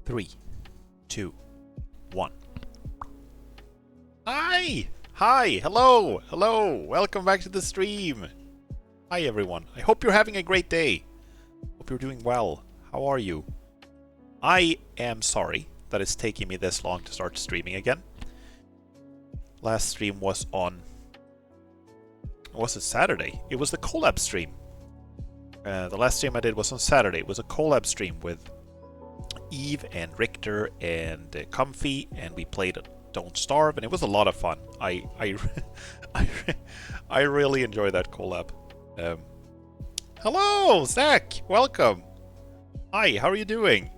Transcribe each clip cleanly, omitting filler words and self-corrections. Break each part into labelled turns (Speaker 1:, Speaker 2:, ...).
Speaker 1: 3, 2, 1. Hi! Hi! Hello! Hello! Welcome back to the stream! Hi everyone. I hope you're having a great day. Hope you're doing well. How are you? I am sorry that it's taking me this long to start streaming again. Last stream was on... Was it Saturday? It was the collab stream. The last stream I did was on Saturday. It was a collab stream with Eve and Richter and Comfy, and we played Don't Starve, and it was a lot of fun. I really enjoyed that collab. Hello, Zach! Welcome! Hi, how are you doing?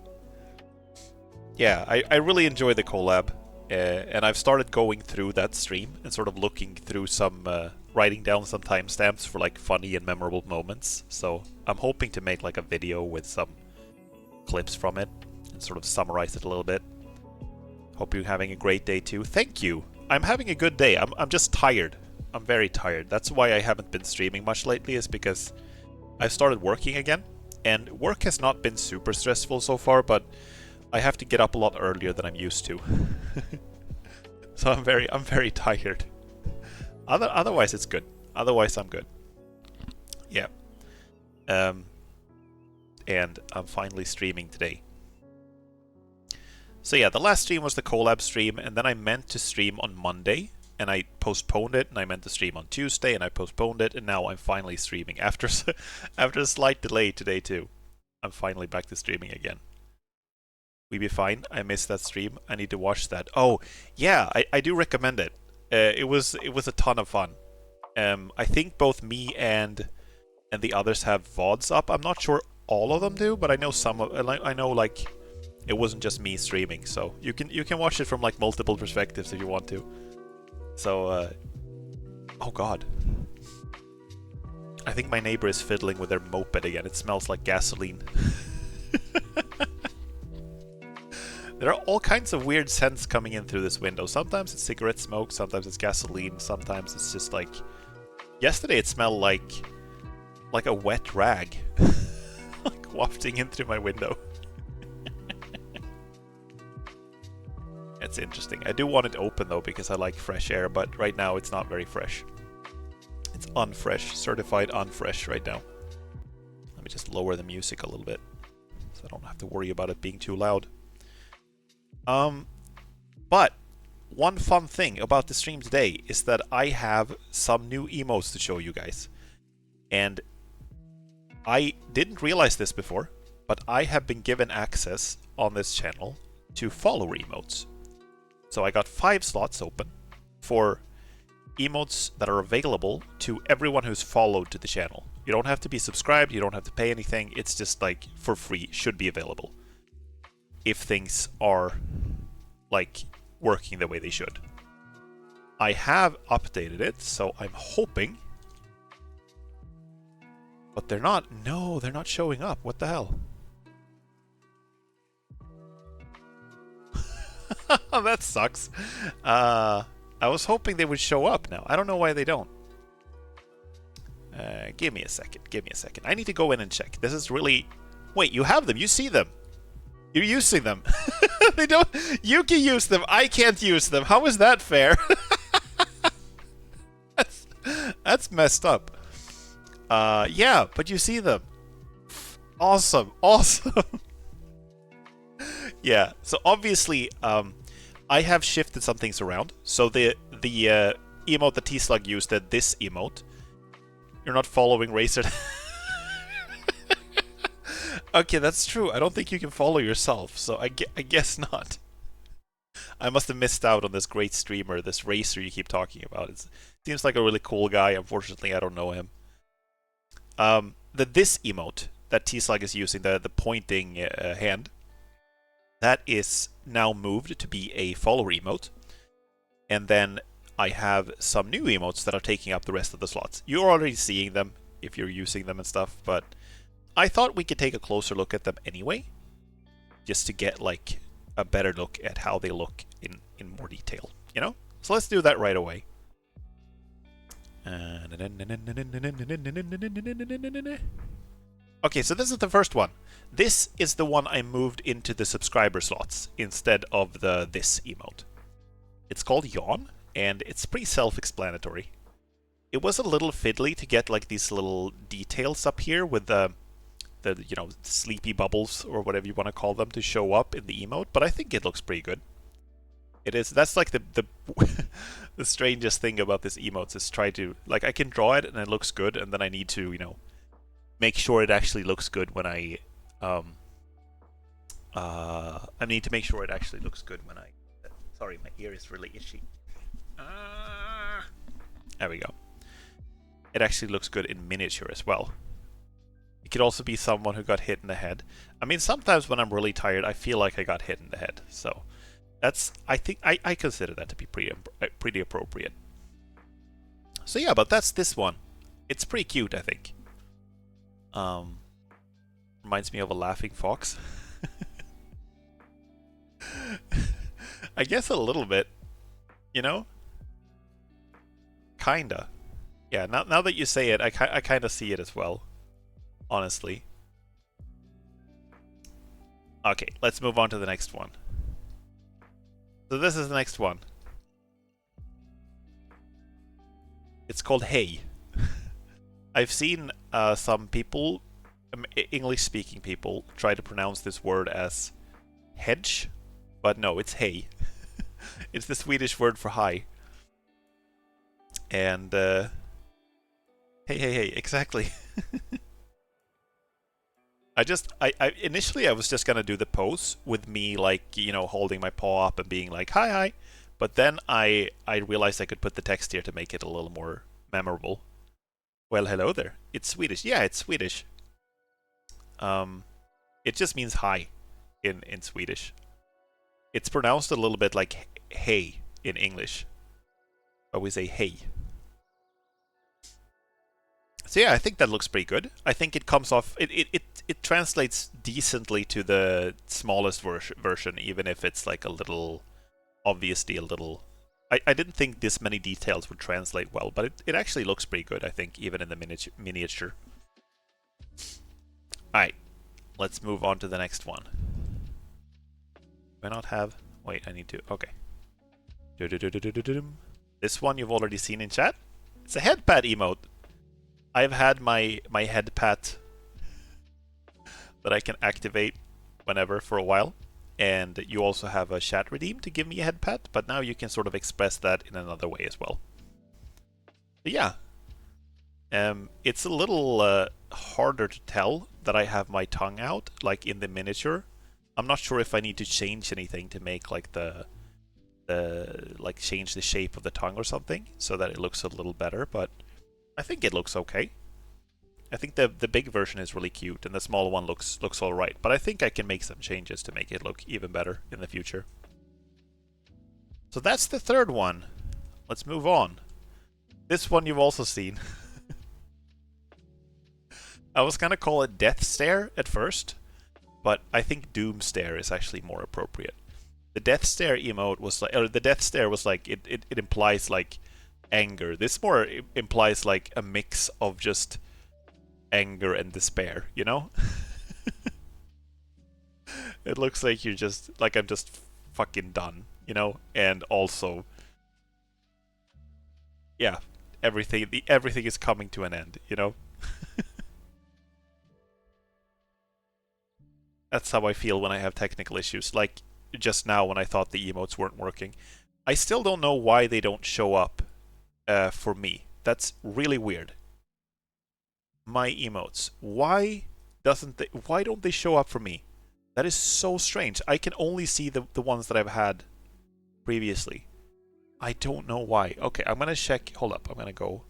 Speaker 1: Yeah, I really enjoyed the collab, and I've started going through that stream and sort of looking through some, writing down some timestamps for like funny and memorable moments. So I'm hoping to make like a video with some clips from it and sort of summarize it a little bit. Hope you're having a great day too. Thank you! I'm having a good day. I'm just tired. I'm very tired. That's why I haven't been streaming much lately, is because I've started working again. And work has not been super stressful so far, but I have to get up a lot earlier than I'm used to. So I'm very tired. Otherwise it's good. Otherwise I'm good. Yeah. And I'm finally streaming today. So yeah, the last stream was the collab stream, and then I meant to stream on Monday, and I postponed it, and I meant to stream on Tuesday, and I postponed it, and now I'm finally streaming after a slight delay today too. I'm finally back to streaming again. We be fine. I missed that stream. I need to watch that. Oh yeah, I do recommend it. It was a ton of fun. I think both me and the others have VODs up. I'm not sure all of them do, but I know some of. I know like it wasn't just me streaming, so you can watch it from like multiple perspectives if you want to. So, oh god, I think my neighbor is fiddling with their moped again. It smells like gasoline. There are all kinds of weird scents coming in through this window. Sometimes it's cigarette smoke, sometimes it's gasoline, sometimes it's just like... Yesterday it smelled like a wet rag. Like wafting in through my window. It's interesting. I do want it open though, because I like fresh air, but right now it's not very fresh. It's unfresh, certified unfresh right now. Let me just lower the music a little bit, so I don't have to worry about it being too loud. But one fun thing about the stream today is that I have some new emotes to show you guys. And I didn't realize this before, but I have been given access on this channel to follower emotes. So I got 5 slots open for emotes that are available to everyone who's followed to the channel. You don't have to be subscribed, you don't have to pay anything, it's just like for free, should be available. If things are like working the way they should. I have updated it, so I'm hoping. But they're not. No, they're not showing up. What the hell? That sucks. I was hoping they would show up now. I don't know why they don't. Give me a second. Give me a second. I need to go in and check. This is really... Wait, you have them. You see them. You're using them. They don't. You can use them. I can't use them. How is that fair? That's messed up. Yeah, but you see them. Awesome. Awesome. Yeah. So obviously, I have shifted some things around. So the emote that T-Slug used, this emote. You're not following Racer. Okay, that's true. I don't think you can follow yourself, so I guess not. I must have missed out on this great streamer, this Racer you keep talking about. It seems like a really cool guy. Unfortunately, I don't know him. This emote that T-Slug is using, the pointing hand, that is now moved to be a follower emote. And then I have some new emotes that are taking up the rest of the slots. You're already seeing them if you're using them and stuff, but I thought we could take a closer look at them anyway, just to get like a better look at how they look in more detail, you know? So let's do that right away. Okay, so this is the first one. This is the one I moved into the subscriber slots instead of the this emote. It's called Yawn, and it's pretty self-explanatory. It was a little fiddly to get like these little details up here with the sleepy bubbles or whatever you want to call them to show up in the emote, but I think it looks pretty good. It is. That's like the the strangest thing about this emotes is try to like I can draw it and it looks good, and then I need to make sure it actually looks good when I need to make sure it actually looks good when I. Sorry, my ear is really itchy. There we go. It actually looks good in miniature as well. It could also be someone who got hit in the head. I mean, sometimes when I'm really tired, I feel like I got hit in the head. So that's, I think, I consider that to be pretty appropriate. So yeah, but that's this one. It's pretty cute, I think. Reminds me of a laughing fox. I guess a little bit, you know? Kinda. Yeah, now that you say it, I kind of see it as well, honestly. Okay, let's move on to the next one. So this is the next one. It's called Hey. I've seen some people, English-speaking people, try to pronounce this word as hedge, but no, it's hey. It's the Swedish word for hi. And hey, exactly. I initially I was just gonna do the pose with me like, holding my paw up and being like hi, but then I realized I could put the text here to make it a little more memorable. Well, hello there. It's Swedish. Yeah, it's Swedish. It just means hi in Swedish. It's pronounced a little bit like hey in English, but we say hey. So yeah, I think that looks pretty good. I think it comes off. It translates decently to the smallest version, even if it's like a little, obviously a little. I didn't think this many details would translate well, but it actually looks pretty good, I think, even in the miniature. Alright, let's move on to the next one. Do I not have... Wait, I need to... Okay. This one you've already seen in chat. It's a head pat emote. I've had my head pat that I can activate whenever for a while. And you also have a chat redeem to give me a head pat, but now you can sort of express that in another way as well. But yeah. It's a little harder to tell that I have my tongue out, like in the miniature. I'm not sure if I need to change anything to make like change the shape of the tongue or something so that it looks a little better, but I think it looks okay. I think the big version is really cute and the small one looks alright, but I think I can make some changes to make it look even better in the future. So that's the third one. Let's move on. This one you've also seen. I was gonna call it Death Stare at first, but I think Doom Stare is actually more appropriate. The Death Stare emote was like, or the Death Stare was like, it implies like anger. This more implies like a mix of just anger and despair, you know? It looks like you're just, like I'm just fucking done, you know? And also, yeah, everything is coming to an end, you know? That's how I feel when I have technical issues. Like just now when I thought the emotes weren't working. I still don't know why they don't show up for me. That's really weird. My emotes. Why don't they show up for me? That is so strange. I can only see the ones that I've had previously. I don't know why. Okay, I'm gonna check. Hold up, I'm gonna go.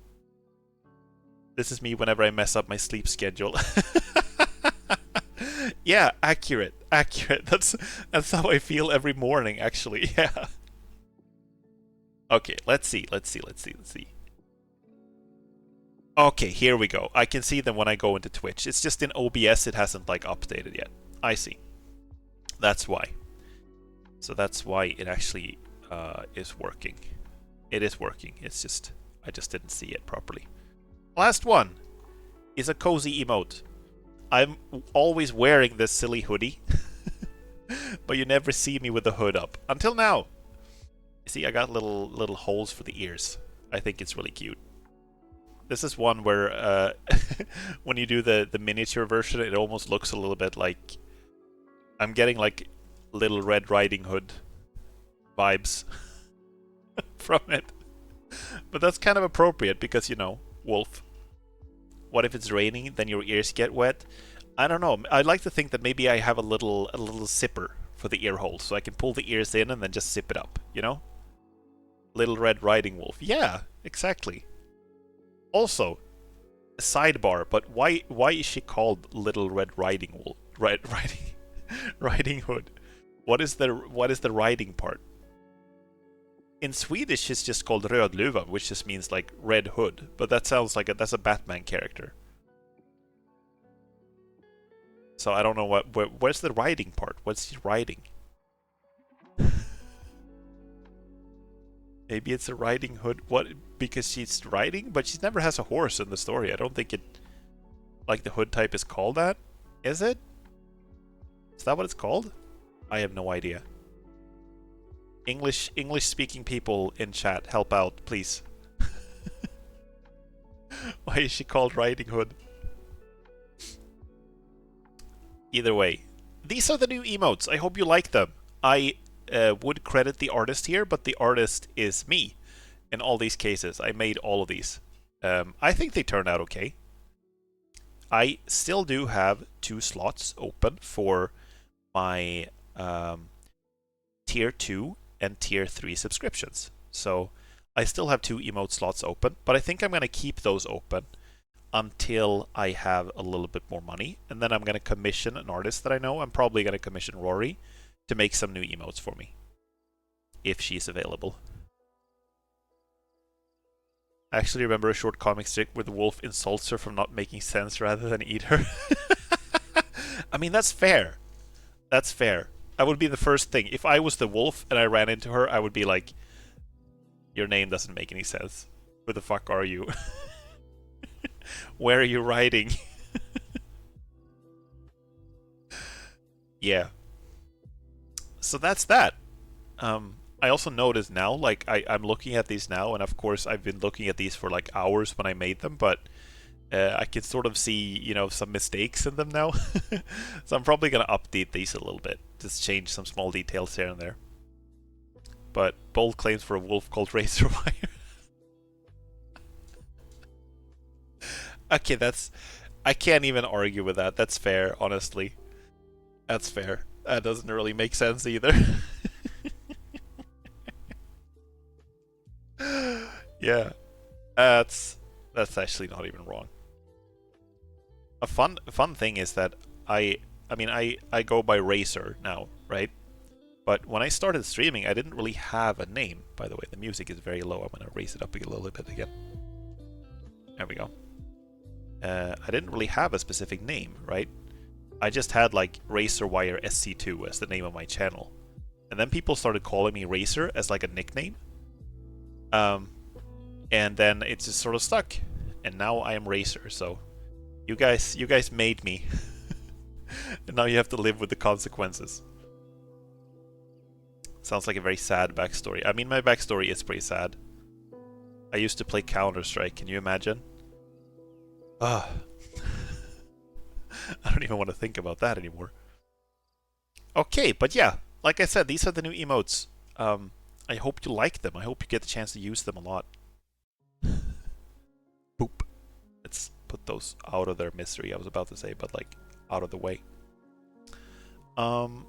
Speaker 1: This is me whenever I mess up my sleep schedule. Yeah, accurate. That's how I feel every morning, actually. Yeah. Okay, let's see. Okay, here we go. I can see them when I go into Twitch. It's just in OBS it hasn't like updated yet. I see. That's why. So that's why it actually is working. It is working. It's just I just didn't see it properly. Last one is a cozy emote. I'm always wearing this silly hoodie, but you never see me with the hood up. Until now. You see, I got little holes for the ears. I think it's really cute. This is one where when you do the miniature version, it almost looks a little bit like I'm getting like Little Red Riding Hood vibes from it. But that's kind of appropriate because, you know, wolf. What if it's raining, then your ears get wet? I don't know. I'd like to think that maybe I have a little zipper for the ear holes, so I can pull the ears in and then just zip it up, you know? Little Red Riding Wolf. Yeah, exactly. Also, a sidebar, but why is she called Little Red Riding Wolf? Riding Hood. What is the riding part? In Swedish, it's just called Rödluva, which just means like Red Hood. But that sounds like that's a Batman character. So I don't know where's the riding part? What's he riding? Maybe it's a riding hood. What? Because she's riding, but she never has a horse in the story. I don't think it. Like the hood type is called that. Is it? Is that what it's called? I have no idea. English speaking people in chat, help out, please. Why is she called Riding Hood? Either way, these are the new emotes. I hope you like them. I would credit the artist here, but the artist is me in all these cases. I made all of these. I think they turned out okay. I still do have 2 slots open for my tier 2 and tier 3 subscriptions. So I still have 2 emote slots open, but I think I'm going to keep those open until I have a little bit more money. And then I'm going to commission an artist that I know. I'm probably going to commission Rory to make some new emotes for me, if she's available. I actually remember a short comic strip where the wolf insults her for not making sense rather than eat her. I mean, that's fair. That's fair. That would be the first thing. If I was the wolf and I ran into her, I would be like, your name doesn't make any sense. Who the fuck are you? Where are you riding? Yeah. So that's that. I also noticed now, like, I'm looking at these now, and of course I've been looking at these for like hours when I made them, but I can sort of see, you know, some mistakes in them now. So I'm probably going to update these a little bit. Just change some small details here and there. But bold claims for a wolf called Razor Wire. Okay, that's... I can't even argue with that. That's fair, honestly. That's fair. That doesn't really make sense either. Yeah. That's actually not even wrong. A fun thing is that I go by Razor now, right? But when I started streaming, I didn't really have a name. By the way, the music is very low. I'm gonna raise it up a little bit again. There we go. I didn't really have a specific name, right? I just had like Razor Wire SC2 as the name of my channel. And then people started calling me Razor as like a nickname. And then it just sort of stuck. And now I am Razor, so you guys made me. And now you have to live with the consequences. Sounds like a very sad backstory. I mean, my backstory is pretty sad. I used to play Counter-Strike, can you imagine? Ah. I don't even want to think about that anymore. Okay, but yeah, like I said, these are the new emotes. I hope you like them. I hope you get the chance to use them a lot. Boop. Let's put those out of their misery, I was about to say, but like, out of the way. I'm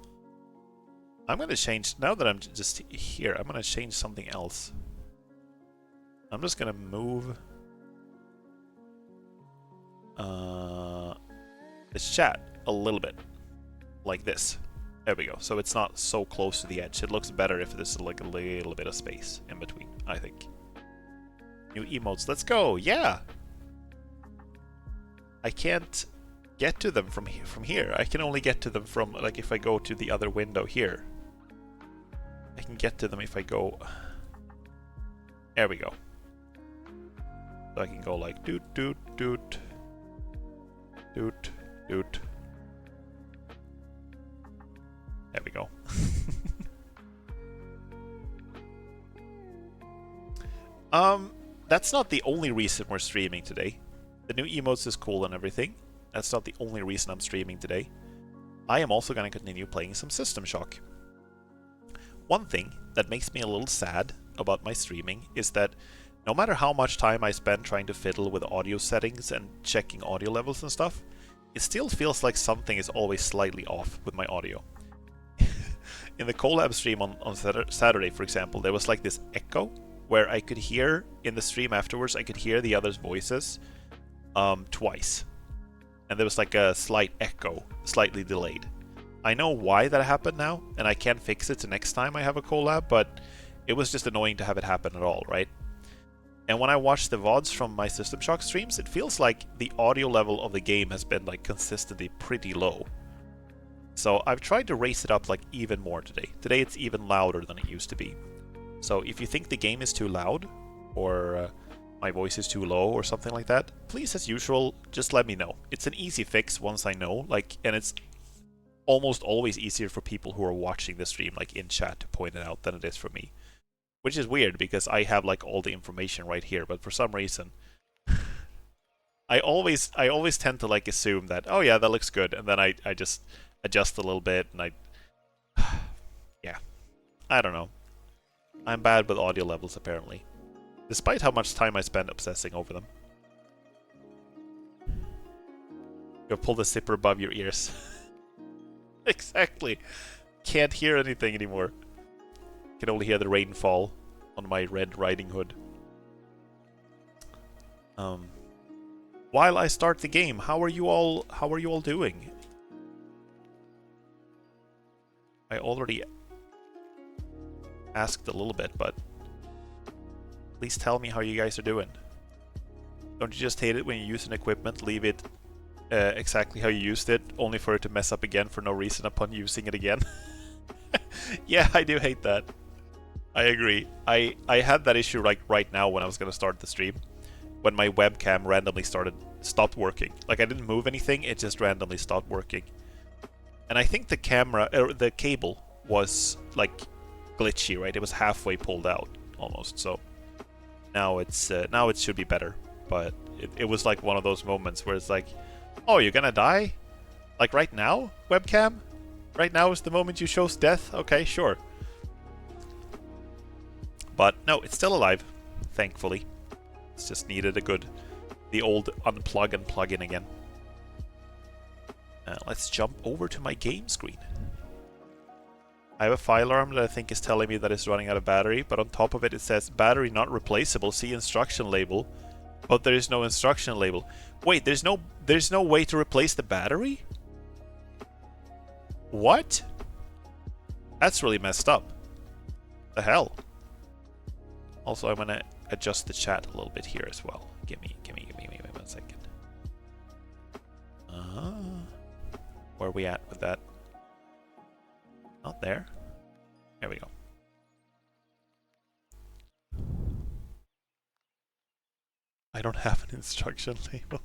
Speaker 1: going to change, now that I'm just here, I'm going to change something else. I'm just going to move this chat a little bit, like this. There we go. So it's not so close to the edge. It looks better if there's like a little bit of space in between, I think. New emotes, let's go! Yeah! I can't get to them from here. I can only get to them from, like, if I go to the other window here. I can get to them if I go... There we go. So I can go like doot doot doot doot Dude. There we go. That's not the only reason we're streaming today. The new emotes is cool and everything. That's not the only reason I'm streaming today. I am also going to continue playing some System Shock. One thing that makes me a little sad about my streaming is that no matter how much time I spend trying to fiddle with audio settings and checking audio levels and stuff, it still feels like something is always slightly off with my audio. In the collab stream on Saturday, for example, there was like this echo where I could hear, in the stream afterwards, I could hear the others' voices twice. And there was like a slight echo, slightly delayed. I know why that happened now, and I can fix it the next time I have a collab, but it was just annoying to have it happen at all, right? And when I watch the VODs from my System Shock streams, it feels like the audio level of the game has been like consistently pretty low. So I've tried to raise it up like even more today. Today it's even louder than it used to be. So if you think the game is too loud, or my voice is too low, or something like that, please, as usual, just let me know. It's an easy fix once I know, and it's almost always easier for people who are watching the stream, like in chat, to point it out than it is for me. Which is weird, because I have like all the information right here, but for some reason, I always tend to like assume that, oh yeah, that looks good, and then I just adjust a little bit, and yeah, I don't know. I'm bad with audio levels, apparently. Despite how much time I spend obsessing over them. You pull the zipper above your ears. Exactly. Can't hear anything anymore. Can only hear the rain fall on my Red Riding Hood. While I start the game, how are you all doing? I already asked a little bit, but please tell me how you guys are doing. Don't you just hate it when you use an equipment, leave it exactly how you used it, only for it to mess up again for no reason upon using it again? Yeah, I do hate that. I agree. I had that issue like right now when I was gonna start the stream, when my webcam randomly stopped working. Like I didn't move anything, it just randomly stopped working. And I think the the cable was like glitchy, right? It was halfway pulled out almost. So now it should be better. But it was like one of those moments where it's like, oh, you're gonna die? Like right now, webcam? Right now is the moment you chose death? Okay, sure. But no, it's still alive, thankfully. It's just needed the old unplug and plug in again. Let's jump over to my game screen. I have a fire alarm that I think is telling me that it's running out of battery, but on top of it, it says battery not replaceable, see instruction label. But there is no instruction label. Wait, there's no way to replace the battery? What? That's really messed up. The hell? Also, I'm gonna adjust the chat a little bit here as well. Give me 1 second. Where are we at with that? Not there. There we go. I don't have an instruction label.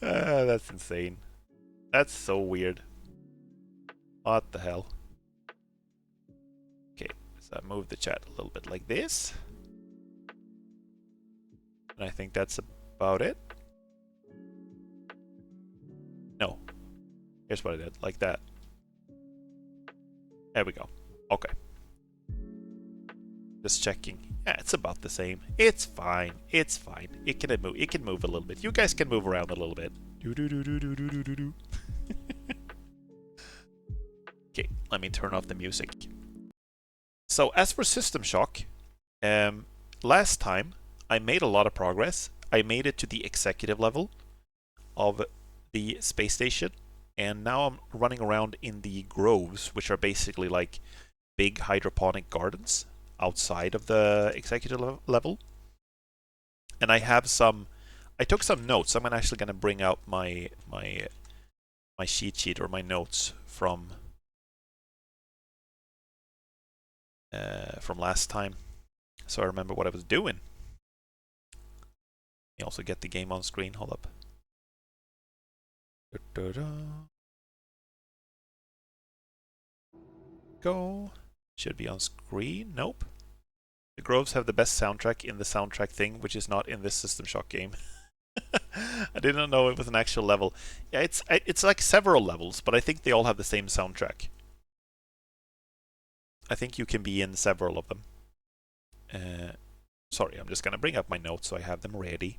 Speaker 1: That's insane. That's so weird. What the hell? Okay, so I move the chat a little bit like this. And I think that's about it. No. Here's what I did, like that. There we go. Okay. Just checking. Yeah, it's about the same. It's fine. It's fine. It can move. It can move a little bit. You guys can move around a little bit. Okay, let me turn off the music. So as for System Shock, last time I made a lot of progress. I made it to the executive level of the space station, and now I'm running around in the groves, which are basically like big hydroponic gardens outside of the executive level. And I took some notes. I'm actually going to bring out my cheat sheet or my notes from last time, so I remember what I was doing. Let me also get the game on screen. Hold up. Da-da-da. Go. Should be on screen. Nope. The Groves have the best soundtrack in the soundtrack thing, which is not in this System Shock game. I didn't know it was an actual level. Yeah, it's like several levels, but I think they all have the same soundtrack. I think you can be in several of them. Sorry, I'm just gonna bring up my notes so I have them ready.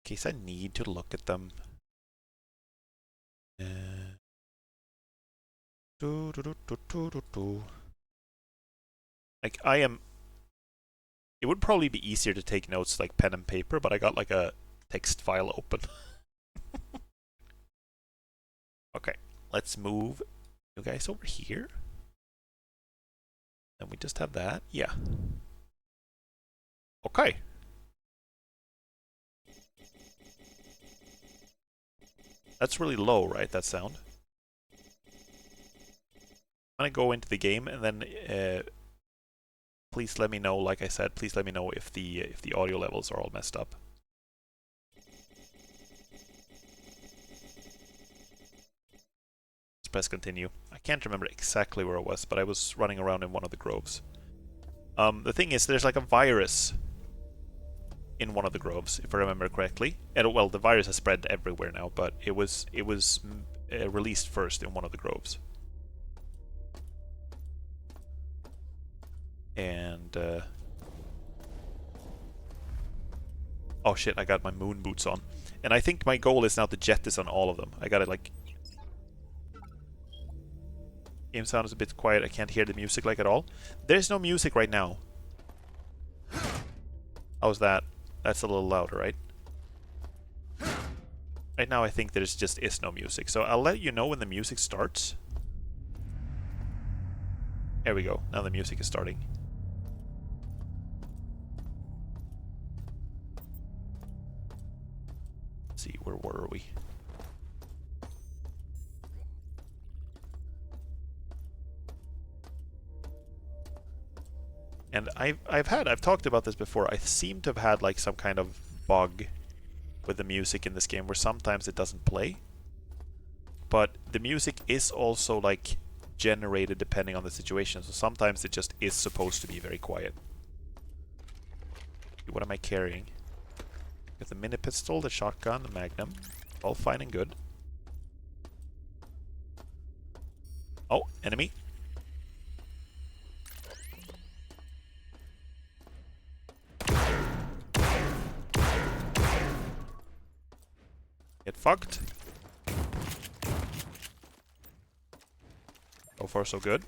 Speaker 1: In case I need to look at them. Like, it would probably be easier to take notes like pen and paper, but I got like a text file open. Okay, let's move you guys over here. And we just have that. Yeah. Okay. That's really low, right? That sound. I'm gonna go into the game and then please let me know. Like I said, please let me know if the audio levels are all messed up. Let's press continue. I can't remember exactly where I was, but I was running around in one of the groves. The thing is, there's like a virus in one of the groves, if I remember correctly. And, well, the virus has spread everywhere now, but it was released first in one of the groves. And oh shit, I got my moon boots on. And I think my goal is now to jettison all of them. I gotta like... Game sound is a bit quiet, I can't hear the music like at all. There's no music right now. How's that? That's a little louder, right? Right now I think there just is no music, so I'll let you know when the music starts. There we go, now the music is starting. Let's see, where were we? And I've talked about this before. I seem to have had like some kind of bug with the music in this game where sometimes it doesn't play. But the music is also like generated depending on the situation. So sometimes it just is supposed to be very quiet. What am I carrying? Got the mini pistol, the shotgun, the magnum. All fine and good. Oh, enemy. Get fucked. So far so good.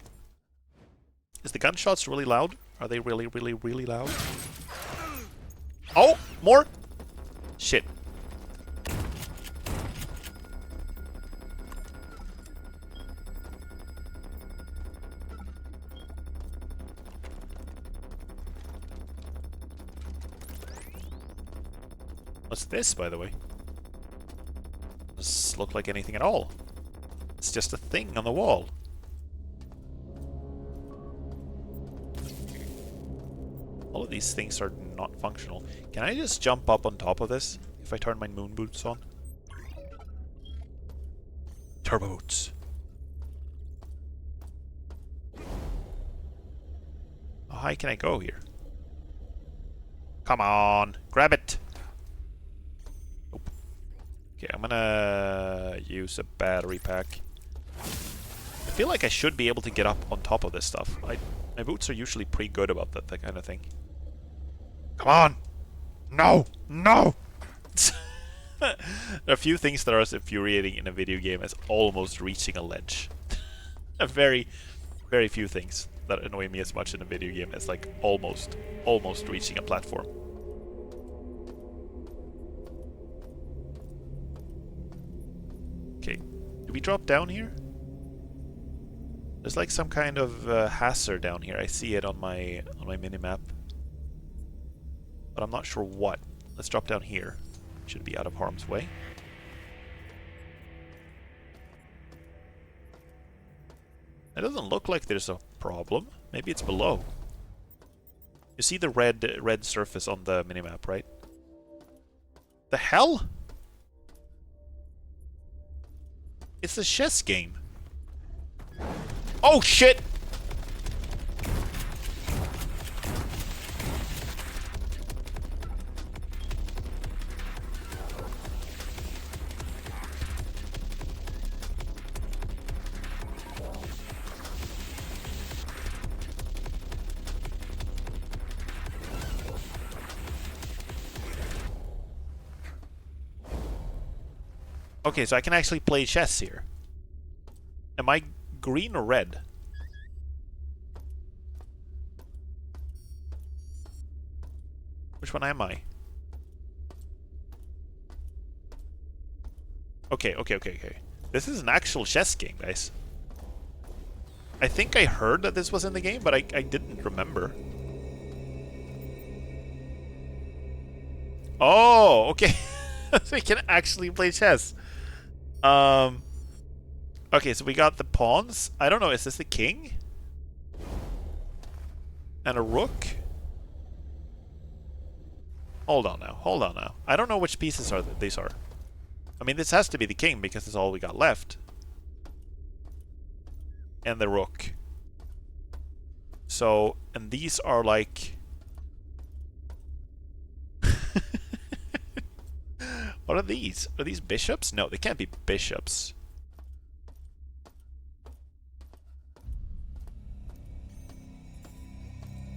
Speaker 1: Is the gunshots really loud? Are they really, really, really loud? Oh! More! Shit. What's this, by the way? Does look like anything at all. It's just a thing on the wall. All of these things are not functional. Can I just jump up on top of this if I turn my moon boots on? Turbo boots. How high can I go here? Come on, grab it. Nope. Okay, I'm gonna use a battery pack. I feel like I should be able to get up on top of this stuff. My boots are usually pretty good about that kind of thing. Come on! No! No! There are a few things that are as infuriating in a video game as almost reaching a ledge. Very, very few things that annoy me as much in a video game as like almost reaching a platform. Okay, do we drop down here? There's like some kind of hazard down here. I see it on my minimap, but I'm not sure what. Let's drop down here. Should be out of harm's way. It doesn't look like there's a problem. Maybe it's below. You see the red surface on the minimap, right? The hell? It's a chess game. Oh shit! Okay, so I can actually play chess here. Am I green or red? Which one am I? Okay. This is an actual chess game, guys. I think I heard that this was in the game, but I didn't remember. Oh, okay. So we can actually play chess. Okay, so we got the pawns. I don't know, is this the king? And a rook? Hold on now. I don't know which pieces these are. I mean, this has to be the king because it's all we got left. And the rook. So, and these are like... What are these? Are these bishops? No, they can't be bishops.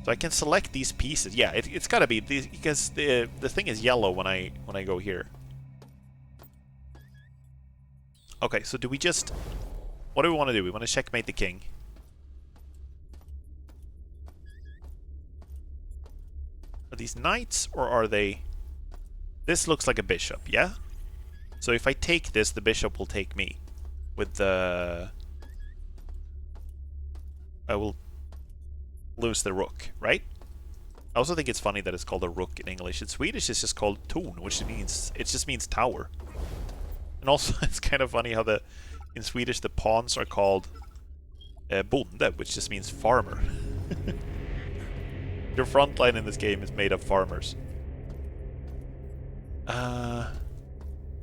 Speaker 1: So I can select these pieces. Yeah, it's gotta be these because the thing is yellow when I go here. Okay, so do we just... What do we want to do? We want to checkmate the king. Are these knights or are they... This looks like a bishop, yeah? So if I take this, the bishop will take me. With the... I will lose the rook, right? I also think it's funny that it's called a rook in English. In Swedish, it's just called torn, which means... It just means tower. And also, it's kind of funny how in Swedish the pawns are called bonde, which just means farmer. Your front line in this game is made of farmers.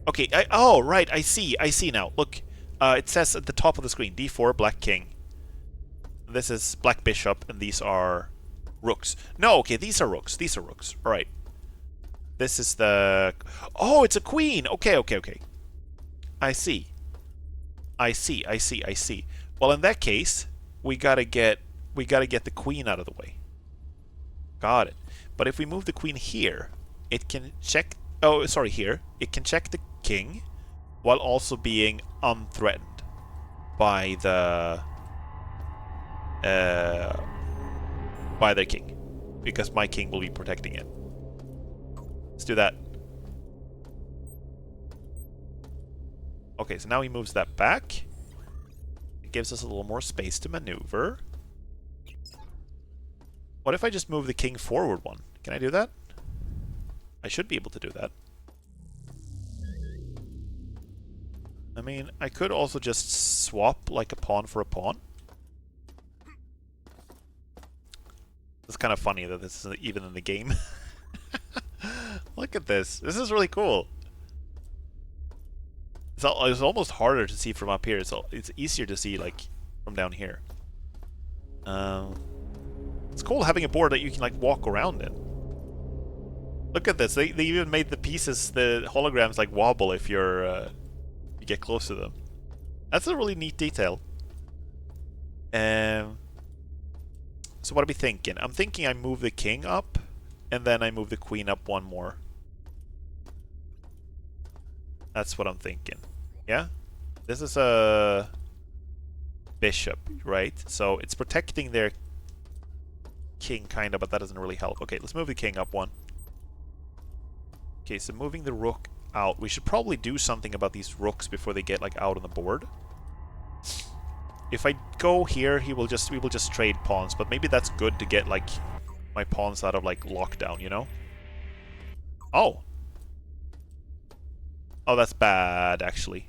Speaker 1: Okay, oh, right, I see now. Look, it says at the top of the screen, d4, black king. This is black bishop, and these are rooks. No, okay, these are rooks. All right. This is the... Oh, it's a queen! Okay. I see. Well, in that case, we gotta get the queen out of the way. Got it. But if we move the queen here, it can check... Oh, sorry, here. It can check the king while also being unthreatened by the king. Because my king will be protecting it. Let's do that. Okay, so now he moves that back. It gives us a little more space to maneuver. What if I just move the king forward one? Can I do that? I should be able to do that. I mean, I could also just swap like a pawn for a pawn. It's kind of funny that this isn't even in the game. Look at this. This is really cool. It's almost harder to see from up here. It's easier to see like from down here. It's cool having a board that you can like walk around in. Look at this. They even made the pieces, the holograms, like wobble if you get close to them. That's a really neat detail. So what are we thinking? I'm thinking I move the king up, and then I move the queen up one more. That's what I'm thinking. Yeah? This is a bishop, right? So it's protecting their king, kind of, but that doesn't really help. Okay, let's move the king up one. Okay, so moving the rook out. We should probably do something about these rooks before they get like out on the board. If I go here, we will just trade pawns, but maybe that's good to get like my pawns out of like lockdown, you know? Oh. Oh, that's bad, actually.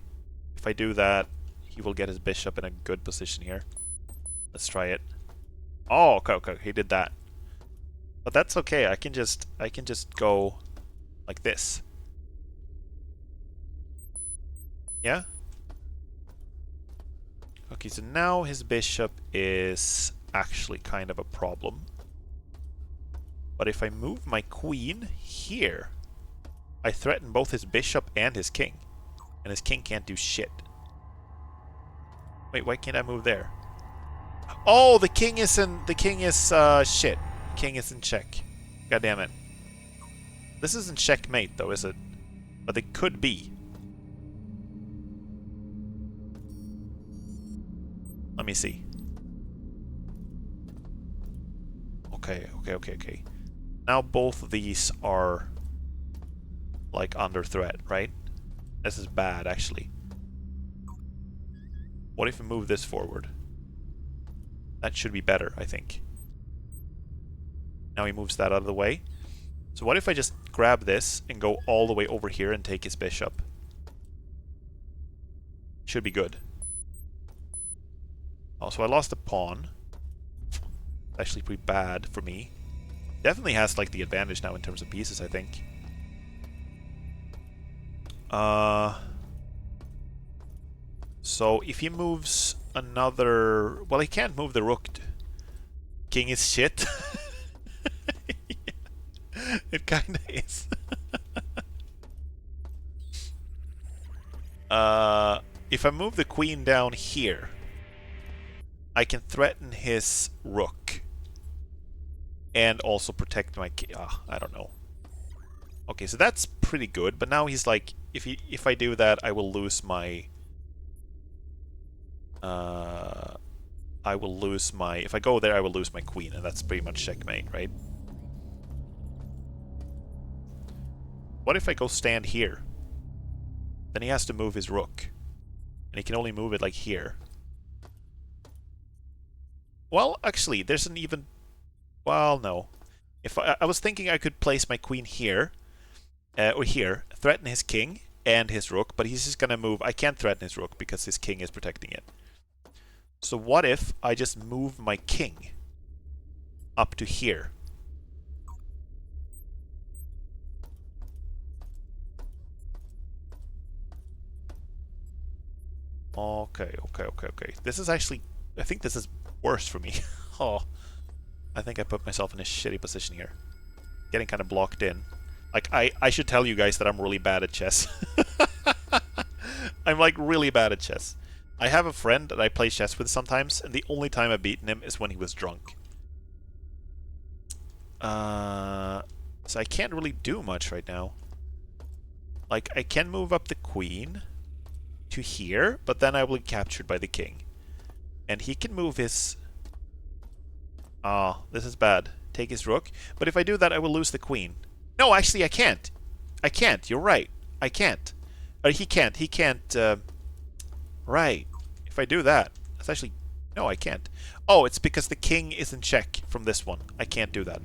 Speaker 1: If I do that, he will get his bishop in a good position here. Let's try it. Oh, okay, he did that. But that's okay. I can just go like this. Yeah? Okay, so now his bishop is actually kind of a problem. But if I move my queen here, I threaten both his bishop and his king. And his king can't do shit. Wait, why can't I move there? Oh, the king is shit. King is in check. God damn it. This isn't checkmate though, is it? But it could be. Let me see. Okay. Now both of these are like under threat, right? This is bad, actually. What if we move this forward? That should be better, I think. Now he moves that out of the way. So what if I just grab this and go all the way over here and take his bishop? Should be good. Oh, so I lost a pawn. Actually pretty bad for me. Definitely has like the advantage now in terms of pieces, I think. So if he moves another... Well, he can't move the rook. King is shit. Yeah, it kinda is. If I move the queen down here, I can threaten his rook. And also protect my king. I don't know. Okay, so that's pretty good, but now he's like, if I do that, I will lose my... if I go there, I will lose my queen, and that's pretty much checkmate, right? What if I go stand here? Then he has to move his rook. And he can only move it like here. Well, actually, there's an even... Well, no. If I was thinking I could place my queen here, or here, threaten his king and his rook, but he's just gonna move... I can't threaten his rook because his king is protecting it. So what if I just move my king up to here? Okay. This is actually... I think this is worse for me. Oh. I think I put myself in a shitty position here. Getting kind of blocked in. Like, I should tell you guys that I'm really bad at chess. I'm like really bad at chess. I have a friend that I play chess with sometimes, and the only time I've beaten him is when he was drunk. So I can't really do much right now. Like, I can move up the queen to here, but then I will be captured by the king. And he can move his... this is bad. Take his rook. But if I do that, I will lose the queen. No, actually, I can't. I can't. You're right. I can't. He can't. He can't... Right. If I do that, that's actually... No, I can't. Oh, it's because the king is in check from this one. I can't do that.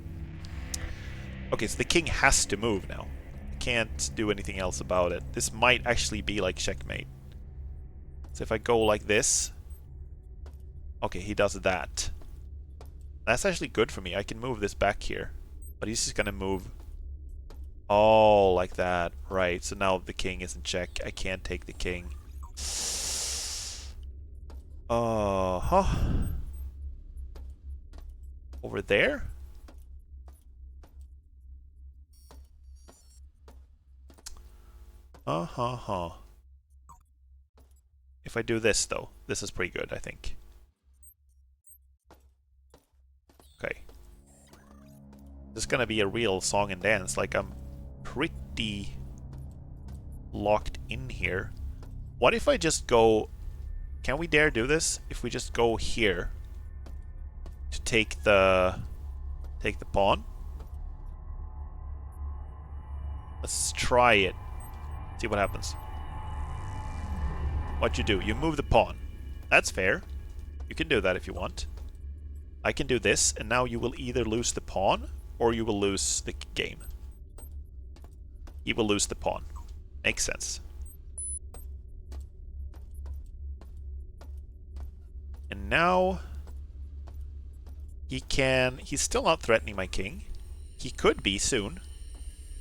Speaker 1: Okay, so the king has to move now. I can't do anything else about it. This might actually be like checkmate. So if I go like this... Okay, he does that. That's actually good for me. I can move this back here. But he's just gonna move... Oh, like that. Right, so now the king is in check. I can't take the king. Over there? If I do this, though, this is pretty good, I think. Okay. This is gonna be a real song and dance. Like, I'm pretty locked in here. What if I just go... Can we dare do this? If we just go here to take the pawn? Let's try it. See what happens. What you do? You move the pawn. That's fair. You can do that if you want. I can do this, and now you will either lose the pawn or you will lose the game. You will lose the pawn. Makes sense. And now he's still not threatening my king. He could be soon.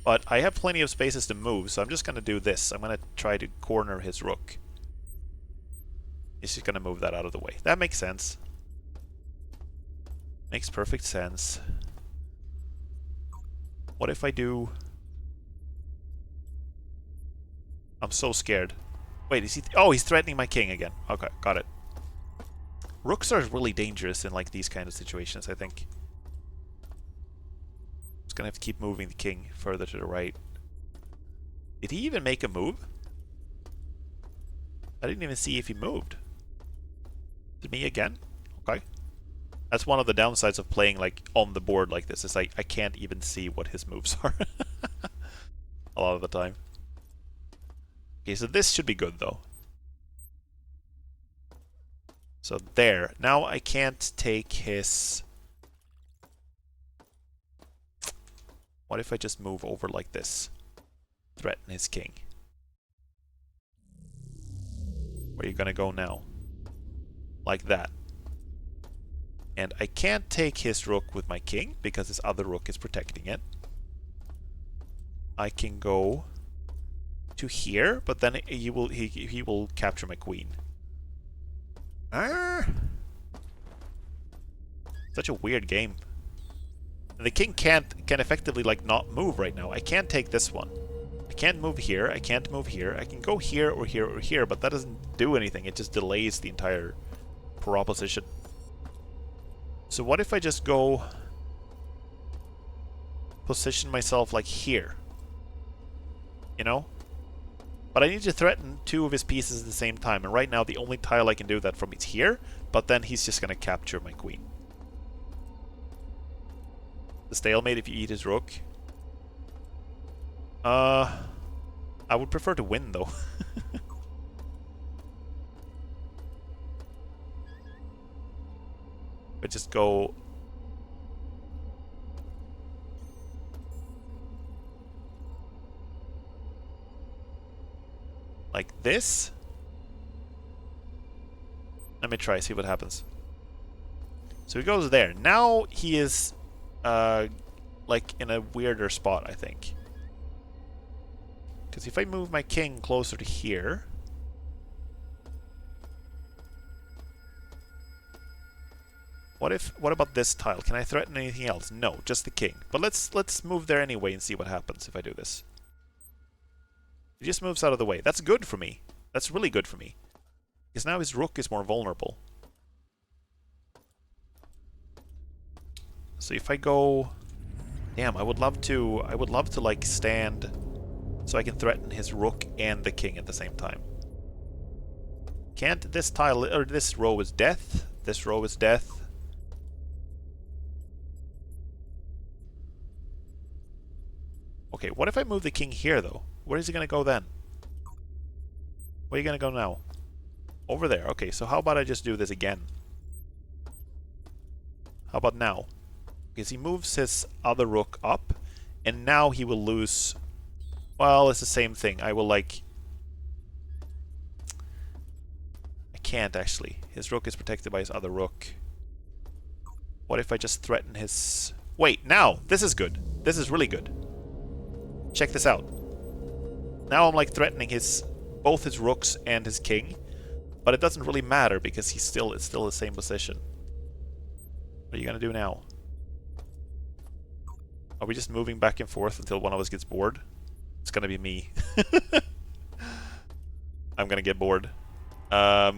Speaker 1: But I have plenty of spaces to move, so I'm just going to do this. I'm going to try to corner his rook. He's just gonna move that out of the way. That makes sense. Makes perfect sense. What if I do... I'm so scared. Wait, is he... Oh, he's threatening my king again. Okay, got it. Rooks are really dangerous in like these kind of situations, I think. Just gonna have to keep moving the king further to the right. Did he even make a move? I didn't even see if he moved. To me again? Okay. That's one of the downsides of playing like on the board like this, is like I can't even see what his moves are. A lot of the time. Okay, so this should be good though. So there. Now I can't take his... What if I just move over like this? Threaten his king. Where are you gonna go now? Like that. And I can't take his rook with my king because his other rook is protecting it. I can go to here, but then he will capture my queen. Such a weird game. And the king can effectively like not move right now. I can't take this one. I can't move here. I can't move here. I can go here or here or here, but that doesn't do anything. It just delays the entire proposition. So what if I just go position myself like here? You know? But I need to threaten two of his pieces at the same time, and right now the only tile I can do that from is here, but then he's just gonna capture my queen. The stalemate if you eat his rook. I would prefer to win though. But just go... like this? Let me try, see what happens. So he goes there. Now he is like in a weirder spot, I think. Because if I move my king closer to here... What about this tile? Can I threaten anything else? No, just the king. But let's move there anyway and see what happens if I do this. He just moves out of the way. That's good for me. That's really good for me. Because now his rook is more vulnerable. So if I go... Damn, I would love to like stand so I can threaten his rook and the king at the same time. Can't this tile, or this row is death. This row is death. Okay, what if I move the king here, though? Where is he gonna go then? Where are you gonna go now? Over there. Okay, so how about I just do this again? How about now? Because he moves his other rook up, and now he will lose... Well, it's the same thing. I will, like... I can't, actually. His rook is protected by his other rook. What if I just threaten his... Wait, now! This is good. This is really good. Check this out. Now I'm like threatening both his rooks and his king, but it doesn't really matter because it's still the same position. What are you gonna do now? Are we just moving back and forth until one of us gets bored? It's gonna be me. I'm gonna get bored. I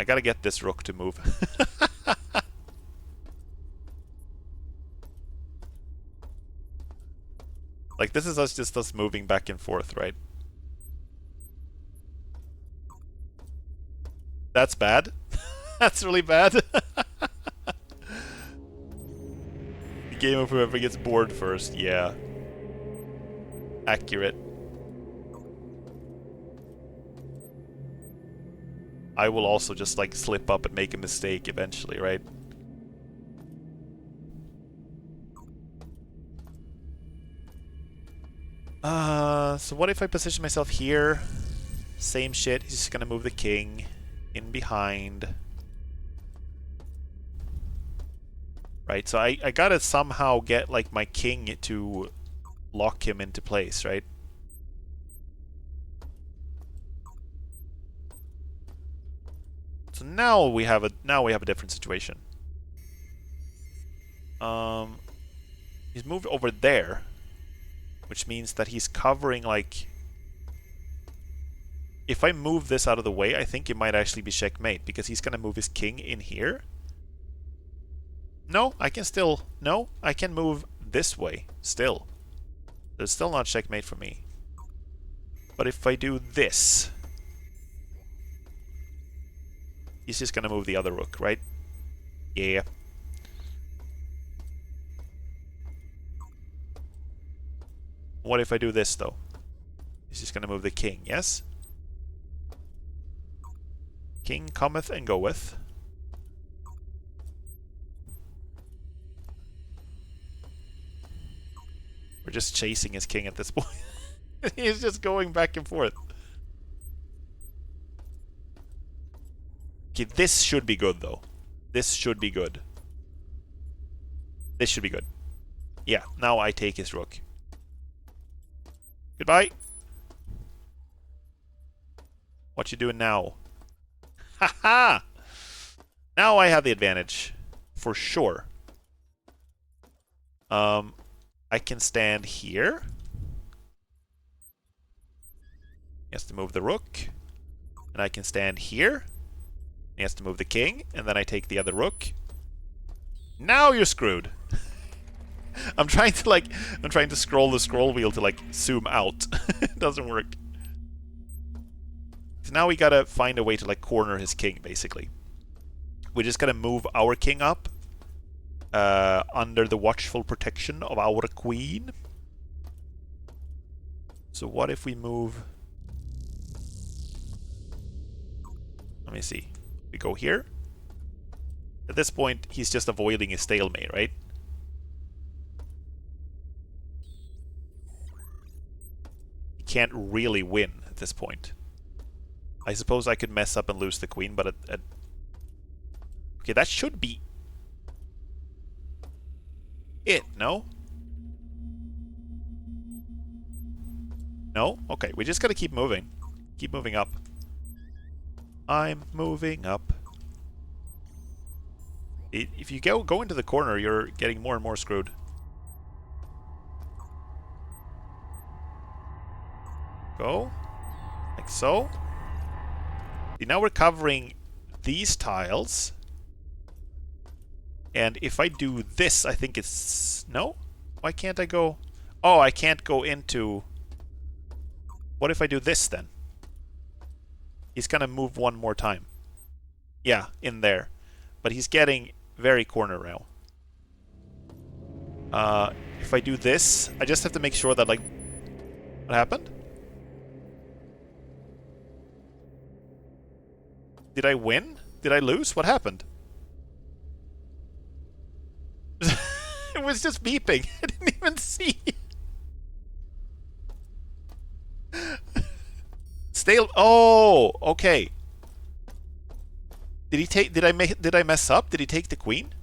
Speaker 1: gotta get this rook to move. Like, this is just us moving back and forth, right? That's bad. That's really bad. The game of whoever gets bored first, yeah. Accurate. I will also just, like, slip up and make a mistake eventually, right? So what if I position myself here? Same shit, he's just gonna move the king in behind. Right, so I gotta somehow get, like, my king to lock him into place, right? So now we have a different situation. He's moved over there, which means that he's covering, like... If I move this out of the way, I think it might actually be checkmate, because he's gonna move his king in here. No, I can still... No, I can move this way, still. It's still not checkmate for me. But if I do this... He's just gonna move the other rook, right? Yeah. What if I do this, though? He's just gonna move the king, yes? King cometh and goeth. We're just chasing his king at this point. He's just going back and forth. Okay, this should be good, though. This should be good. This should be good. Yeah, now I take his rook. Goodbye. What you doing now? Haha! Now I have the advantage. For sure. I can stand here. He has to move the rook. And I can stand here. He has to move the king. And then I take the other rook. Now you're screwed. I'm trying to scroll the scroll wheel to, like, zoom out. It doesn't work. So now we gotta find a way to, like, corner his king, basically. We're just gonna move our king up. Under the watchful protection of our queen. So what if we move... Let me see. We go here. At this point, he's just avoiding a stalemate, right? He can't really win at this point. I suppose I could mess up and lose the queen, but okay, that should be it, no? No? Okay, we just gotta keep moving. Keep moving up. I'm moving up. If you go into the corner, you're getting more and more screwed. Go. Like so. See, now we're covering these tiles. And if I do this, I think it's... No? Why can't I go... Oh, I can't go into... What if I do this, then? He's gonna move one more time. Yeah, in there. But he's getting very corner now. If I do this, I just have to make sure that, like... What happened? Did I win? Did I lose? What happened? It was just beeping. I didn't even see. Stale. Oh, okay. Did he take? Did I mess up? Did he take the queen?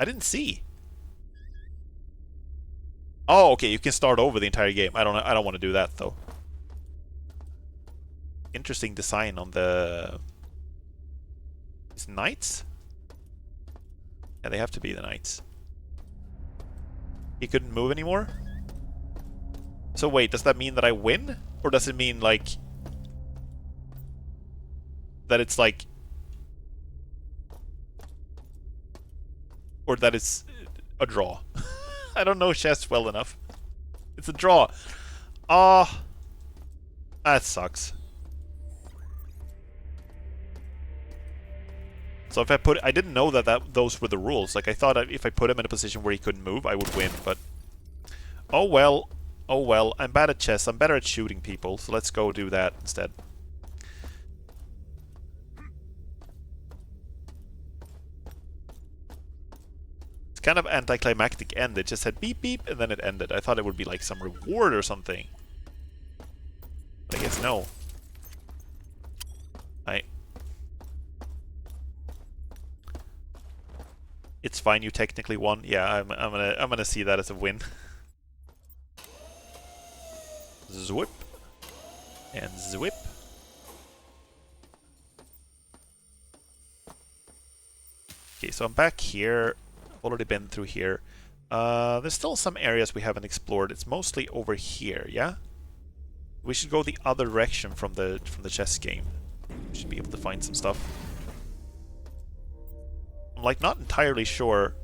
Speaker 1: I didn't see. Oh, okay. You can start over the entire game. I don't want to do that though. Interesting design on the. Is knights? Yeah, they have to be the knights. He couldn't move anymore? So wait, does that mean that I win? Or does it mean, like... That it's, like... Or that it's a draw? I don't know chess well enough. It's a draw. Ah, that sucks. So if I didn't know that those were the rules. Like, I thought if I put him in a position where he couldn't move, I would win, but... Oh well. Oh well. I'm bad at chess. I'm better at shooting people, so let's go do that instead. It's kind of anticlimactic end. It just said beep beep, and then it ended. I thought it would be like some reward or something. But I guess no. It's fine, you technically won. Yeah, I'm gonna see that as a win. Zwip. And zwip. so I'm back here. I've already been through here. There's still some areas we haven't explored. It's mostly over here, yeah? We should go the other direction from the chess game. We should be able to find some stuff. I'm like not entirely sure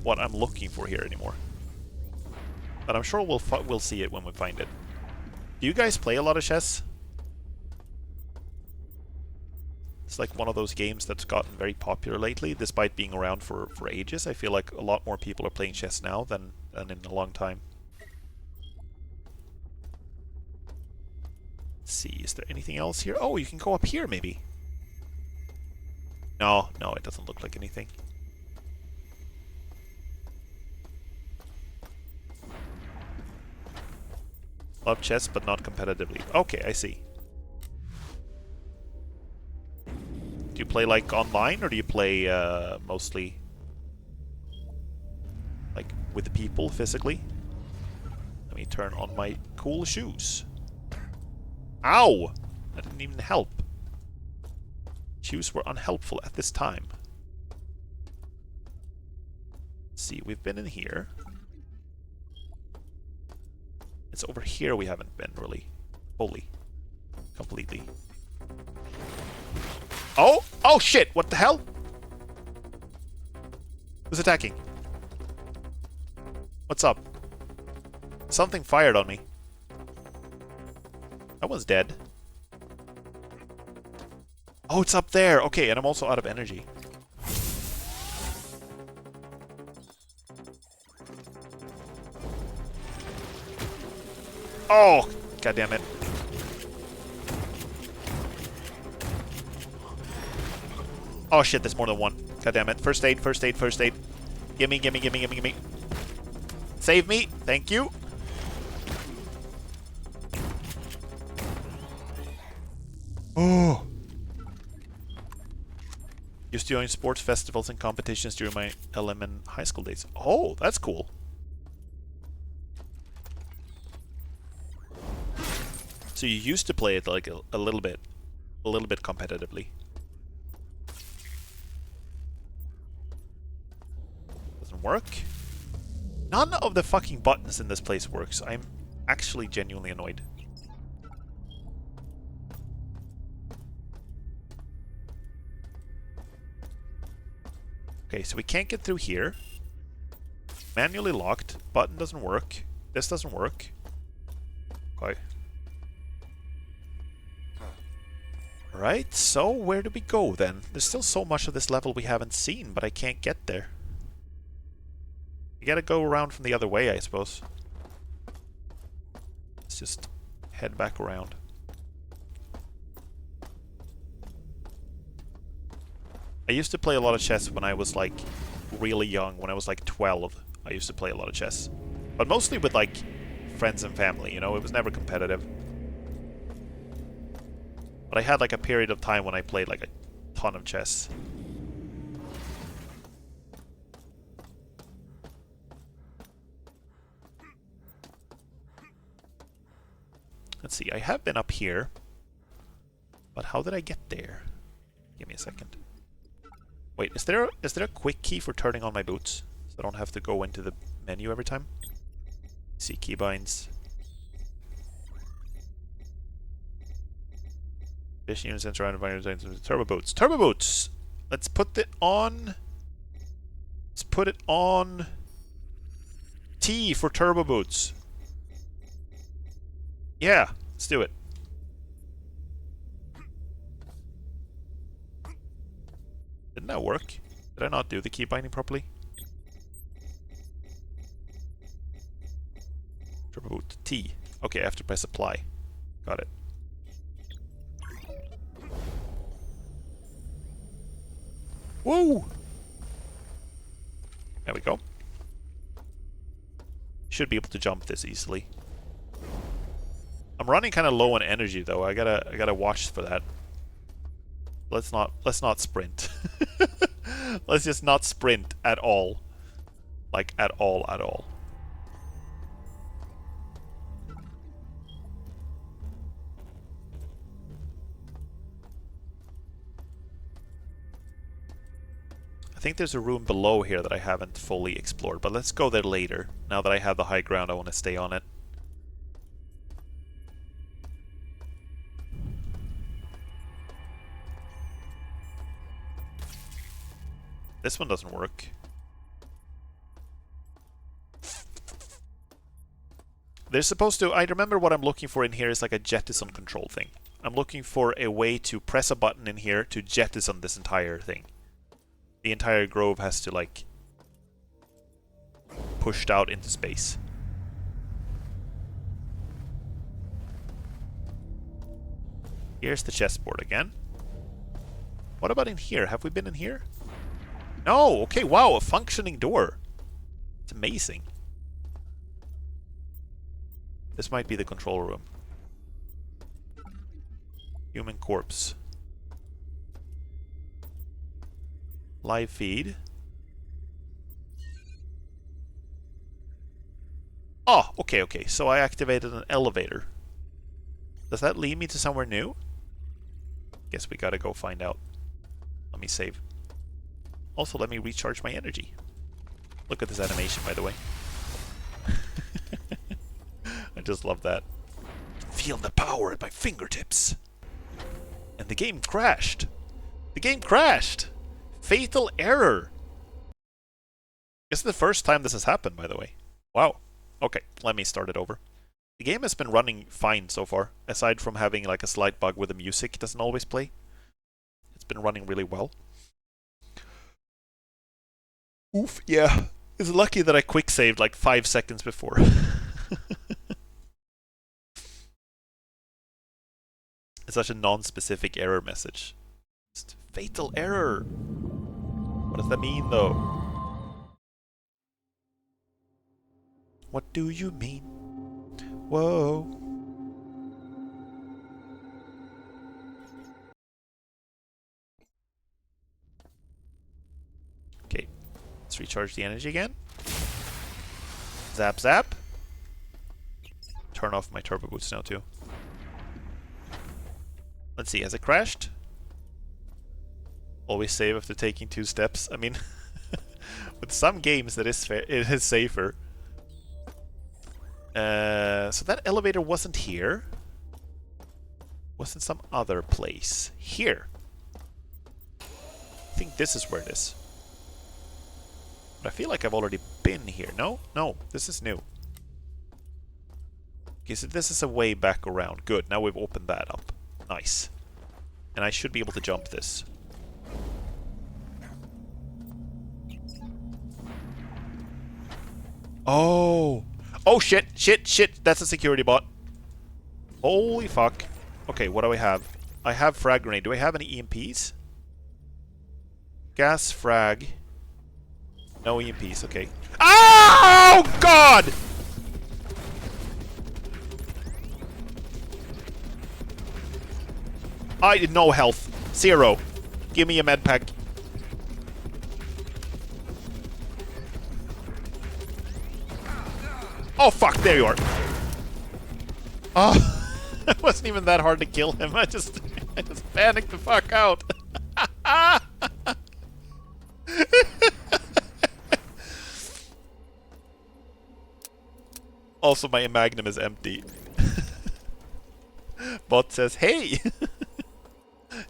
Speaker 1: what I'm looking for here anymore. But I'm sure we'll see it when we find it. Do you guys play a lot of chess? It's like one of those games that's gotten very popular lately, despite being around for ages. I feel like a lot more people are playing chess now than in a long time. Let's see, is there anything else here? Oh, you can go up here, maybe. No, it doesn't look like anything. Love chess, but not competitively. Okay, I see. Do you play like online, or do you play mostly like with the people physically? Let me turn on my cool shoes. Ow! That didn't even help. Shoes were unhelpful at this time. Let's see, we've been in here. It's over here we haven't been really fully, completely. Oh! Oh shit! What the hell? Who's attacking? What's up? Something fired on me. That one's dead. Oh, it's up there! Okay, and I'm also out of energy. Oh! God damn it. Oh shit, there's more than one. God damn it. First aid, first aid, first aid. Gimme, gimme, gimme, gimme, gimme. Save me! Thank you! Oh! Used to join sports festivals and competitions during my LMN high school days. Oh, that's cool. So you used to play it like a little bit competitively. Doesn't work. None of the fucking buttons in this place works. I'm actually genuinely annoyed. Okay, so we can't get through here. Manually locked. Button doesn't work. This doesn't work. Okay. Alright, so where do we go then? There's still so much of this level we haven't seen, but I can't get there. You gotta go around from the other way, I suppose. Let's just head back around. I used to play a lot of chess when I was like really young, when I was like 12. I used to play a lot of chess. But mostly with like friends and family, you know, it was never competitive. But I had like a period of time when I played like a ton of chess. Let's see, I have been up here. But how did I get there? Give me a second. Wait, is there a quick key for turning on my boots? So I don't have to go into the menu every time? See, keybinds. Fishing units and surrounded by turbo boots. Turbo boots! Let's put it on. Let's put it on T for turbo boots. Yeah, let's do it. Didn't that work? Did I not do the key binding properly? Turbo boot T. Okay, I have to press apply. Got it. Woo! There we go. Should be able to jump this easily. I'm running kind of low on energy though. I gotta watch for that. Let's not sprint. Let's just not sprint at all. Like at all. think there's a room below here that I haven't fully explored, but let's go there later. Now that I have the high ground, I want to stay on it. This one doesn't work. There's supposed to... I remember what I'm looking for in here is like a jettison control thing. I'm looking for a way to press a button in here to jettison this entire thing. The entire grove has to, like, pushed out into space. Here's the chessboard again. What about in here? Have we been in here? No! Okay, wow, a functioning door. It's amazing. This might be the control room. Human corpse. Live feed. Oh, okay, okay. So I activated an elevator. Does that lead me to somewhere new? Guess we gotta go find out. Let me save. Also, let me recharge my energy. Look at this animation, by the way. I just love that. Feel the power at my fingertips. And the game crashed. The game crashed! Fatal error! This is the first time this has happened, by the way. Wow. Okay, let me start it over. The game has been running fine so far, aside from having like a slight bug where the music doesn't always play. It's been running really well. Oof, yeah. It's lucky that I quick saved like 5 seconds before. It's such a non-specific error message. Just fatal error. What does that mean, though? What do you mean? Whoa. Okay, let's recharge the energy again. Zap, zap. Turn off my turbo boots now, too. Let's see, has it crashed? Always save after taking 2 steps. I mean, with some games that is fair, it is safer. So that elevator wasn't here. Was in some other place. Here. I think this is where it is. But I feel like I've already been here. No? No, this is new. Okay, so this is a way back around. Good, now we've opened that up. Nice. And I should be able to jump this. Oh! Oh shit! Shit! Shit! That's a security bot. Holy fuck. Okay, what do I have? I have frag grenade. Do I have any EMPs? Gas frag. No EMPs, okay. Oh god! I did no health. 0. Give me a med pack. Oh fuck, there you are. Oh, it wasn't even that hard to kill him. I just panicked the fuck out. Also, my magnum is empty. Bot says, hey!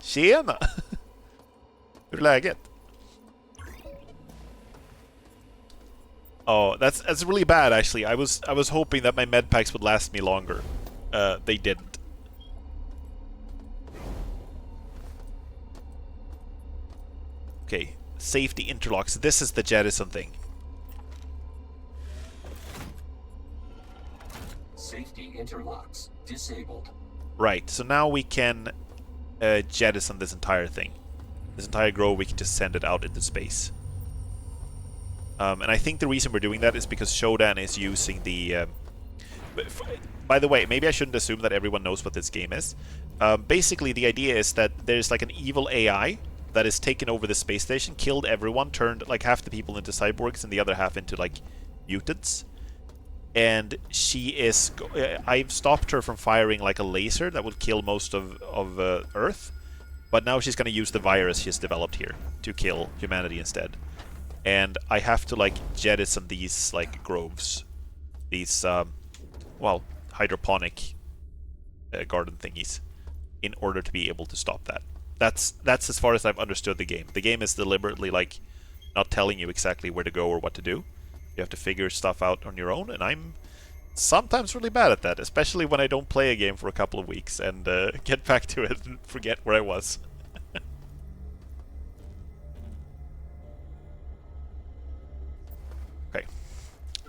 Speaker 1: Tjena! Hur är läget? Oh, that's really bad actually. I was hoping that my med packs would last me longer. They didn't. Okay, safety interlocks. This is the jettison thing.
Speaker 2: Safety interlocks disabled.
Speaker 1: Right, so now we can jettison this entire thing. This entire grove, we can just send it out into space. And I think the reason we're doing that is because Shodan is using the... by the way, maybe I shouldn't assume that everyone knows what this game is. Basically, the idea is that there's like an evil AI that has taken over the space station, killed everyone, turned like half the people into cyborgs and the other half into like mutants. And she is... I've stopped her from firing like a laser that would kill most of Earth. But now she's gonna use the virus she's developed here to kill humanity instead. And I have to, like, jettison these, like, groves. These, well, hydroponic garden thingies in order to be able to stop that. That's as far as I've understood the game. The game is deliberately, like, not telling you exactly where to go or what to do. You have to figure stuff out on your own, and I'm sometimes really bad at that, especially when I don't play a game for a couple of weeks and get back to it and forget where I was. Okay.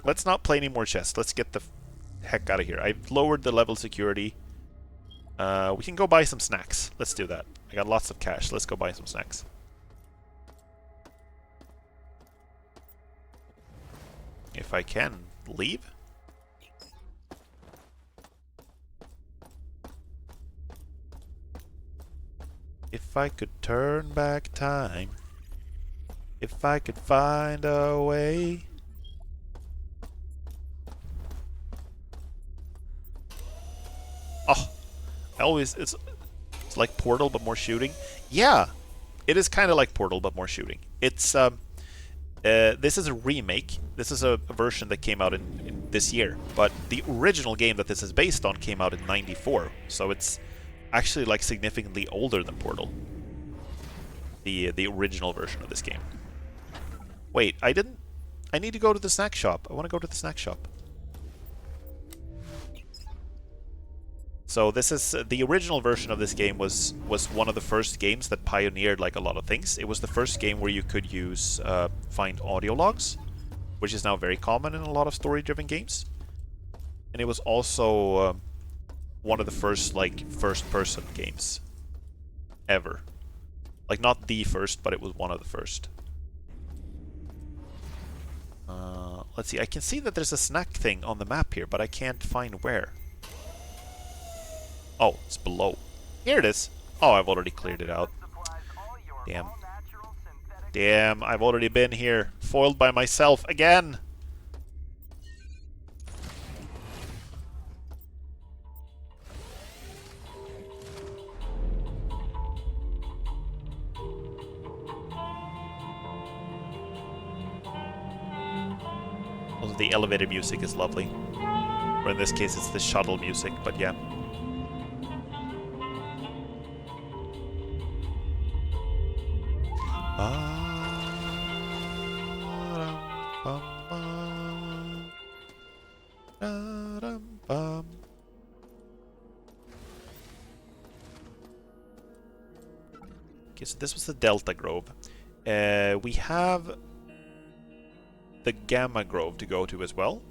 Speaker 1: Let's not play any more chess. Let's get the heck out of here. I've lowered the level security. We can go buy some snacks. Let's do that. I got lots of cash. Let's go buy some snacks. If I can leave. If I could turn back time. If I could find a way. Oh, it's like Portal but more shooting. Yeah, it is kind of like Portal but more shooting. It's this is a remake. This is a version that came out in this year, but the original game that this is based on came out in '94, so it's actually like significantly older than Portal. The original version of this game. Wait, I need to go to the snack shop. I want to go to the snack shop. So this is the original version of this game was one of the first games that pioneered like a lot of things. It was the first game where you could use find audio logs, which is now very common in a lot of story-driven games. And it was also one of the first like first-person games ever. Like not the first, but it was one of the first. Let's see. I can see that there's a snack thing on the map here, but I can't find where. Oh, it's below. Here it is. Oh, I've already cleared it out. Damn. Damn, I've already been here. Foiled by myself again. Also, the elevator music is lovely. Or in this case, it's the shuttle music, but yeah. Okay, so this was the Delta Grove. We have the Gamma Grove to go to as well.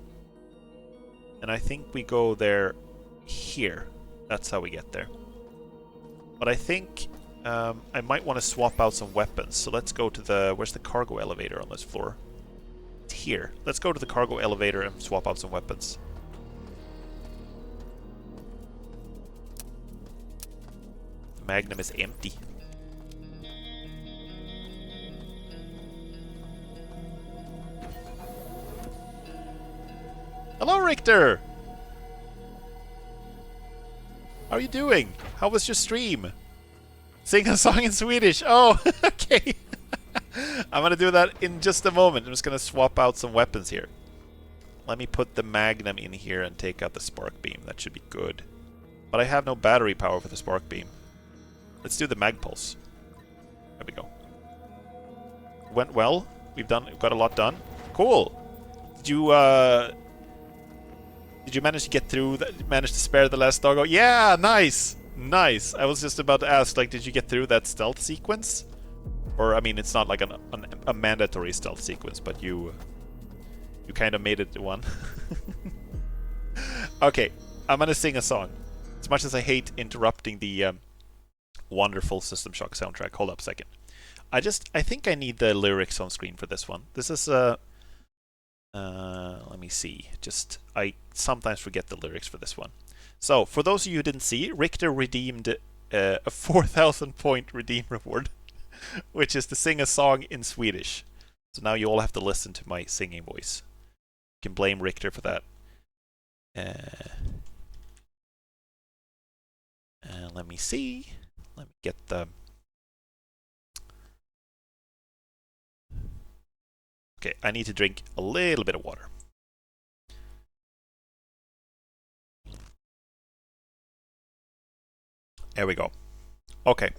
Speaker 1: And I think we go there here. That's how we get there. But I think I might want to swap out some weapons. So let's go to the... Where's the cargo elevator on this floor? It's here. Let's go to the cargo elevator and swap out some weapons. The Magnum is empty. Hello, Richter! How are you doing? How was your stream? Sing a song in Swedish. Oh, okay. I'm gonna do that in just a moment. I'm just gonna swap out some weapons here. Let me put the Magnum in here and take out the Spark Beam. That should be good. But I have no battery power for the Spark Beam. Let's do the Mag Pulse. There we go. Went well. We've got a lot done. Cool. Did you manage to get through? Manage to spare the last doggo? Yeah, nice, nice. I was just about to ask, like, did you get through that stealth sequence? Or I mean, it's not like a mandatory stealth sequence, but you kind of made it one. Okay, I'm gonna sing a song. As much as I hate interrupting the wonderful System Shock soundtrack. Hold up a second. I think I need the lyrics on screen for this one. This is let me see. I sometimes forget the lyrics for this one. So, for those of you who didn't see, Richter redeemed a 4,000 point redeem reward, which is to sing a song in Swedish. So now you all have to listen to my singing voice. You can blame Richter for that. Let me see. Let me get the Okay, I need to drink a little bit of water. There we go. Okay.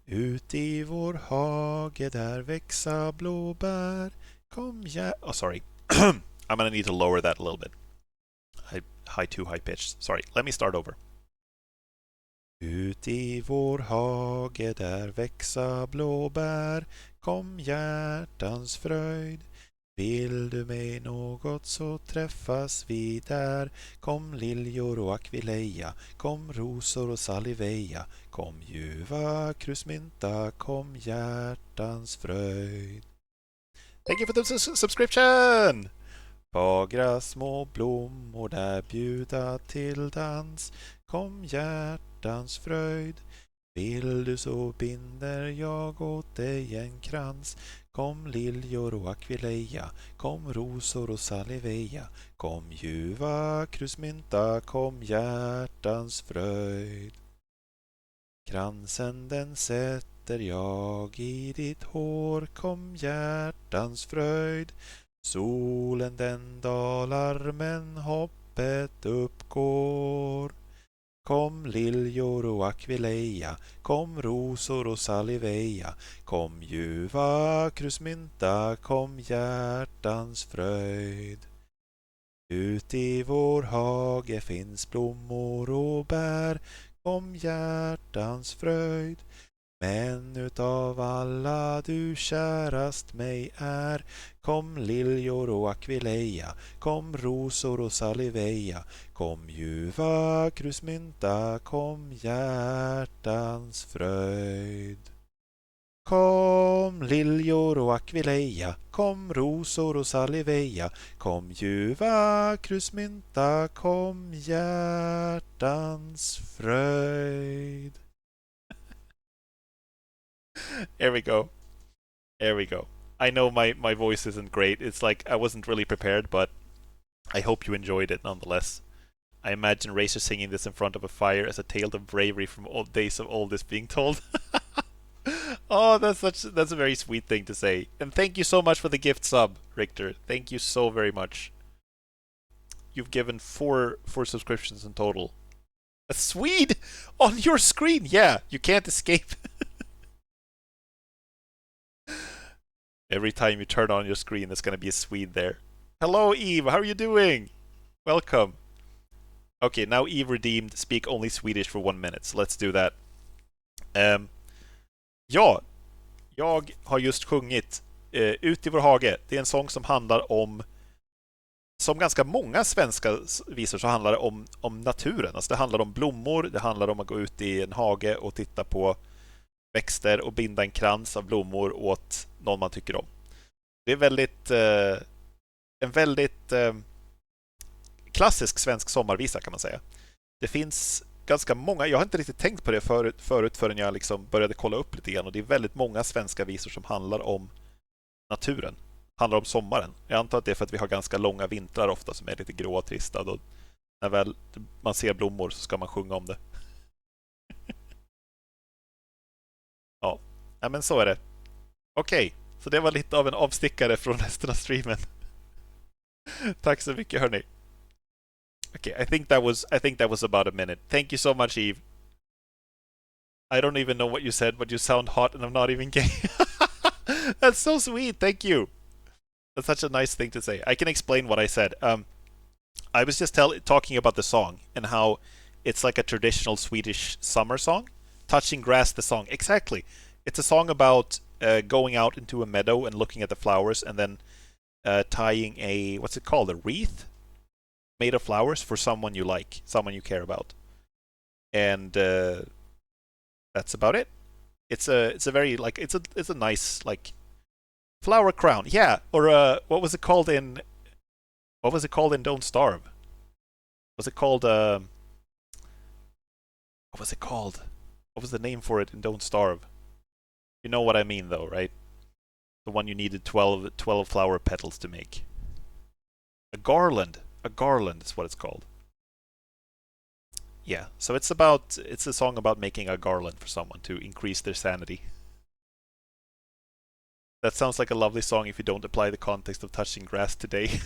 Speaker 1: Ut i vår hage där växa blåbär. Kom Oh, sorry. I'm gonna need to lower that a little bit. Too high pitched. Sorry, let me start over. Ut i vår hage där växa blåbär. Kom hjärtans fröjd. Vill du mig något så träffas vi där. Kom liljor och akvileja, kom rosor och salivia, kom ljuva krusmynta, kom hjärtans fröjd. Thank you for the subscription! Fagra små blommor där bjuda till dans. Kom hjärtans fröjd. Vill du så binder jag åt dig en krans. Kom liljor och akvileja, kom rosor och salivia, kom ljuva krusmynta, kom hjärtans fröjd. Kransen den sätter jag i ditt hår, kom hjärtans fröjd. Solen den dalar men hoppet uppgår. Kom liljor och akvileja, kom rosor och salivia, kom ljuva krusmynta, kom hjärtans fröjd. Ut i vår hage finns blommor och bär, kom hjärtans fröjd. Men utav alla du kärast mig är, kom liljor och akvileja, kom rosor och salivia, kom ljuva krusmynta, kom hjärtans fröjd. Kom liljor och akvileja, kom rosor och salivia, kom ljuva krusmynta, kom hjärtans fröjd. There we go. There we go. I know my voice isn't great. It's like I wasn't really prepared, but I hope you enjoyed it nonetheless. I imagine Racer singing this in front of a fire as a tale of bravery from old days of all this being told. Oh, that's a very sweet thing to say. And thank you so much for the gift sub, Richter. Thank you so very much. You've given four subscriptions in total. A Swede on your screen. Yeah, you can't escape. Every time you turn on your screen, there's going to be a Swede there. Hello, Eve. How are you doing? Welcome. Okay, now Eve redeemed speak only Swedish for 1 minute, so let's do that. Ja, jag har just sjungit Ut i vår hage. Det är en sång som handlar om, som ganska många svenska visor, så handlar det om naturen. Alltså det handlar om blommor, det handlar om att gå ut i en hage och titta på växter och binda en krans av blommor åt någon man tycker om. Det är en väldigt klassisk svensk sommarvisa kan man säga. Det finns ganska många, jag har inte riktigt tänkt på det förut förrän jag liksom började kolla upp lite grann, och det är väldigt många svenska visor som handlar om naturen, handlar om sommaren. Jag antar att det är för att vi har ganska långa vintrar ofta som är lite gråa och trista, och när väl man ser blommor så ska man sjunga om det. Ja, men så är det. Okej, så det var lite av en avstickare från resten av streamen. Tack så mycket, hörni. Okay, I think that was about a minute. Thank you so much, Eve. I don't even know what you said, but you sound hot and I'm not even gay. That's so sweet. Thank you. That's such a nice thing to say. I can explain what I said. I was just talking about the song and how it's like a traditional Swedish summer song. Touching Grass, the song. Exactly. It's a song about going out into a meadow and looking at the flowers, and then tying a, what's it called? A wreath made of flowers for someone you like, someone you care about. And that's about it. It's a very, like, it's a nice, like, flower crown. Yeah, or what was it called in Don't Starve? Was it called what was it called? What was the name for it in Don't Starve? You know what I mean, though, right? The one you needed 12 flower petals to make. A garland. A garland is what it's called. Yeah, so it's a song about making a garland for someone to increase their sanity. That sounds like a lovely song if you don't apply the context of touching grass today.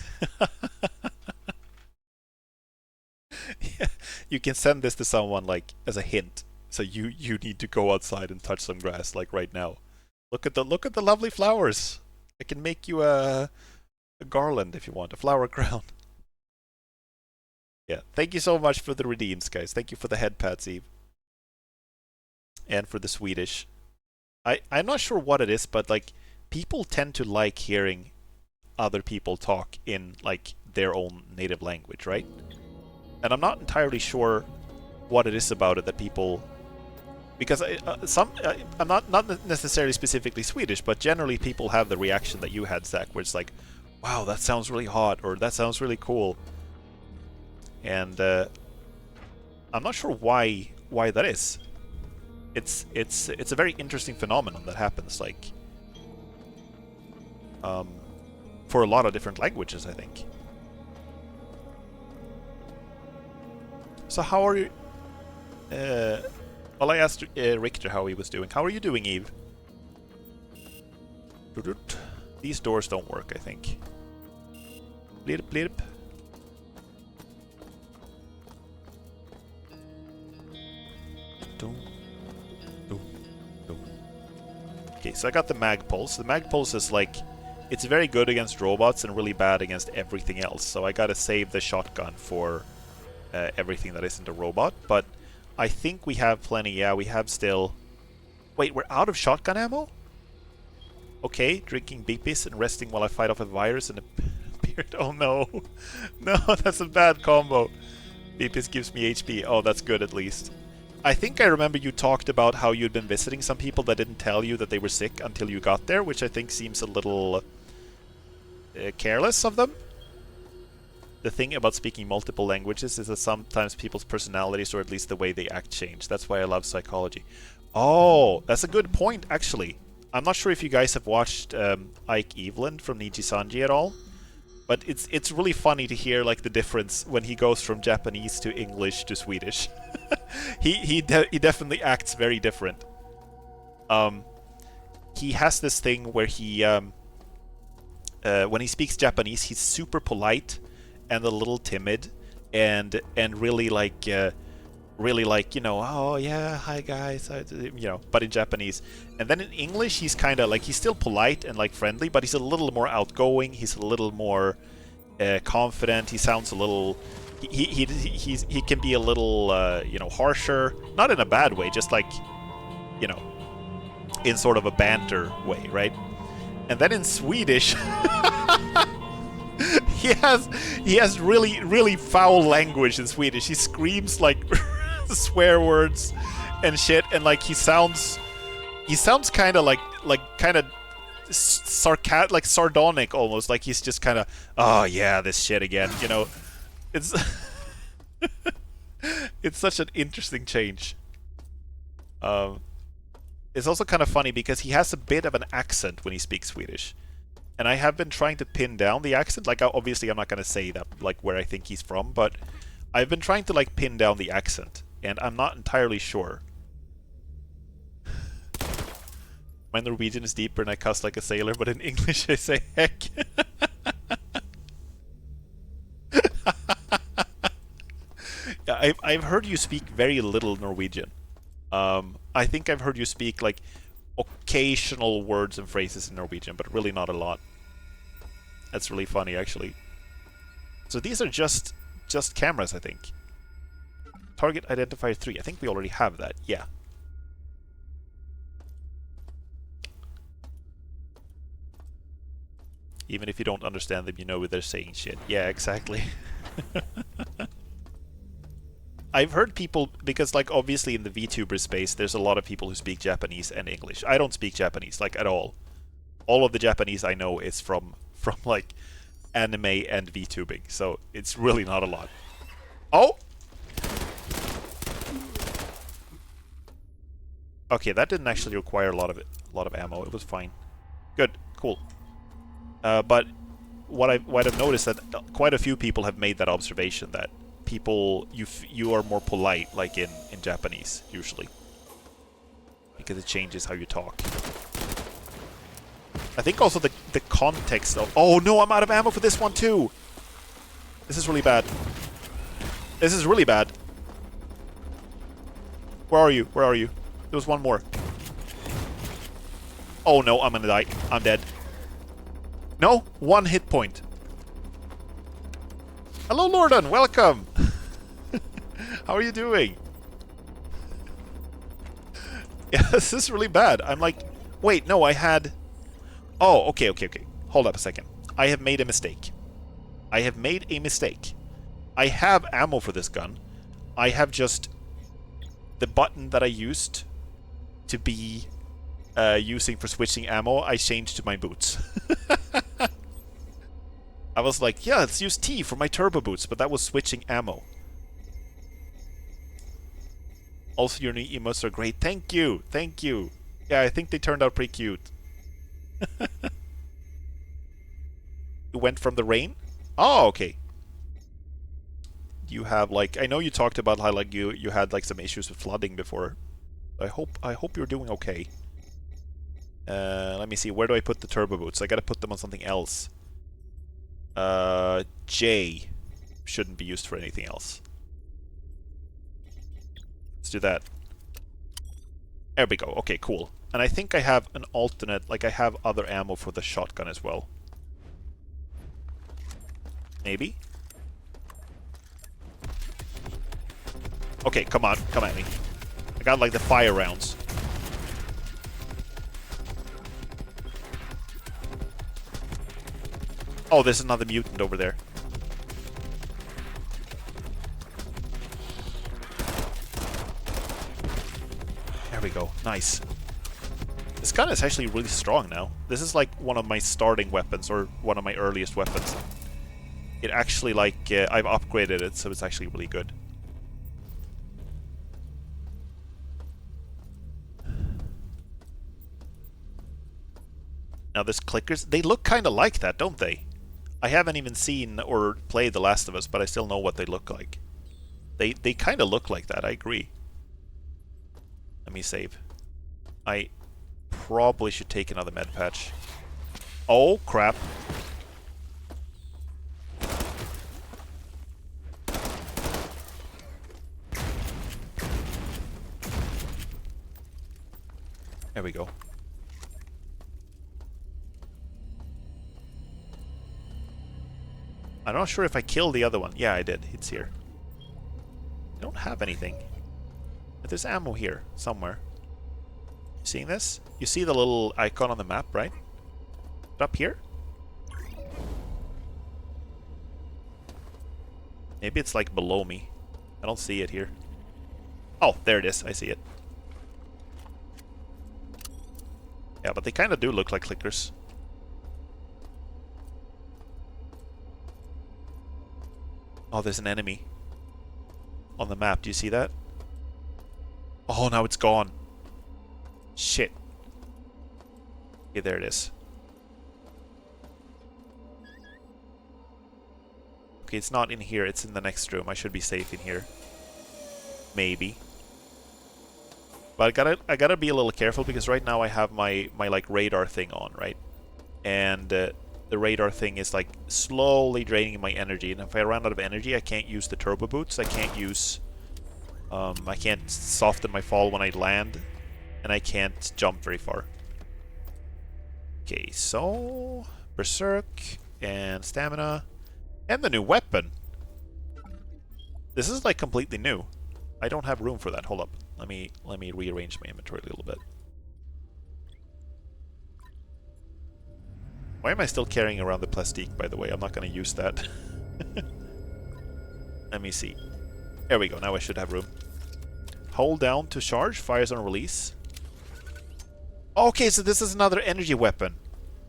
Speaker 1: Yeah, you can send this to someone like as a hint. So you need to go outside and touch some grass like right now. Look at the lovely flowers. I can make you a garland if you want, a flower crown. Yeah, thank you so much for the redeems, guys. Thank you for the head pats, Eve. And for the Swedish. I'm not sure what it is, but like people tend to like hearing other people talk in like their own native language, right? And I'm not entirely sure what it is about it that people, because I'm not necessarily specifically Swedish, but generally people have the reaction that you had, Zach, where it's like, wow, that sounds really hot, or that sounds really cool. And I'm not sure why that is. It's a very interesting phenomenon that happens, like for a lot of different languages, I think. So how are you? Well, I asked Richter how he was doing. How are you doing, Eve? These doors don't work, I think. Blip, blip. Okay, so I got the Magpulse. The Magpulse is like, it's very good against robots and really bad against everything else. So I gotta save the shotgun for everything that isn't a robot. But I think we have plenty. Yeah, we have still... Wait, we're out of shotgun ammo? Okay, drinking beepies and resting while I fight off a virus and a beard. Oh no. No, that's a bad combo. Beepies gives me HP. Oh, that's good at least. I think I remember you talked about how you'd been visiting some people that didn't tell you that they were sick until you got there, which I think seems a little careless of them. The thing about speaking multiple languages is that sometimes people's personalities, or at least the way they act, change. That's why I love psychology. Oh, that's a good point, actually. I'm not sure if you guys have watched Ike Eveland from Niji-Sanji at all, but it's really funny to hear like the difference when he goes from Japanese to English to Swedish. he definitely acts very different. He has this thing where he when he speaks Japanese, he's super polite and a little timid, and really like you know, oh yeah, hi guys, you know, but in Japanese. And then in English, he's kind of like, he's still polite and like friendly, but he's a little more outgoing. He's a little more confident. He sounds a little, he can be a little you know, harsher, not in a bad way, just like, you know, in sort of a banter way, right? And then in Swedish, he has really foul language in Swedish. He screams like swear words and shit, and like he sounds kind of like kind of sarcastic, like sardonic almost, like he's just kind of, oh yeah, this shit again, you know. It's it's such an interesting change. It's also kind of funny because he has a bit of an accent when he speaks Swedish. And I have been trying to pin down the accent. Like, obviously I'm not going to say that, like, where I think he's from, but I've been trying to, like, pin down the accent. And I'm not entirely sure. My Norwegian is deeper and I cuss like a sailor, but in English I say heck. Yeah, I've heard you speak very little Norwegian. I think I've heard you speak, like, occasional words and phrases in Norwegian, but really not a lot. That's really funny, actually. So these are just cameras, I think. Target identifier 3. I think we already have that. Yeah. Even if you don't understand them, you know they're saying shit. Yeah, exactly. I've heard people, because like obviously in the VTuber space, there's a lot of people who speak Japanese and English. I don't speak Japanese, like, at all. All of the Japanese I know is from like anime and VTubing, so it's really not a lot. Oh! Okay, that didn't actually require a lot of ammo. It was fine. Good, cool. But what I've noticed that quite a few people have made that observation that people you are more polite, like in Japanese usually, because it changes how you talk. I think also the context of... Oh no, I'm out of ammo for this one too! This is really bad. This is really bad. Where are you? Where are you? There was one more. Oh no, I'm gonna die. I'm dead. No, 1 hit point. Hello, Lordan. Welcome. How are you doing? Yeah, this is really bad. I'm like... Wait, no, I had... Oh, okay. Hold up a second. I have made a mistake. I have made a mistake. I have ammo for this gun. I have just... The button that I used to be using for switching ammo, I changed to my boots. I was like, yeah, let's use T for my turbo boots, but that was switching ammo. Also, your new emotes are great. Thank you. Thank you. Yeah, I think they turned out pretty cute. You went from the rain? Oh, okay. You have like... I know you talked about how like you had like some issues with flooding before. I hope you're doing okay. Let me see. Where do I put the turbo boots? I gotta put them on something else. J shouldn't be used for anything else. Let's do that. There we go. Okay, cool. And I think I have an alternate, like I have other ammo for the shotgun as well. Maybe? Okay, come on. Come at me. I got like the fire rounds. Oh, there's another mutant over there. There we go. Nice. This gun is actually really strong now. This is like one of my starting weapons, or one of my earliest weapons. It actually, like, I've upgraded it, so it's actually really good. Now, this clickers, they look kind of like that, don't they? I haven't even seen or played The Last of Us, but I still know what they look like. They kind of look like that, I agree. Let me save. I probably should take another med patch. Oh, crap. There we go. I'm not sure if I killed the other one. Yeah, I did. It's here. I don't have anything. But there's ammo here, somewhere. Seeing this? You see the little icon on the map, right? Up here? Maybe it's like below me. I don't see it here. Oh, there it is. I see it. Yeah, but they kind of do look like clickers. Oh, there's an enemy on the map. Do you see that? Oh, now it's gone. Shit. Okay, there it is. Okay, it's not in here. It's in the next room. I should be safe in here. Maybe. But I gotta be a little careful, because right now I have my like radar thing on, right? And the radar thing is like slowly draining my energy, and if I run out of energy, I can't use the turbo boots. I can't use I can't soften my fall when I land, and I can't jump very far. Okay, so berserk and stamina and the new weapon. This is like completely new. I don't have room for that. Hold up. Let me rearrange my inventory a little bit. Why am I still carrying around the plastique, by the way? I'm not going to use that. Let me see. There we go. Now I should have room. Hold down to charge. Fires on release. Okay, so this is another energy weapon.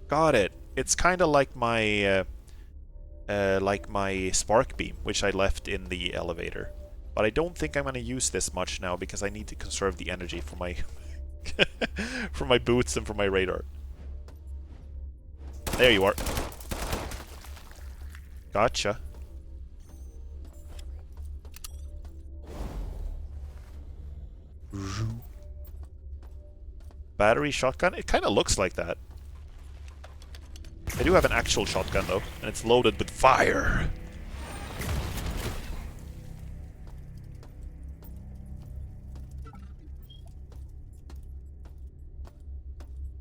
Speaker 1: Got it. It's kind of like my spark beam, which I left in the elevator. But I don't think I'm going to use this much now, because I need to conserve the energy for my for my boots and for my radar. There you are. Gotcha. Battery shotgun? It kind of looks like that. I do have an actual shotgun though, and it's loaded with fire.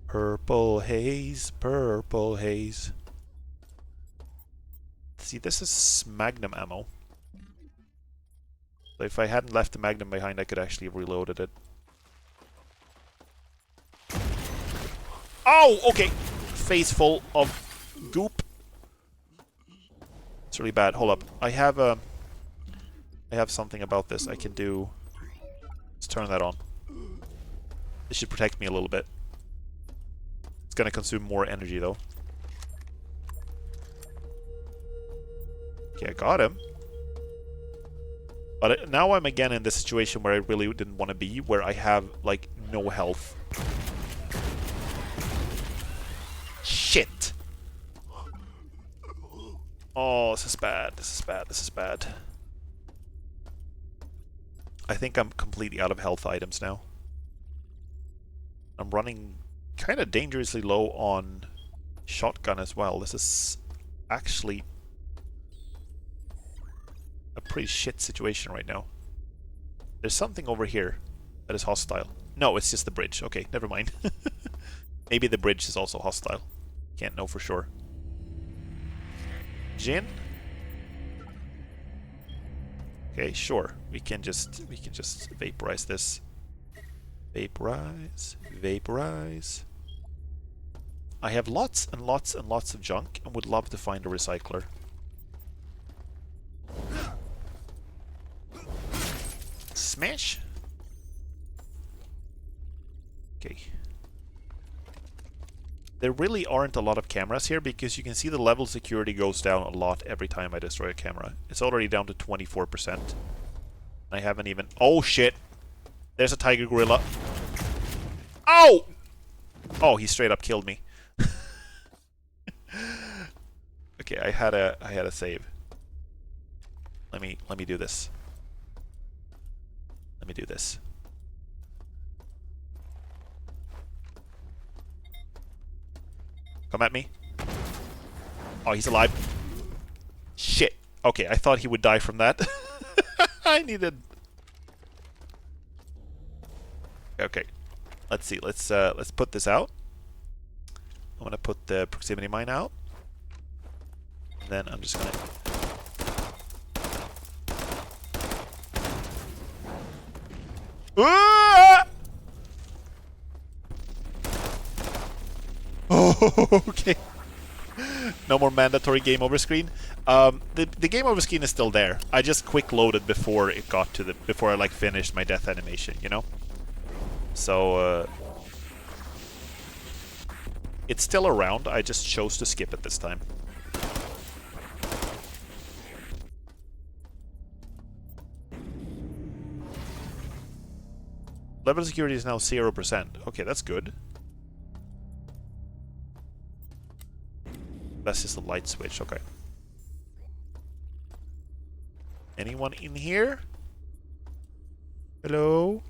Speaker 1: Purple haze, purple haze. See, this is Magnum ammo. So if I hadn't left the Magnum behind, I could actually have reloaded it. Oh, okay. Face full of goop. It's really bad. Hold up. I have something about this I can do. Let's turn that on. This should protect me a little bit. It's gonna consume more energy though. Okay, I got him. But now I'm again in the situation where I really didn't want to be, where I have, like, no health. Shit! Oh, this is bad, this is bad, this is bad. I think I'm completely out of health items now. I'm running kind of dangerously low on shotgun as well. This is actually a pretty shit situation right now. There's something over here that is hostile. No, it's just the bridge. Okay, never mind. Maybe the bridge is also hostile. Can't know for sure. Gin? Okay, sure. We can just vaporize this. Vaporize, vaporize. I have lots and lots and lots of junk and would love to find a recycler. Smash. Okay. There really aren't a lot of cameras here because you can see the level of security goes down a lot every time I destroy a camera. It's already down to 24%. I haven't even... Oh shit! There's a tiger gorilla. Oh! Oh, he straight up killed me. Okay, I had a save. Let me do this. Let me do this. Come at me. Oh, he's alive. Shit. Okay, I thought he would die from that. I needed... Okay. Let's see. Let's put this out. I'm gonna put the proximity mine out. And then I'm just gonna... Ah! Oh, okay. No more mandatory game over screen. The game over screen is still there. I just quick loaded before it got to the before I like finished my death animation, you know. So it's still around. I just chose to skip it this time. Level of security is now 0%. Okay, that's good. That's just a light switch, okay. Anyone in here? Hello?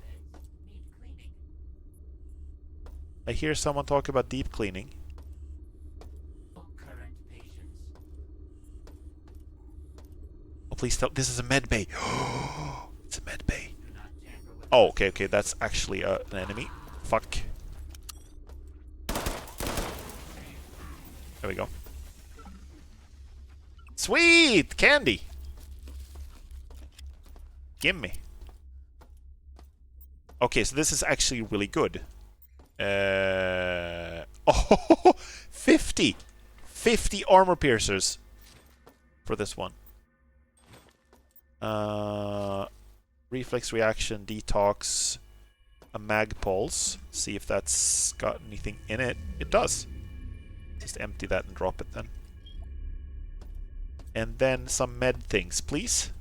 Speaker 1: I hear someone talk about deep cleaning. Oh, please tell. This is a med bay. It's a med bay. Oh, okay, okay. That's actually an enemy. Fuck. There we go. Sweet! Candy! Gimme. Okay, so this is actually really good. Oh, 50! 50 armor piercers for this one. Reflex reaction, detox, a mag pulse. See if that's got anything in it. It does. Just empty that and drop it then. And then some med things, please.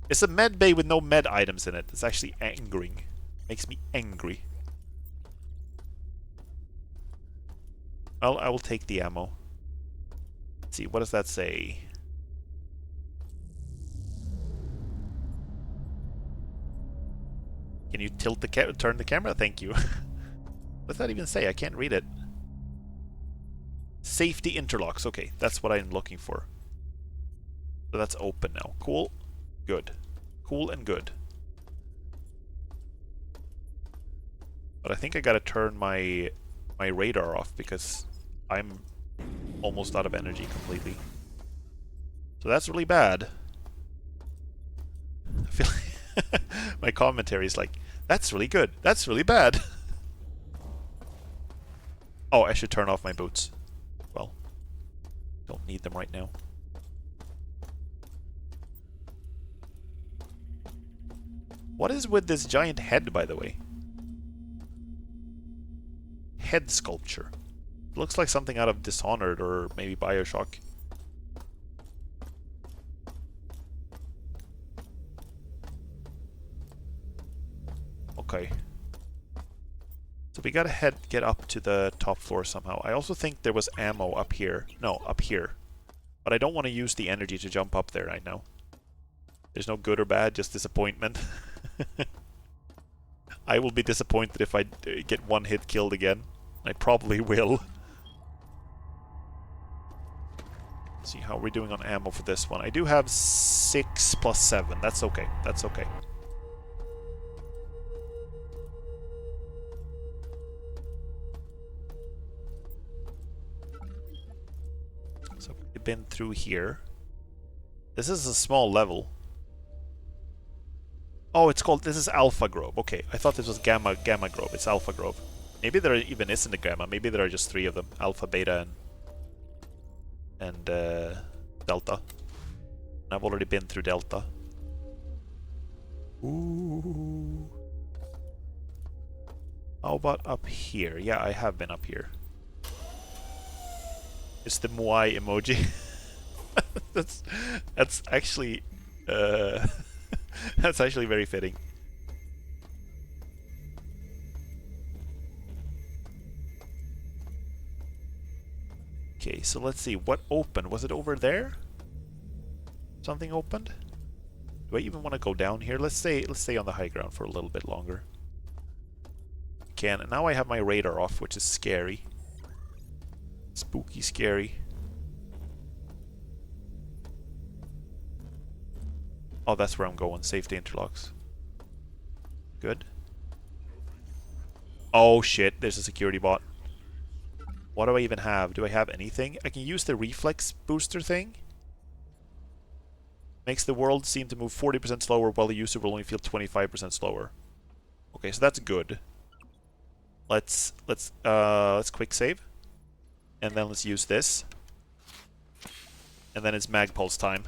Speaker 1: It's a med bay with no med items in it. It's actually angering. Makes me angry. Well, I will take the ammo. Let's see, what does that say? Can you tilt the turn the camera? Thank you. What's that even say? I can't read it. Safety interlocks. Okay, that's what I'm looking for. So that's open now. Cool. Good. Cool and good. But I think I gotta turn my radar off because I'm almost out of energy completely. So that's really bad. I feel like my commentary is like, that's really good. That's really bad. Oh, I should turn off my boots. Well, don't need them right now. What is with this giant head, by the way? Head sculpture. It looks like something out of Dishonored or maybe Bioshock. Okay. So we gotta get up to the top floor somehow. I also think there was ammo up here. No, up here. But I don't want to use the energy to jump up there right now. There's no good or bad, just disappointment. I will be disappointed if I get one hit killed again. I probably will. Let's see how we're doing on ammo for this one. I do have 6 plus 7. That's okay. That's okay. So we've been through here. This is a small level. Oh, it's called... This is Alpha Grove. Okay, I thought this was Gamma Grove. It's Alpha Grove. Maybe there even isn't a Gamma. Maybe there are just 3 of them. Alpha, Beta, and Delta. And I've already been through Delta. Ooh. How about up here? Yeah, I have been up here. It's the Moai emoji. that's actually that's actually very fitting. Okay, so let's see what opened. Was it over there? Something opened? Do I even want to go down here? Let's stay on the high ground for a little bit longer. Can now I have my radar off, which is scary. Spooky scary. Oh, that's where I'm going. Safety interlocks. Good. Oh shit, there's a security bot. What do I even have? Do I have anything? I can use the reflex booster thing. Makes the world seem to move 40% slower while the user will only feel 25% slower. Okay, so that's good. Let's quick save. And then let's use this. And then it's mag pulse time.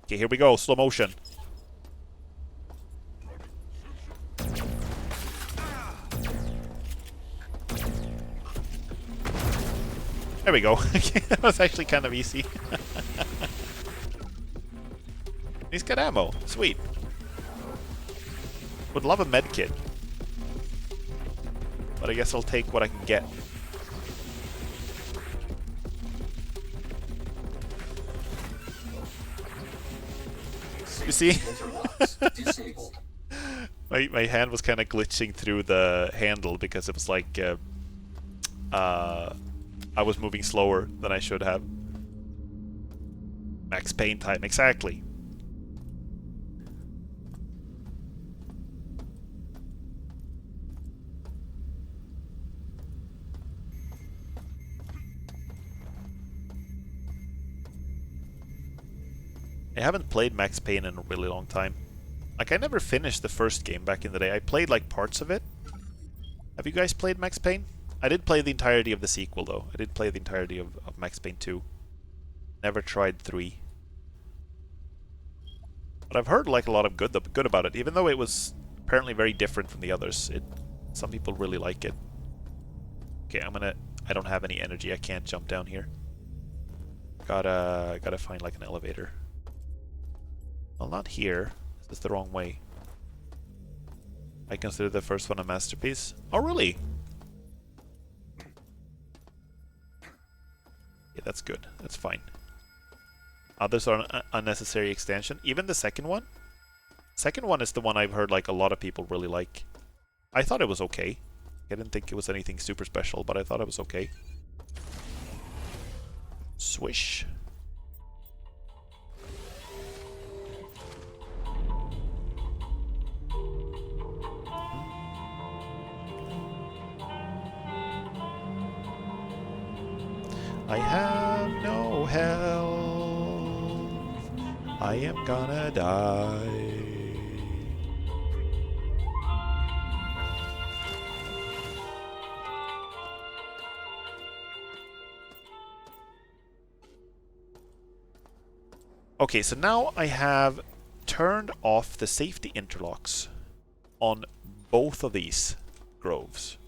Speaker 1: Okay, here we go. Slow motion. There we go. That was actually kind of easy. He's got ammo. Sweet. Would love a med kit. But I guess I'll take what I can get. You see? my hand was kind of glitching through the handle because it was like I was moving slower than I should have. Max Payne time, exactly. I haven't played Max Payne in a really long time. Like, I never finished the first game back in the day. I played, like, parts of it. Have you guys played Max Payne? I did play the entirety of the sequel, though. I did play the entirety of Max Payne 2. Never tried 3. But I've heard, like, a lot of good about it. Even though it was apparently very different from the others. Some people really like it. Okay, I don't have any energy. I can't jump down here. Gotta find, like, an elevator. Well, not here. This is the wrong way. I consider the first one a masterpiece. Oh, really? Yeah, that's good. That's fine. Others are an unnecessary extension. Even the second one? Second one is the one I've heard like a lot of people really like. I thought it was okay. I didn't think it was anything super special, but I thought it was okay. Swish. I have no health. I am gonna die. Okay, so now I have turned off the safety interlocks on both of these groves.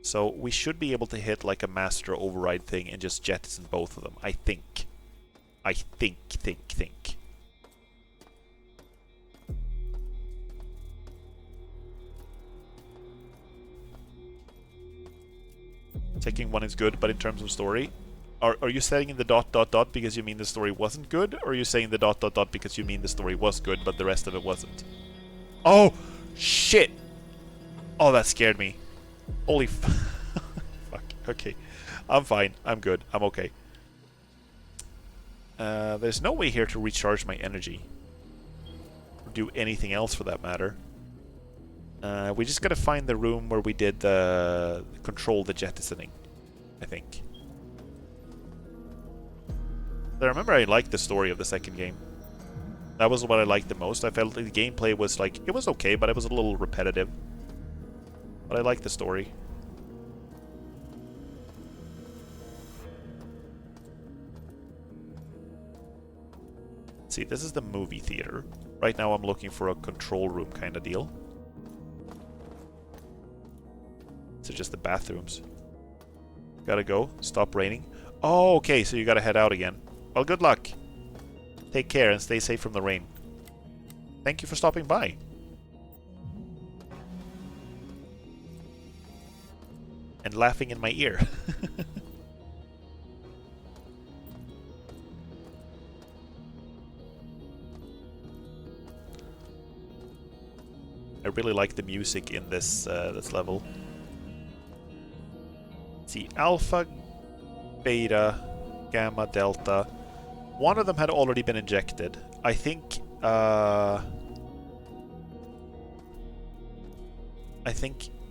Speaker 1: So we should be able to hit like a master override thing and just jettison both of them, I think. I think. Taking one is good, but in terms of story, are you saying in the ... because you mean the story wasn't good, or are you saying the ... because you mean the story was good, but the rest of it wasn't? Oh, shit! Oh, that scared me. Holy fuck. Okay. I'm fine. I'm good. I'm okay. There's no way here to recharge my energy. Or do anything else for that matter. We just gotta find the room where we did the... control the jettisoning, I think. I remember I liked the story of the second game. That was what I liked the most. I felt like the gameplay was like... it was okay, but it was a little repetitive. But I liked the story. See, this is the movie theater. Right now I'm looking for a control room kind of deal. So just the bathrooms. Gotta go. Stop raining. Oh, okay, so you gotta head out again. Well, good luck. Take care and stay safe from the rain. Thank you for stopping by. And laughing in my ear. I really like the music in this this level. Let's see, Alpha, Beta, Gamma, Delta. One of them had already been injected. I think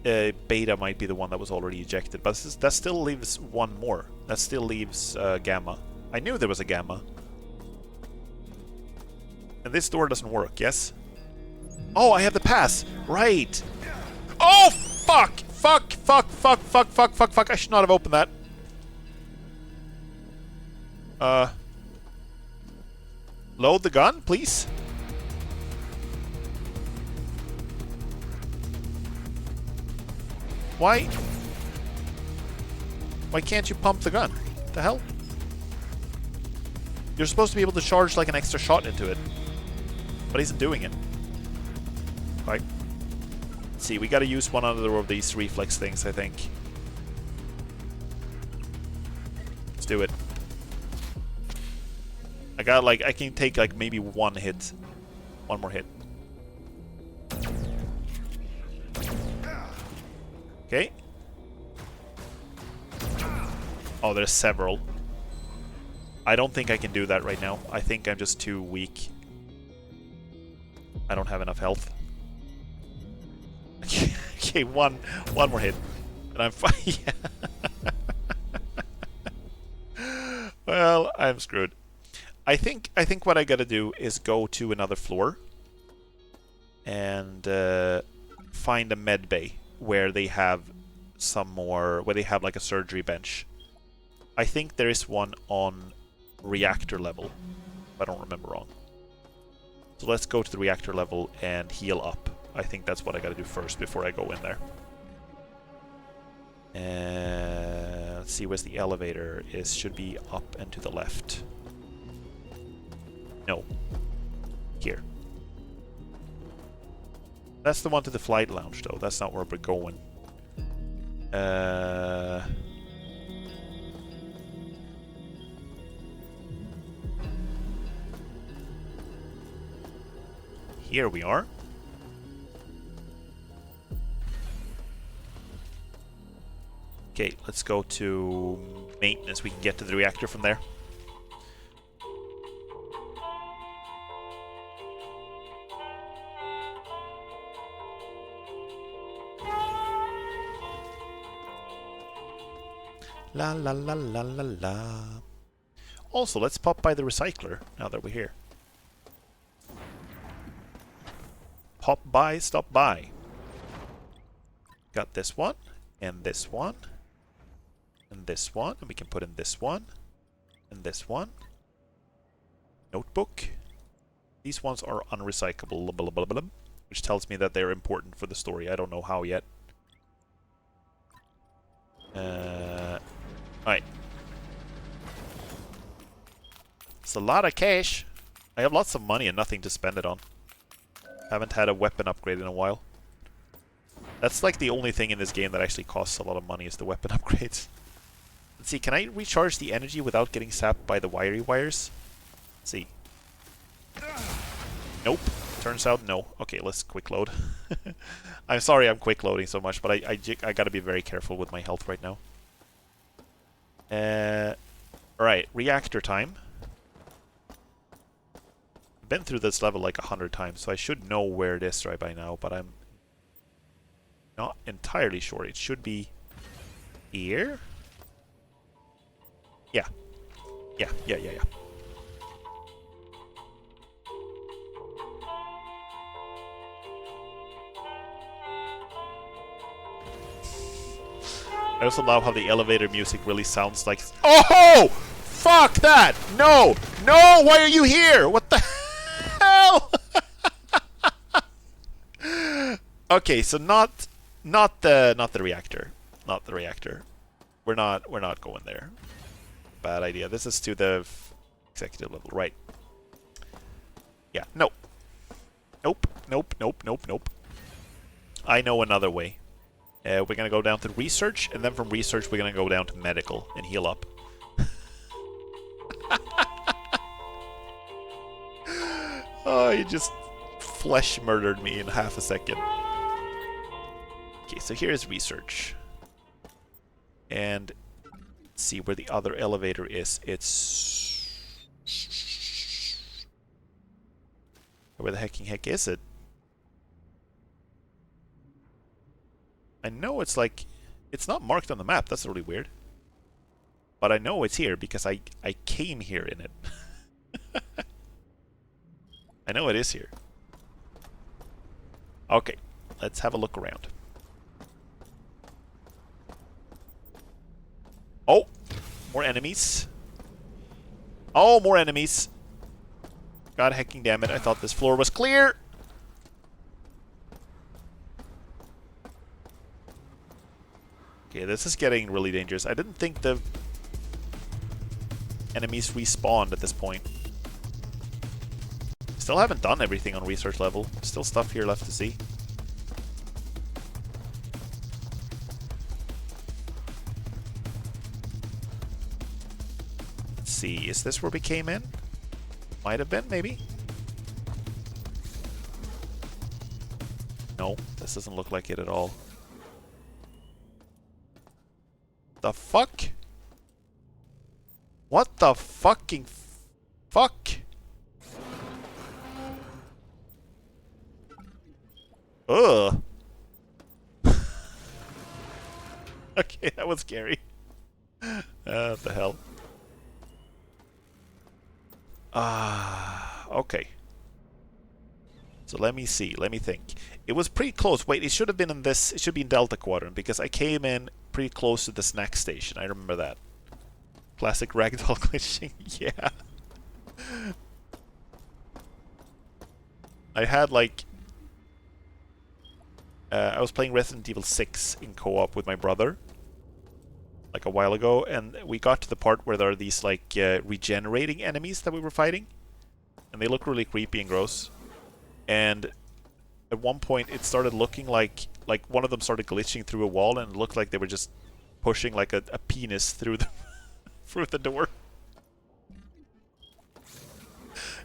Speaker 1: Beta might be the one that was already ejected, but that still leaves one more. That still leaves Gamma. I knew there was a Gamma. And this door doesn't work, yes? Oh, I have the pass! Right! Oh, fuck! Fuck! I should not have opened that. Load the gun, please? Why? Why can't you pump the gun? The hell? You're supposed to be able to charge like an extra shot into it. But he isn't doing it. Right. Let's see, we gotta use one other of these reflex things, I think. Let's do it. I can take like maybe one hit. One more hit. Okay. Oh, there's several. I don't think I can do that right now. I think I'm just too weak. I don't have enough health. Okay, one more hit. And I'm fine. Well, I'm screwed. I think what I gotta do is go to another floor and find a med bay where they have where they have like a surgery bench. I think there is one on reactor level, if I don't remember wrong. So let's go to the reactor level and heal up. I think that's what I gotta do first before I go in there. Let's see, where's the elevator? It should be up and to the left. No. Here. That's the one to the flight lounge, though. That's not where we're going. Here we are. Okay, let's go to maintenance. We can get to the reactor from there. La la la la la la. Also, let's pop by the recycler now that we're here. Pop by, stop by. Got this one, and this one, and this one, and we can put in this one, and this one. Notebook. These ones are unrecyclable, blah, blah, blah, which tells me that they're important for the story. I don't know how yet. Alright. It's a lot of cash. I have lots of money and nothing to spend it on. Haven't had a weapon upgrade in a while. That's like the only thing in this game that actually costs a lot of money is the weapon upgrades. Let's see, can I recharge the energy without getting sapped by the wiry wires? Let's see. Nope. Turns out no. Okay, let's quick load. I'm sorry I'm quick loading so much, but I gotta be very careful with my health right now. Alright, reactor time. I've been through this level like 100 times, so I should know where it is right by now, but I'm not entirely sure. It should be here? Yeah. Yeah. I also love how the elevator music really sounds like... Oh! Fuck that! No! No! Why are you here? What the hell? Okay, so not the reactor. Not the reactor. We're not going there. Bad idea. This is to the executive level, right? Yeah. No. Nope. Nope. I know another way. We're gonna go down to research, and then from research we're gonna go down to medical and heal up. Oh, you just flesh murdered me in half a second. Okay, so here's research. And let's see where the other elevator is. It's... Where the heck is it? I know it's like... It's not marked on the map. That's really weird. But I know it's here because I came here in it. I know it is here. Okay, let's have a look around. Oh! More enemies. Oh, more enemies. God hecking damn it, I thought this floor was clear! Okay, this is getting really dangerous. I didn't think the enemies respawned at this point. Still haven't done everything on research level. Still stuff here left to see. Let's see, is this where we came in? Might have been, maybe? No, this doesn't look like it at all. The fuck? What the fucking fuck? Ugh. Okay, that was scary. What the hell? Okay. So let me see, let me think. It was pretty close. Wait, it should have been in this, it should be in Delta Quadrant, because I came in pretty close to the snack station. I remember that. Classic ragdoll glitching, yeah. I had like... I was playing Resident Evil 6 in co-op with my brother. Like a while ago, and we got to the part where there are these like regenerating enemies that we were fighting. And they look really creepy and gross. And at one point it started looking like one of them started glitching through a wall, and it looked like they were just pushing like a penis through the through the door.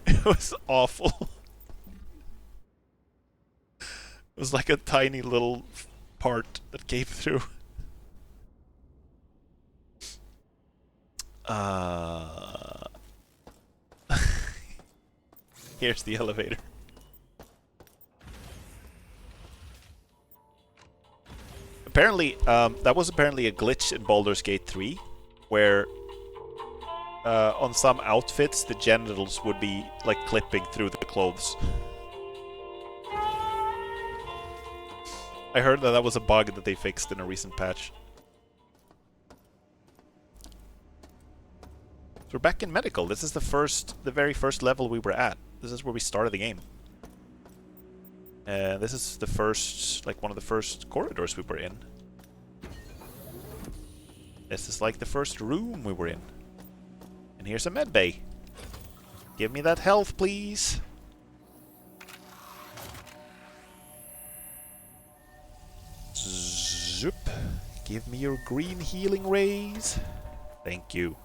Speaker 1: It was awful. It was like a tiny little part that came through. Here's the elevator. Apparently, that was apparently a glitch in Baldur's Gate 3, where on some outfits the genitals would be like clipping through the clothes. I heard that that was a bug that they fixed in a recent patch. So we're back in medical. This is the very first level we were at. This is where we started the game. This is the first, like one of the first corridors we were in. This is like the first room we were in. And here's a med bay. Give me that health, please. Zoop. Give me your green healing rays. Thank you.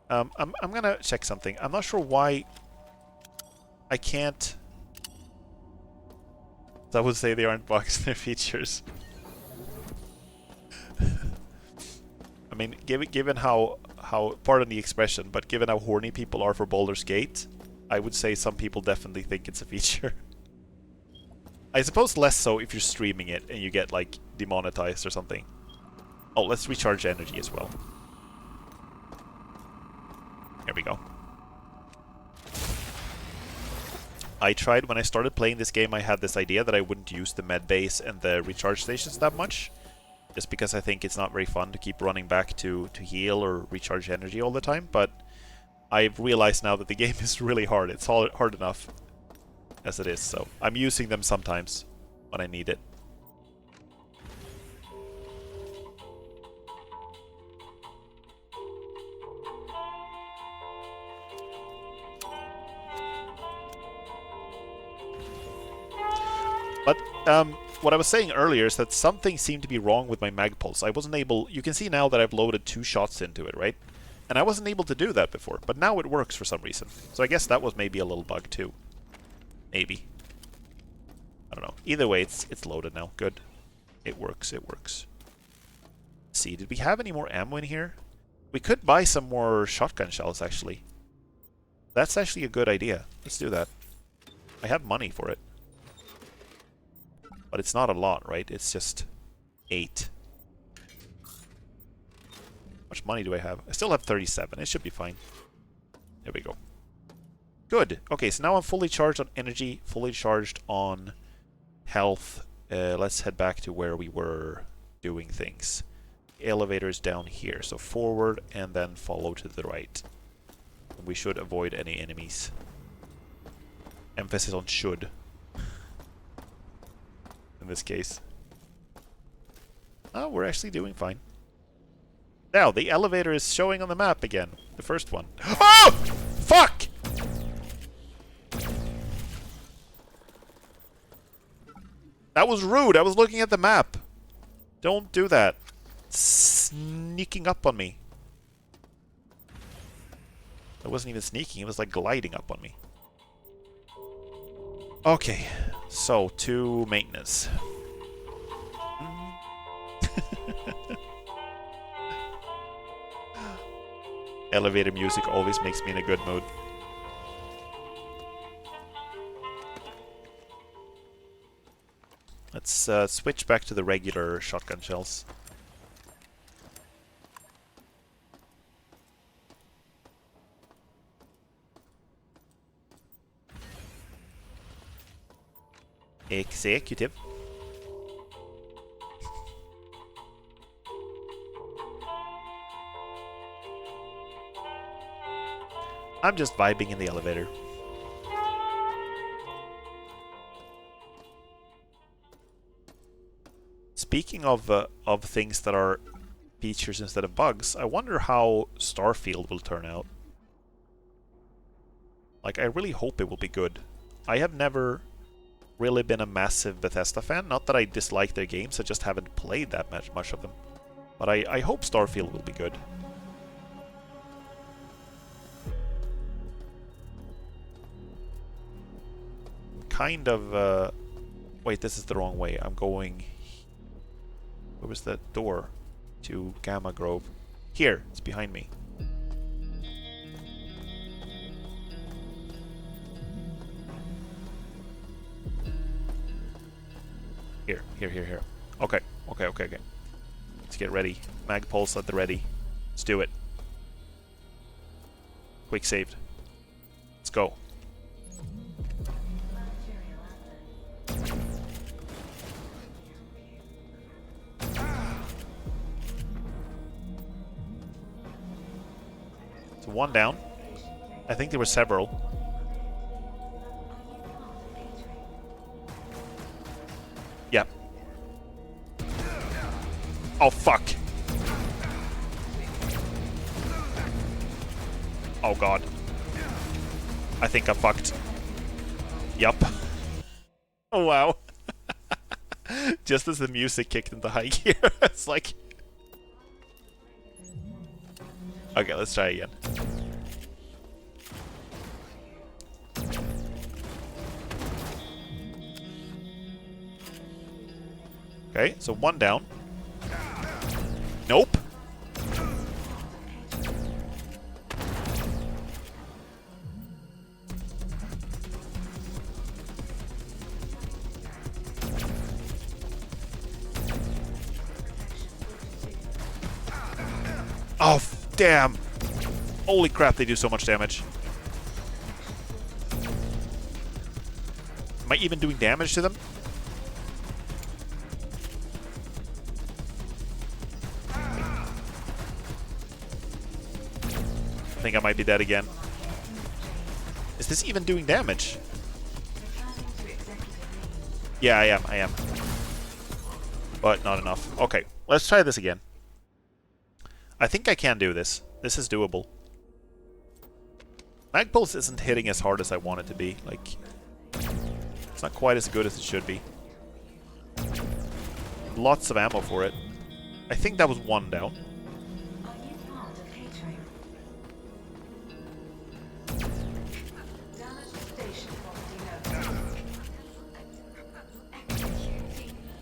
Speaker 1: I'm gonna check something. I'm not sure why I can't. I would say they aren't bugs, they're features. I mean, given how pardon the expression, but given how horny people are for Baldur's Gate, I would say some people definitely think it's a feature. I suppose less so if you're streaming it and you get like demonetized or something. Oh, let's recharge energy as well. There we go. I tried when I started playing this game, I had this idea that I wouldn't use the med base and the recharge stations that much. Just because I think it's not very fun to keep running back to heal or recharge energy all the time. But I've realized now that the game is really hard. It's hard enough as it is, so I'm using them sometimes when I need it. But what I was saying earlier is that something seemed to be wrong with my Magpulse. I wasn't able... You can see now that I've loaded 2 shots into it, right? And I wasn't able to do that before, but now it works for some reason. So I guess that was maybe a little bug too. Maybe. I don't know. Either way, it's loaded now. Good. It works, it works. Let's see, did we have any more ammo in here? We could buy some more shotgun shells, actually. That's actually a good idea. Let's do that. I have money for it. But it's not a lot, right? It's just 8. How much money do I have? I still have 37. It should be fine. There we go. Good. Okay, so now I'm fully charged on energy, fully charged on health. Let's head back to where we were doing things. The elevator is down here, so forward and then follow to the right. We should avoid any enemies. Emphasis on should. In this case. Oh, we're actually doing fine. Now, the elevator is showing on the map again. The first one. Oh! Fuck! That was rude. I was looking at the map. Don't do that. Sneaking up on me. It wasn't even sneaking. It was like gliding up on me. Okay. So, to maintenance. Elevator music always makes me in a good mood. Let's switch back to the regular shotgun shells. Executive. I'm just vibing in the elevator. Speaking of things that are features instead of bugs, I wonder how Starfield will turn out. Like, I really hope it will be good. I have never really been a massive Bethesda fan. Not that I dislike their games, I just haven't played that much of them. But I hope Starfield will be good. Kind of... Wait, this is the wrong way. I'm going... Where was that door? to Gamma Grove. Here, it's behind me. Here. Okay. Let's get ready. Mag pulse at the ready. Let's do it. Quick saved. Let's go. So one down. I think there were several. Yep. Oh, fuck. Oh, God. I think I'm fucked. Yup. Oh, wow. Just as the music kicked into high gear, it's like... Okay, let's try again. Okay, so one down. Nope. Oh, damn. Holy crap, they do so much damage. Am I even doing damage to them? I think I might be dead again. Is this even doing damage? Yeah, I am. But not enough. Okay, let's try this again. I think I can do this. This is doable. Mag Pulse isn't hitting as hard as I want it to be. Like, it's not quite as good as it should be. Lots of ammo for it. I think that was one down.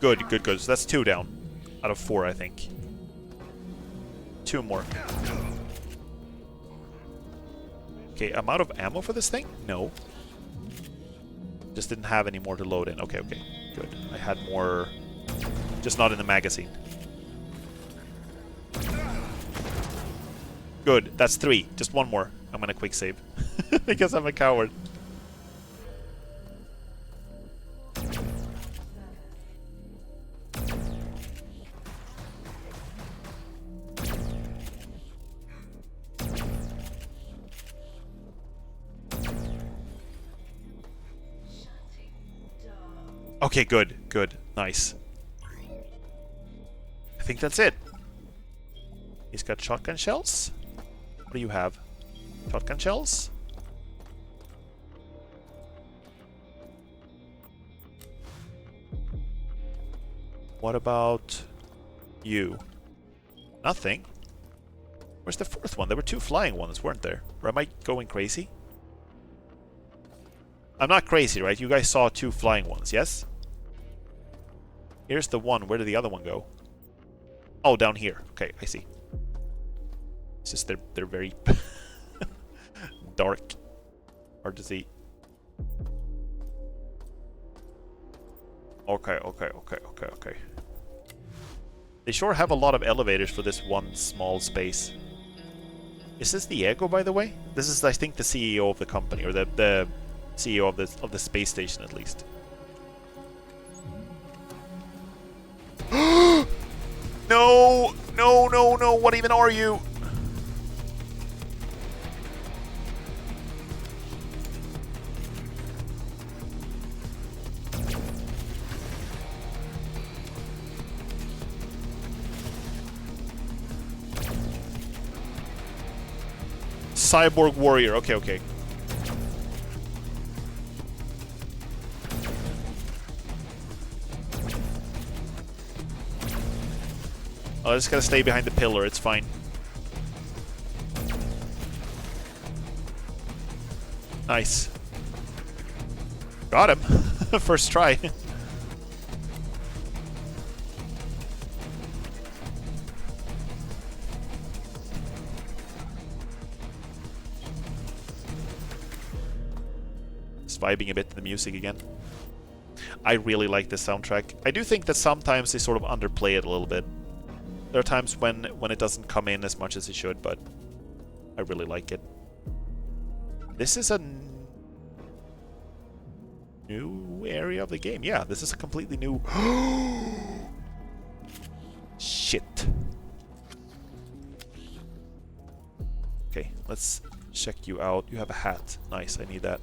Speaker 1: Good. So that's 2 down. Out of 4, I think. 2 more. Okay, I'm out of ammo for this thing? No. Just didn't have any more to load in. Okay. Good. I had more... Just not in the magazine. Good. That's 3. Just 1 more. I'm gonna quick save. Because I'm a coward. Okay, good. Nice. I think that's it. He's got shotgun shells. What do you have? Shotgun shells? What about you? Nothing. Where's the 4th one? There were 2 flying ones, weren't there? Or am I going crazy? I'm not crazy, right? You guys saw 2 flying ones, yes? Here's the one. Where did the other one go? Oh, down here. Okay, I see. It's just they're very dark. Hard to see. Okay. They sure have a lot of elevators for this one small space. Is this Diego, by the way? This is, I think, the CEO of the company, or the CEO of the space station, at least. No! What even are you? Cyborg warrior. Okay. I just gotta stay behind the pillar, it's fine. Nice. Got him. First try. Just vibing a bit to the music again. I really like this soundtrack. I do think that sometimes they sort of underplay it a little bit. There are times when it doesn't come in as much as it should, but I really like it. This is a new area of the game. Yeah, this is a completely new... Shit. Okay, let's check you out. You have a hat. Nice, I need that.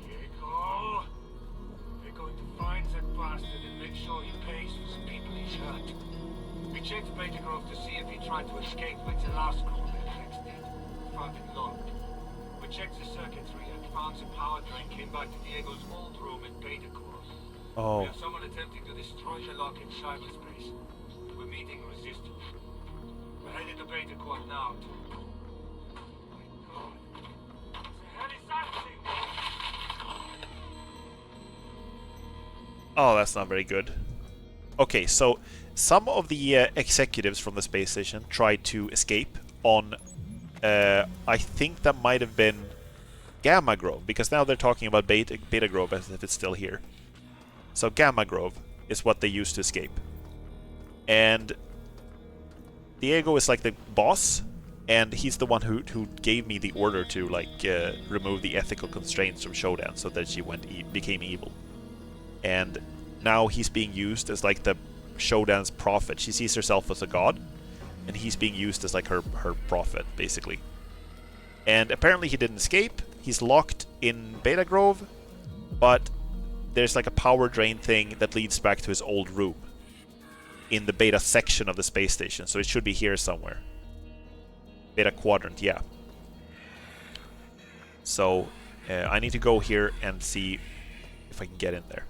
Speaker 3: Diego, we're going to find that bastard and make sure he pays for the people he's hurt. We checked Beta Grove to see if he tried to escape like the last crew Netflix did. Found it locked. We checked the circuitry and found the power drain came back to Diego's old room in Beta Grove.
Speaker 1: Oh.
Speaker 3: We have someone attempting to destroy the lock in cyberspace. We're meeting resistance. We're headed to Beta Corp now to... My God. What the hell is that thing?
Speaker 1: Oh, that's not very good. Okay, so some of the executives from the space station tried to escape on, I think that might have been Gamma Grove, because now they're talking about Beta Grove as if it's still here. So Gamma Grove is what they used to escape. And Diego is like the boss, and he's the one who gave me the order to like remove the ethical constraints from Shodan so that she became evil. And now he's being used as like the Shodan's prophet. She sees herself as a god, and he's being used as like her prophet, basically. And apparently he didn't escape. He's locked in Beta Grove, but there's like a power drain thing that leads back to his old room in the beta section of the space station, so it should be here somewhere. Beta quadrant, yeah. So I need to go here and see if I can get in there.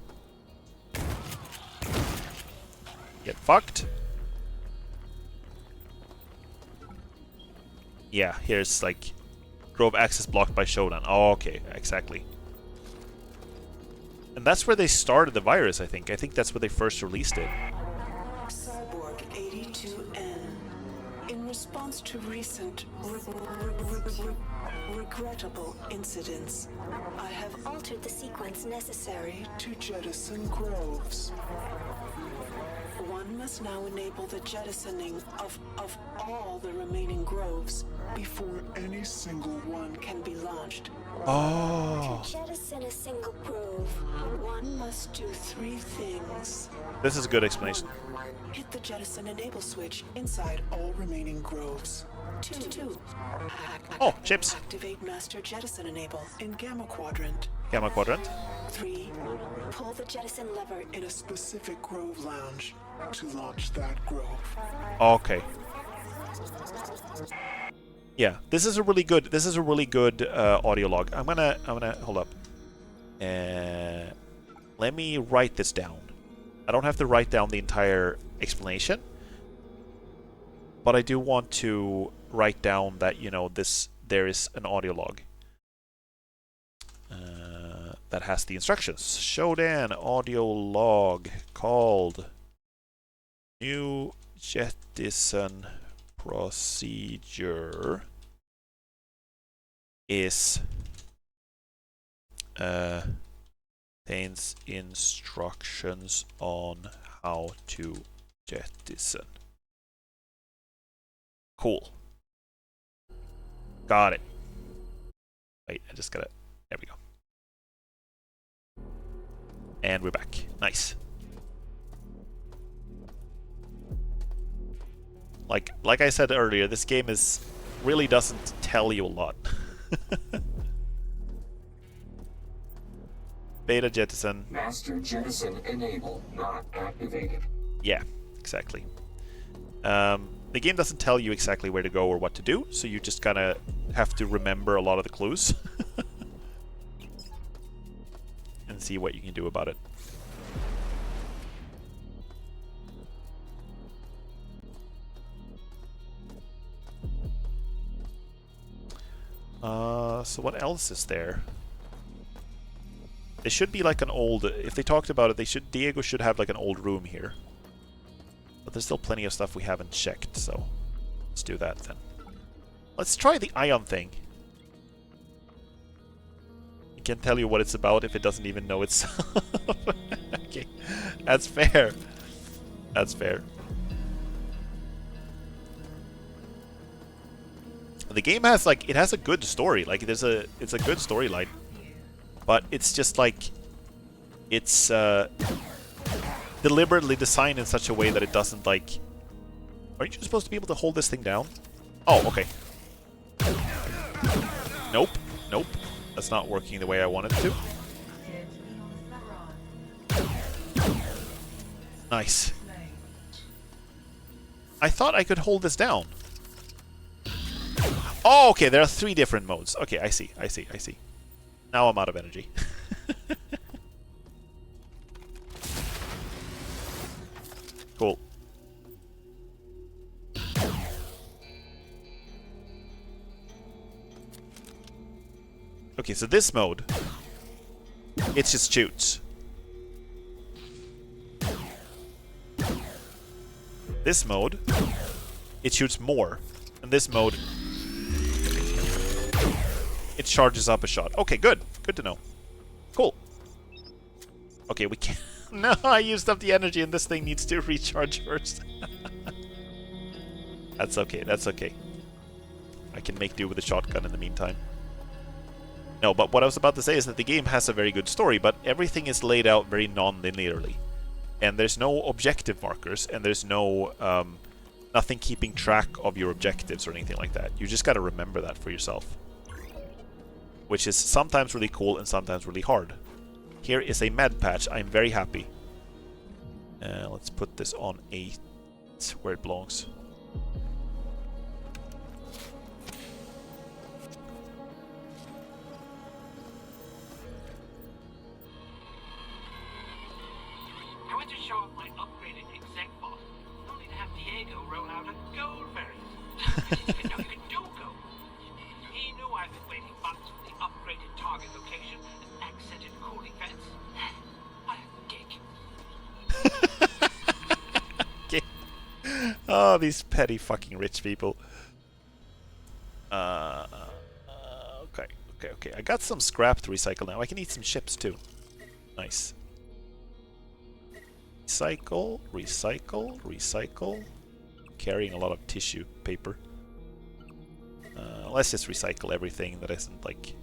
Speaker 1: Get fucked. Yeah, here's like Grove access blocked by Shodan. Oh, okay, exactly. And that's where they started the virus, I think. I think that's where they first released it.
Speaker 4: Cyborg 82N. In response to recent regrettable incidents, I have altered the sequence necessary to jettison Groves. One must now enable the jettisoning of all the remaining Groves before any single one can be launched.
Speaker 1: Oh.
Speaker 4: To jettison a single Grove, one must do 3 things.
Speaker 1: This is a good explanation.
Speaker 4: Hit the jettison enable switch inside all remaining Groves. 2.
Speaker 1: Oh, chips.
Speaker 4: Activate master jettison enable in Gamma Quadrant.
Speaker 1: Gamma Quadrant.
Speaker 4: 3. Pull the jettison lever in a specific Grove lounge to launch that Grove.
Speaker 1: Okay. Yeah, this is a really good audio log. I'm gonna hold up. Let me write this down. I don't have to write down the entire explanation, but I do want to write down that, you know, there is an audio log that has the instructions. Shodan audio log called New Jettison Procedure is contains instructions on how to jettison. Cool. Got it. Wait, I just gotta... There we go. And we're back. Nice. Like I said earlier, this game really doesn't tell you a lot. Beta jettison.
Speaker 2: Master jettison enable not activated.
Speaker 1: Yeah, exactly. The game doesn't tell you exactly where to go or what to do, so you just kind of have to remember a lot of the clues. And see what you can do about it. So what else is there? It should be like an old... If they talked about it, Diego should have like an old room here. But there's still plenty of stuff we haven't checked, so... Let's do that then. Let's try the ion thing. I can't tell you what it's about if it doesn't even know itself. Okay, that's fair. That's fair. The game has like, it has a good story. Like it's a good storyline, but it's just like, it's deliberately designed in such a way that it doesn't like. Aren't you supposed to be able to hold this thing down? Oh, okay. Nope, nope. That's not working the way I want it to. Nice. I thought I could hold this down. Oh, okay, there are 3 different modes. Okay, I see. Now I'm out of energy. Cool. Okay, so this mode, it just shoots. This mode, it shoots more. And this mode, it charges up a shot. Okay, good. Good to know. Cool. Okay, we can't... No, I used up the energy and this thing needs to recharge first. That's okay, that's okay. I can make do with a shotgun in the meantime. No, but what I was about to say is that the game has a very good story, but everything is laid out very non-linearly. And there's no objective markers, and there's no... nothing keeping track of your objectives or anything like that. You just gotta remember that for yourself. Which is sometimes really cool and sometimes really hard. Here is a med patch. I'm very happy. Let's put this on 8 where it belongs.
Speaker 3: I went to show off my upgraded exec boss, only to have Diego roll out a gold variant. I didn't even know you could do gold. He knew I've been waiting months for the upgraded target location and accented cooling vents. What a dick.
Speaker 1: Okay. Oh, these petty fucking rich people. Okay. I got some scrap to recycle now. I can eat some chips too. Nice. Recycle. Carrying a lot of tissue paper. Let's just recycle everything that isn't like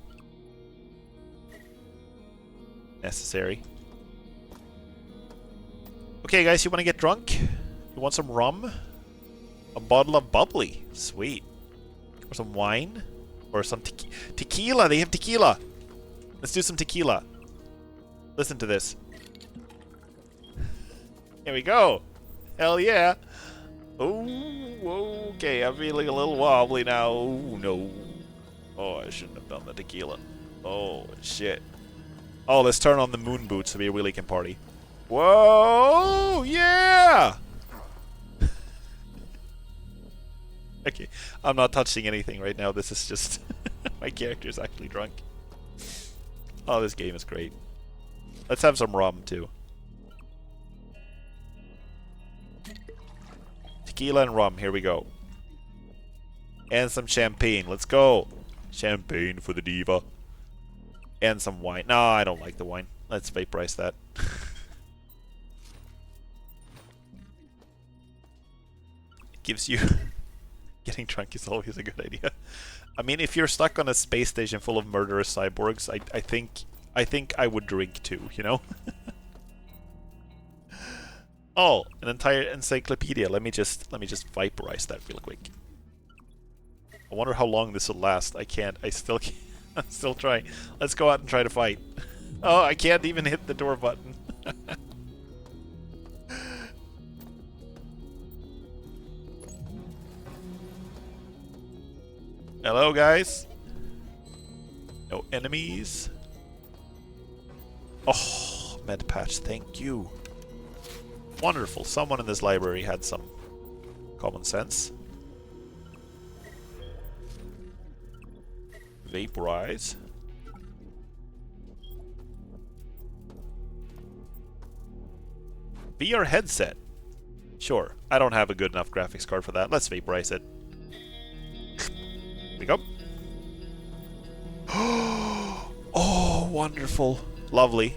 Speaker 1: necessary. Okay, guys, you want to get drunk? You want some rum? A bottle of bubbly, sweet. Or some wine, or some tequila. They have tequila. Let's do some tequila. Listen to this. Here we go. Hell yeah. Oh, okay. I'm feeling a little wobbly now. Oh, no. Oh, I shouldn't have done the tequila. Oh, shit. Oh, let's turn on the moon boots so we really can party. Whoa, yeah! Okay, I'm not touching anything right now. This is just... my character's actually drunk. Oh, this game is great. Let's have some rum, too. Tequila and rum, here we go. And some champagne, let's go. Champagne for the diva. And some wine. No, I don't like the wine. Let's vaporize that. It gives you... Getting drunk is always a good idea. I mean, if you're stuck on a space station full of murderous cyborgs, I think I would drink too, you know? Oh, an entire encyclopedia. Let me just vaporize that real quick. I wonder how long this will last. I still can't. I'm still trying. Let's go out and try to fight. Oh, I can't even hit the door button. Hello, guys. No enemies. Oh, med patch. Thank you. Wonderful. Someone in this library had some common sense. Vaporize. VR headset. Sure. I don't have a good enough graphics card for that. Let's vaporize it. we go. Oh, wonderful. Lovely.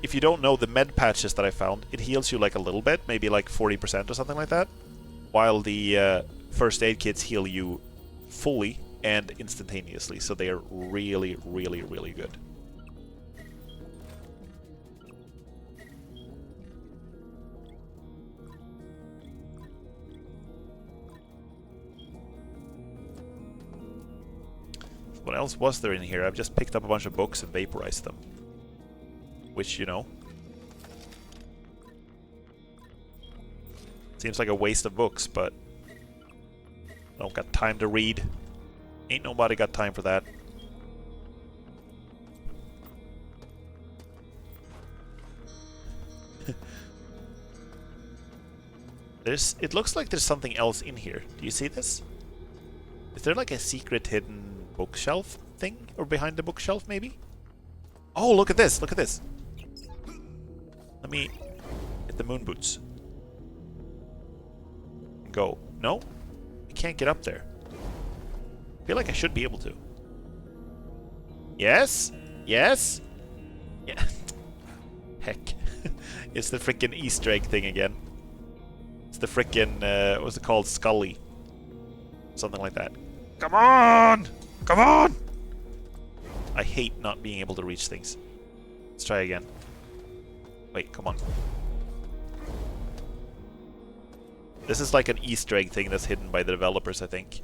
Speaker 1: If you don't know, the med patches that I found, it heals you like a little bit, maybe like 40% or something like that, while the first aid kits heal you fully and instantaneously, so they are really, really, really good. What else was there in here? I've just picked up a bunch of books and vaporized them. Which, you know, seems like a waste of books, but I don't got time to read. Ain't nobody got time for that. It looks like there's something else in here. Do you see this? Is there like a secret hidden bookshelf thing? Or behind the bookshelf, maybe? Oh, look at this! Look at this! Let me hit the moon boots. Go. No? I can't get up there. I feel like I should be able to. Yes? Yes? Yeah. Heck. It's the frickin' Easter egg thing again. It's the frickin', what's it called? Scully. Something like that. Come on! Come on! I hate not being able to reach things. Let's try again. Wait, come on. This is like an Easter egg thing that's hidden by the developers, I think.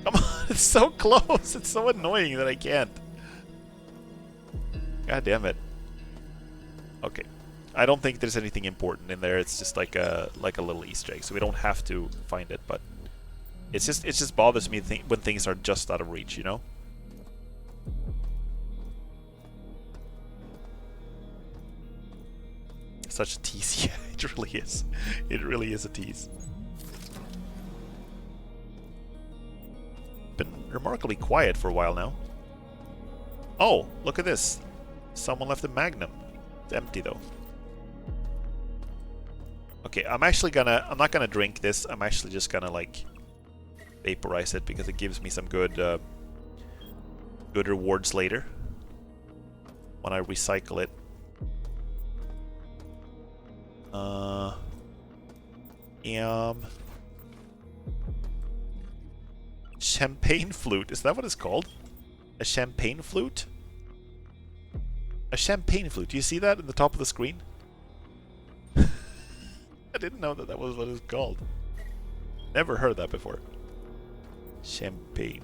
Speaker 1: Come on, it's so close! It's so annoying that I can't. God damn it. Okay. I don't think there's anything important in there. It's just like a little Easter egg, so we don't have to find it, but it just bothers me when things are just out of reach, you know? Such a tease. Yeah, it really is. It really is a tease. Been remarkably quiet for a while now. Oh, look at this. Someone left a Magnum. It's empty though. Okay, I'm not gonna drink this. I'm actually just gonna like vaporize it because it gives me some good good rewards later when I recycle it. Champagne flute. Is that what it's called? A champagne flute? A champagne flute. Do you see that in the top of the screen? I didn't know that was what it's called. Never heard that before. Champagne.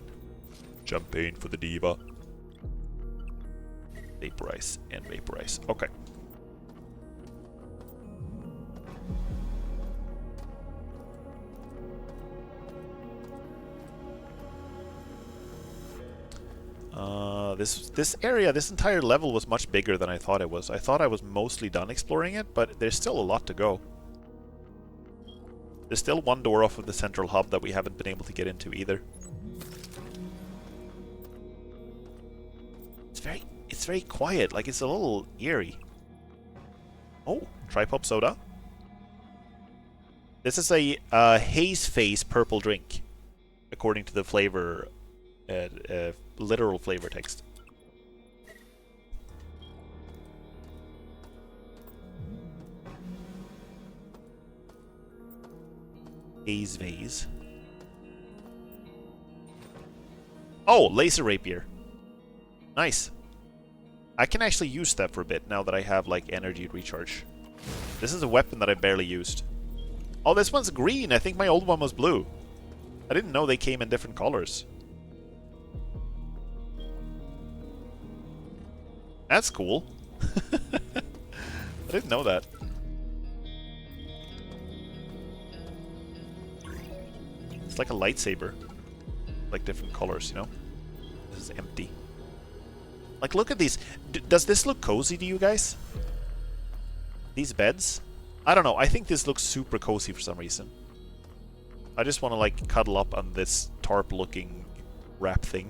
Speaker 1: Champagne for the diva. Vaporize and vaporize. Okay. This area, this entire level was much bigger than I thought it was. I thought I was mostly done exploring it, but there's still a lot to go. There's still one door off of the central hub that we haven't been able to get into either. It's very quiet, like it's a little eerie. Oh, Tripop soda. This is a Haze Face purple drink, according to the flavor, literal flavor text. Haze Vase. Oh, laser rapier. Nice. I can actually use that for a bit now that I have like energy recharge. This is a weapon that I barely used. Oh, this one's green. I think my old one was blue. I didn't know they came in different colors. That's cool. I didn't know that. It's like a lightsaber. Like different colors, you know? This is empty. Like, look at these. Does this look cozy to you guys? These beds? I don't know. I think this looks super cozy for some reason. I just want to, like, cuddle up on this tarp-looking wrap thing.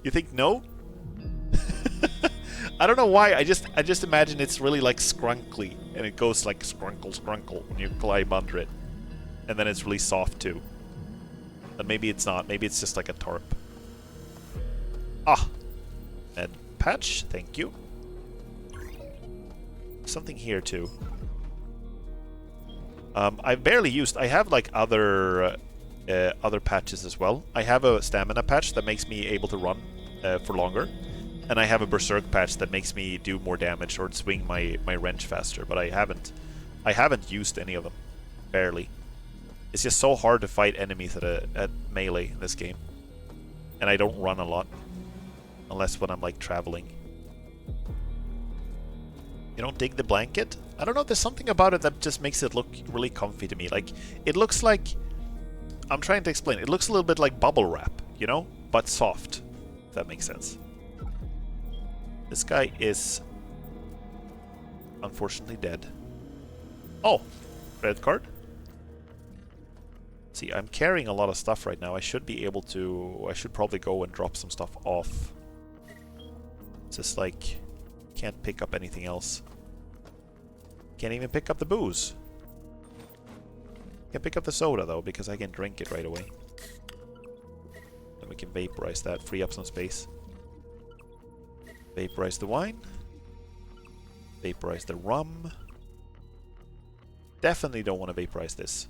Speaker 1: You think no? I don't know why. I just imagine it's really, like, scrunkly. And it goes, like, scrunkle, scrunkle when you climb under it. And then it's really soft too. But maybe it's not. Maybe it's just like a tarp. Ah! And patch, thank you. Something here too. I've barely used... I have like other patches as well. I have a stamina patch that makes me able to run for longer. And I have a berserk patch that makes me do more damage or swing my wrench faster. But I haven't used any of them. Barely. It's just so hard to fight enemies at melee in this game. And I don't run a lot. Unless when I'm like traveling. You don't dig the blanket? I don't know, there's something about it that just makes it look really comfy to me. Like, it looks like... I'm trying to explain. It looks a little bit like bubble wrap, you know? But soft. If that makes sense. This guy is... unfortunately dead. Oh! Red card? See, I'm carrying a lot of stuff right now. I should be able to... I should probably go and drop some stuff off. It's just like... Can't pick up anything else. Can't even pick up the booze. Can't pick up the soda though, because I can drink it right away. Then we can vaporize that, free up some space. Vaporize the wine. Vaporize the rum. Definitely don't want to vaporize this.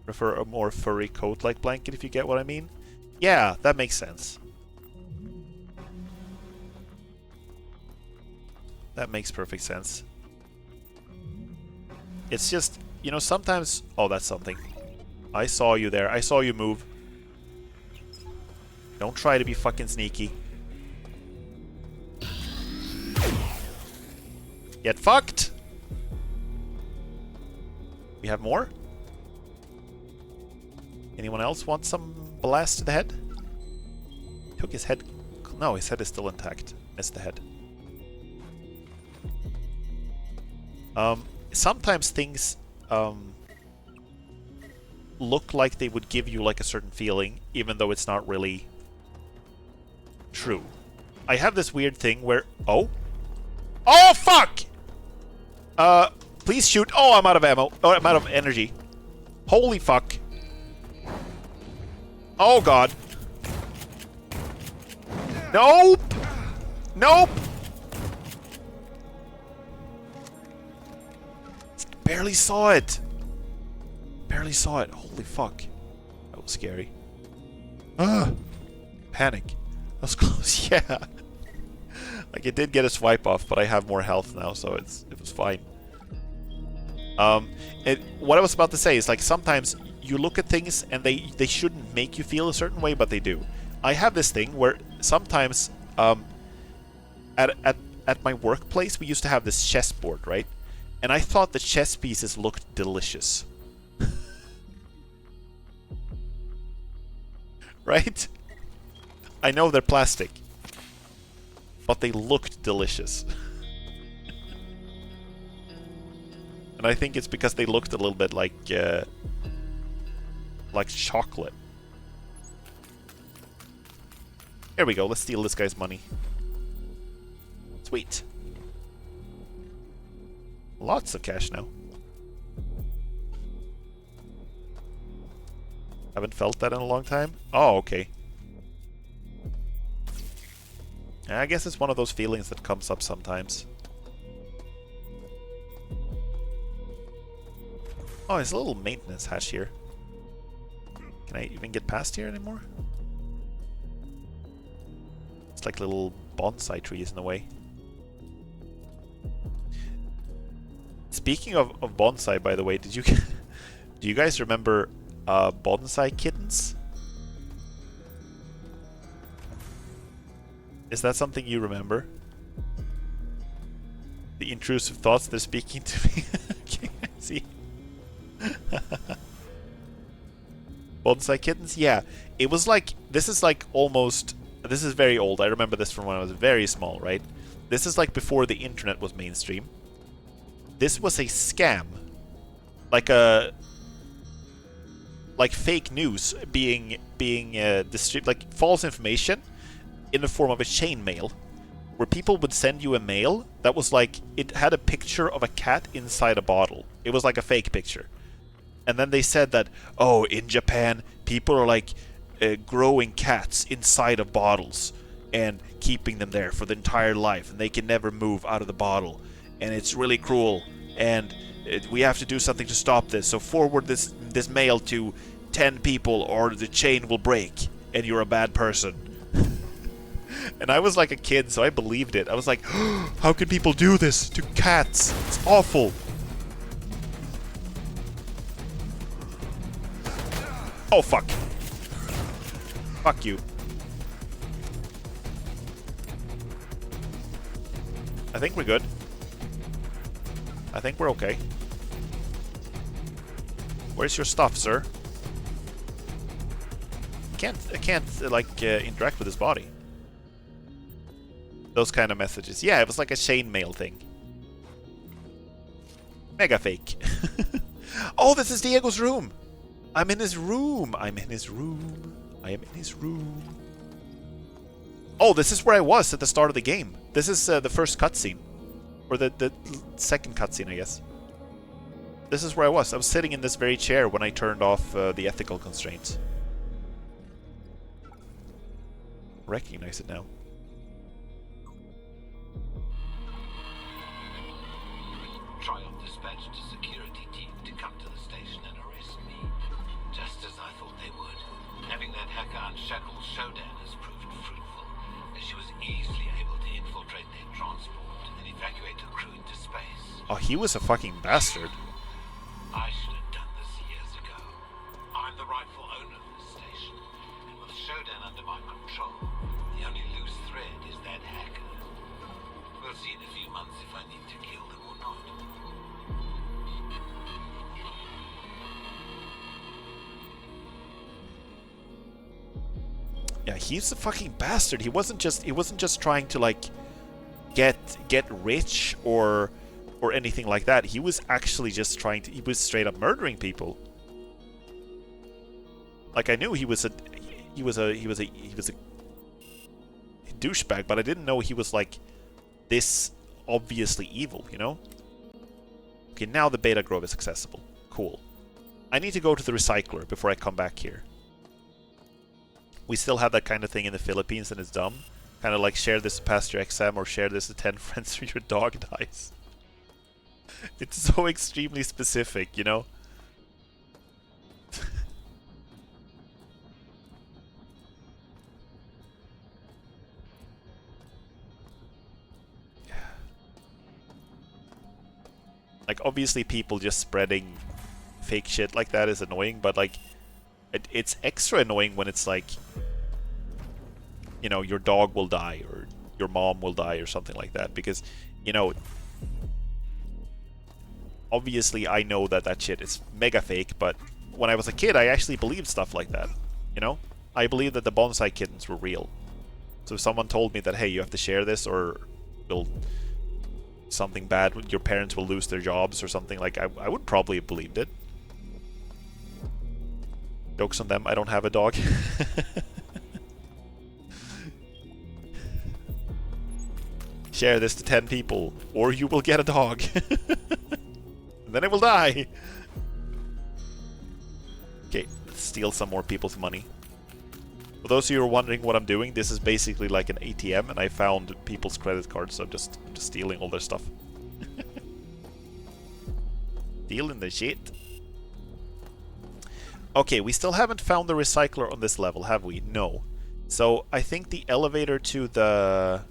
Speaker 1: Prefer a more furry coat-like blanket, if you get what I mean. Yeah, that makes sense. That makes perfect sense. It's just, you know, sometimes... Oh, that's something. I saw you there. I saw you move. Don't try to be fucking sneaky. Get fucked! We have more? Anyone else want some blast to the head? Took his head... No, his head is still intact. Missed the head. Sometimes things look like they would give you like a certain feeling, even though it's not really true. I have this weird thing where... Oh? Oh, fuck! Please shoot. Oh, I'm out of ammo. Oh, I'm out of energy. Holy fuck. Oh, God. Nope! Nope! Barely saw it. Barely saw it. Holy fuck. That was scary. Panic. That was close. Yeah. Like, it did get a swipe off, but I have more health now, so it was fine. What I was about to say is, like, sometimes you look at things and they shouldn't make you feel a certain way, but they do. I have this thing where sometimes at my workplace we used to have this chessboard, right? And I thought the chess pieces looked delicious. Right? I know they're plastic. But they looked delicious. And I think it's because they looked a little bit like chocolate. Here we go, let's steal this guy's money. Sweet. Lots of cash now. Haven't felt that in a long time. Oh, okay. I guess it's one of those feelings that comes up sometimes. Oh, there's a little maintenance hatch here. Can I even get past here anymore? It's like little bonsai trees in the way. Speaking of bonsai, by the way, do you guys remember bonsai kittens? Is that something you remember? The intrusive thoughts they're speaking to me. Okay, I see. Bonsai kittens? Yeah. It was like, this is like almost, this is very old. I remember this from when I was very small, right? This is like before the internet was mainstream. This was a scam. Like fake news being distributed, like false information in the form of a chain mail where people would send you a mail that was like, it had a picture of a cat inside a bottle. It was like a fake picture. And then they said that, oh, in Japan, people are like growing cats inside of bottles and keeping them there for the entire life, and they can never move out of the bottle. And it's really cruel, and we have to do something to stop this. So forward this mail to 10 people or the chain will break and you're a bad person. And I was like a kid, so I believed it. I was like, oh, how can people do this to cats? It's awful. Oh, fuck. Fuck you. I think we're good. I think we're okay. Where's your stuff, sir? I can't like interact with his body. Those kind of messages. Yeah, it was like a chain mail thing. Mega fake. Oh, this is Diego's room. I'm in his room. I'm in his room. I am in his room. Oh, this is where I was at the start of the game. This is the first cutscene. Or the second cutscene, I guess. This is where I was. I was sitting in this very chair when I turned off the ethical constraints. Recognize it now.
Speaker 3: Triumph dispatched a security team to come to the station and arrest me, just as I thought they would. Having that hacker unshackle Shodan has proved fruitful, as she was easily able to infiltrate their transport and evacuate her crew into space.
Speaker 1: Oh, he was a fucking bastard.
Speaker 3: I should have done this years ago. I'm the rightful owner of this station, and with Shodan under my control, the only loose thread is that hacker. We'll see in a few months if I need to kill them or not.
Speaker 1: Yeah, he's a fucking bastard. He wasn't just trying to like get rich or anything like that. He was actually just he was straight up murdering people. Like, I knew he was a douchebag, but I didn't know he was like this obviously evil, you know? Okay, now the Beta Grove is accessible. Cool. I need to go to the recycler before I come back here. We still have that kind of thing in the Philippines, and it's dumb. Kind of like, share this past your exam, or share this to 10 friends or your dog dies. It's so extremely specific, you know? Like, obviously people just spreading fake shit like that is annoying, but like, it's extra annoying when it's like, you know, your dog will die or your mom will die or something like that, because, you know, obviously I know that shit is mega fake, but when I was a kid I actually believed stuff like that, you know? I believed that the bonsai kittens were real. So if someone told me that, hey, you have to share this or something bad, your parents will lose their jobs or something, like, I would probably have believed it. Jokes on them, I don't have a dog. Share this to 10 people, or you will get a dog. And then it will die. Okay, let's steal some more people's money. For those of you who are wondering what I'm doing, this is basically like an ATM, and I found people's credit cards, so I'm just stealing all their stuff. Stealing the shit. Okay, we still haven't found the recycler on this level, have we? No. So I think the elevator to the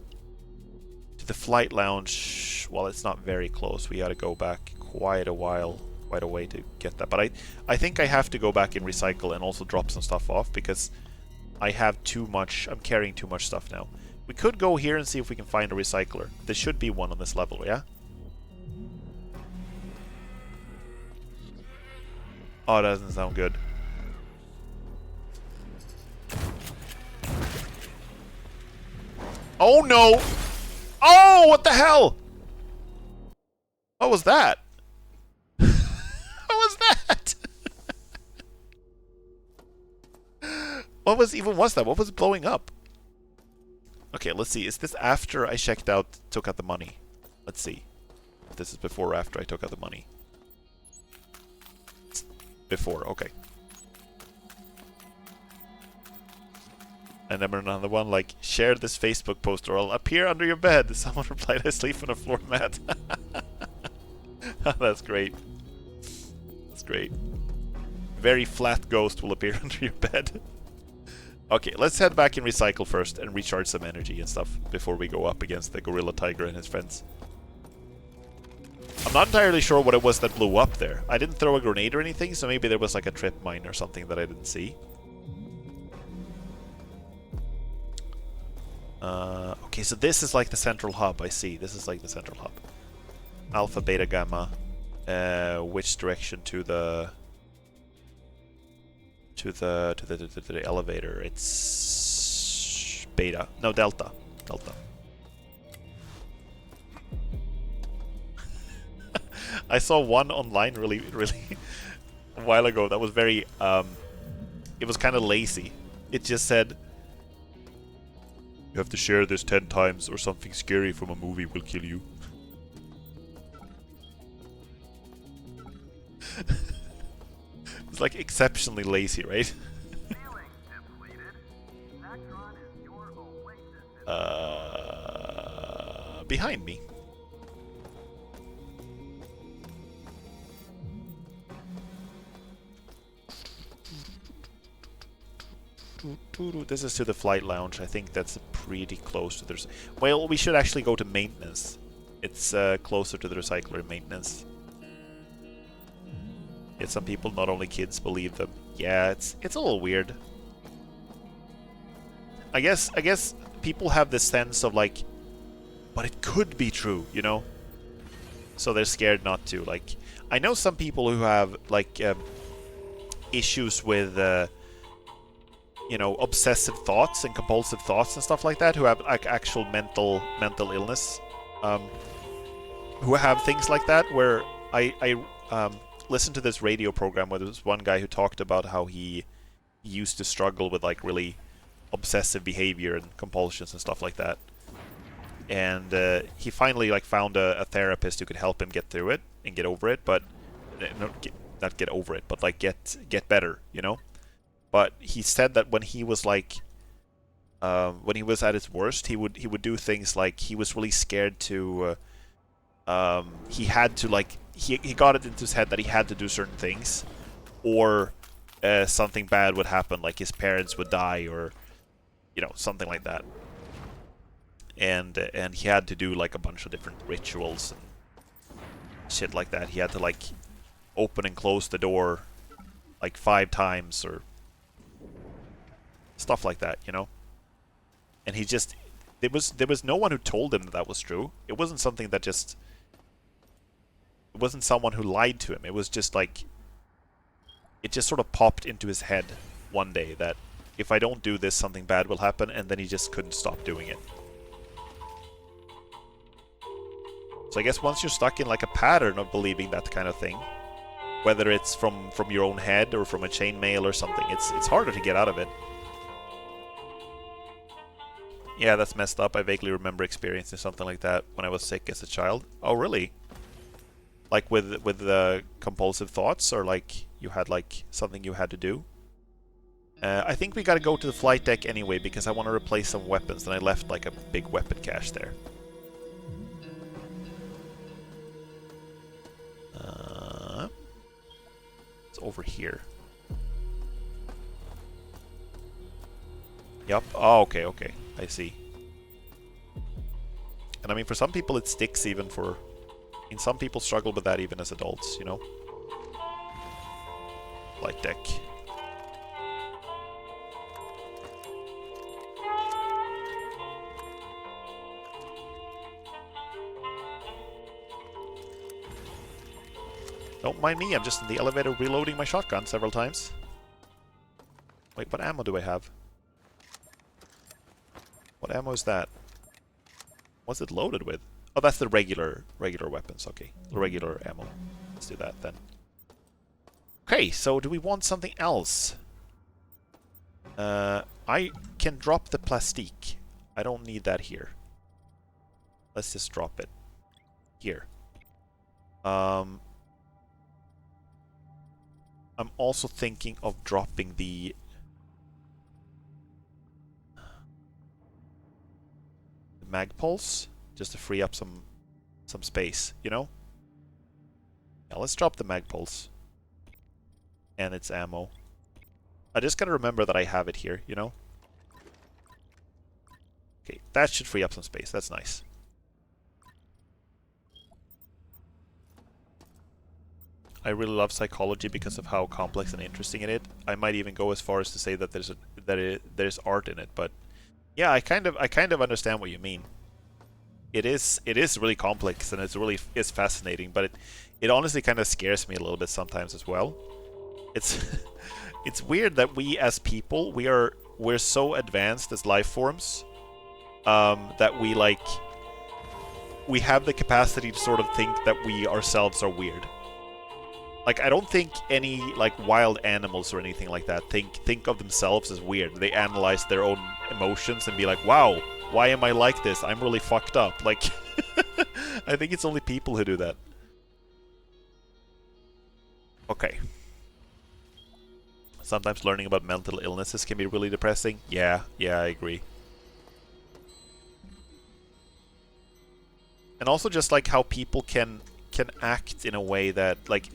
Speaker 1: flight lounge, well, it's not very close. We gotta go back quite a way to get that. But I think I have to go back and recycle and also drop some stuff off, because I have too much, I'm carrying too much stuff now. We could go here and see if we can find a recycler. There should be one on this level, yeah? Oh, that doesn't sound good. Oh no! Oh, what the hell? What was that? What was that? What was that? What was blowing up? Okay, let's see. Is this after I took out the money? Let's see. If this is before or after I took out the money. It's before, okay. And then another one, like, share this Facebook post or I'll appear under your bed. Someone replied, I sleep on a floor mat. That's great. That's great. Very flat ghost will appear under your bed. Okay, let's head back and recycle first and recharge some energy and stuff before we go up against the Gorilla Tiger and his friends. I'm not entirely sure what it was that blew up there. I didn't throw a grenade or anything, so maybe there was like a trip mine or something that I didn't see. Okay, so this is like the central hub, I see. This is like the central hub. Alpha, beta, gamma. Which direction to the elevator? It's beta. No, delta. Delta. I saw one online really a while ago that was very it was kind of lazy. It just said you have to share this 10 times or something scary from a movie will kill you. It's like exceptionally lazy, right? Behind me. This is to the flight lounge. I think that's pretty close to the... Well, we should actually go to maintenance. It's closer to the recycler maintenance. Yet some people, not only kids, believe them. Yeah, it's a little weird. I guess people have this sense of like, but it could be true, you know? So they're scared not to. Like, I know some people who have like issues with you know, obsessive thoughts and compulsive thoughts and stuff like that, who have like actual mental illness, who have things like that. Where I listened to this radio program where there was one guy who talked about how he used to struggle with like really obsessive behavior and compulsions and stuff like that, and he finally like found a therapist who could help him get through it and get over it, but not get over it, but like get better, you know. But he said that when he was like when he was at his worst, he would do things like he was really scared to he had to like he got it into his head that he had to do certain things, or something bad would happen, like his parents would die, or you know, something like that. And he had to do like a bunch of different rituals and shit like that. He had to like open and close the door like 5 times or stuff like that, you know. And he just there was no one who told him that was true. It wasn't something that just... It wasn't someone who lied to him. It was just like... It just sort of popped into his head one day that if I don't do this, something bad will happen, and then he just couldn't stop doing it. So I guess once you're stuck in like a pattern of believing that kind of thing, whether it's from your own head or from a chainmail or something, it's harder to get out of it. Yeah, that's messed up. I vaguely remember experiencing something like that when I was sick as a child. Oh, really? Like with the compulsive thoughts, or like you had like something you had to do? I think we gotta go to the flight deck anyway because I want to replace some weapons, and I left like a big weapon cache there. It's over here. Yup. Oh, okay. I see. And I mean, for some people it sticks even for... I mean, some people struggle with that even as adults, you know? Flight deck. Don't mind me, I'm just in the elevator reloading my shotgun several times. Wait, what ammo do I have? What ammo is that? What's it loaded with? Oh, that's the regular weapons, okay. The regular ammo. Let's do that then. Okay, so do we want something else? I can drop the plastique. I don't need that here. Let's just drop it here. I'm also thinking of dropping the Magpulse just to free up some space, you know? Yeah, let's drop the Magpulse and its ammo. I just gotta remember that I have it here, you know? Okay, that should free up some space. That's nice. I really love psychology because of how complex and interesting it is. I might even go as far as to say that there's art in it, but yeah, I kind of understand what you mean. It is really complex and it's fascinating, but it honestly kind of scares me a little bit sometimes as well. It's it's weird that we as people we're so advanced as life forms that we have the capacity to sort of think that we ourselves are weird. Like, I don't think any, like, wild animals or anything like that think of themselves as weird. They analyze their own emotions and be like, wow, why am I like this? I'm really fucked up. Like, I think it's only people who do that. Okay. Sometimes learning about mental illnesses can be really depressing. Yeah, I agree. And also just, like, how people can act in a way that, like,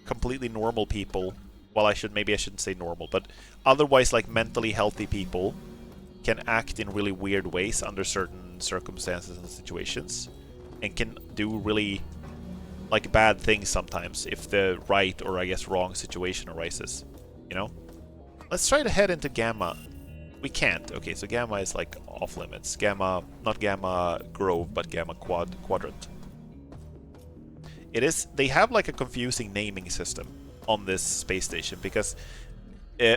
Speaker 1: completely normal people, well, maybe I shouldn't say normal, but otherwise like mentally healthy people can act in really weird ways under certain circumstances and situations, and can do really like bad things sometimes if the right, or I guess wrong, situation arises, you know? Let's try to head into Gamma. We can't. Okay, so Gamma is like off limits. Gamma, not Gamma Grove, but Gamma Quadrant. They have like a confusing naming system on this space station, because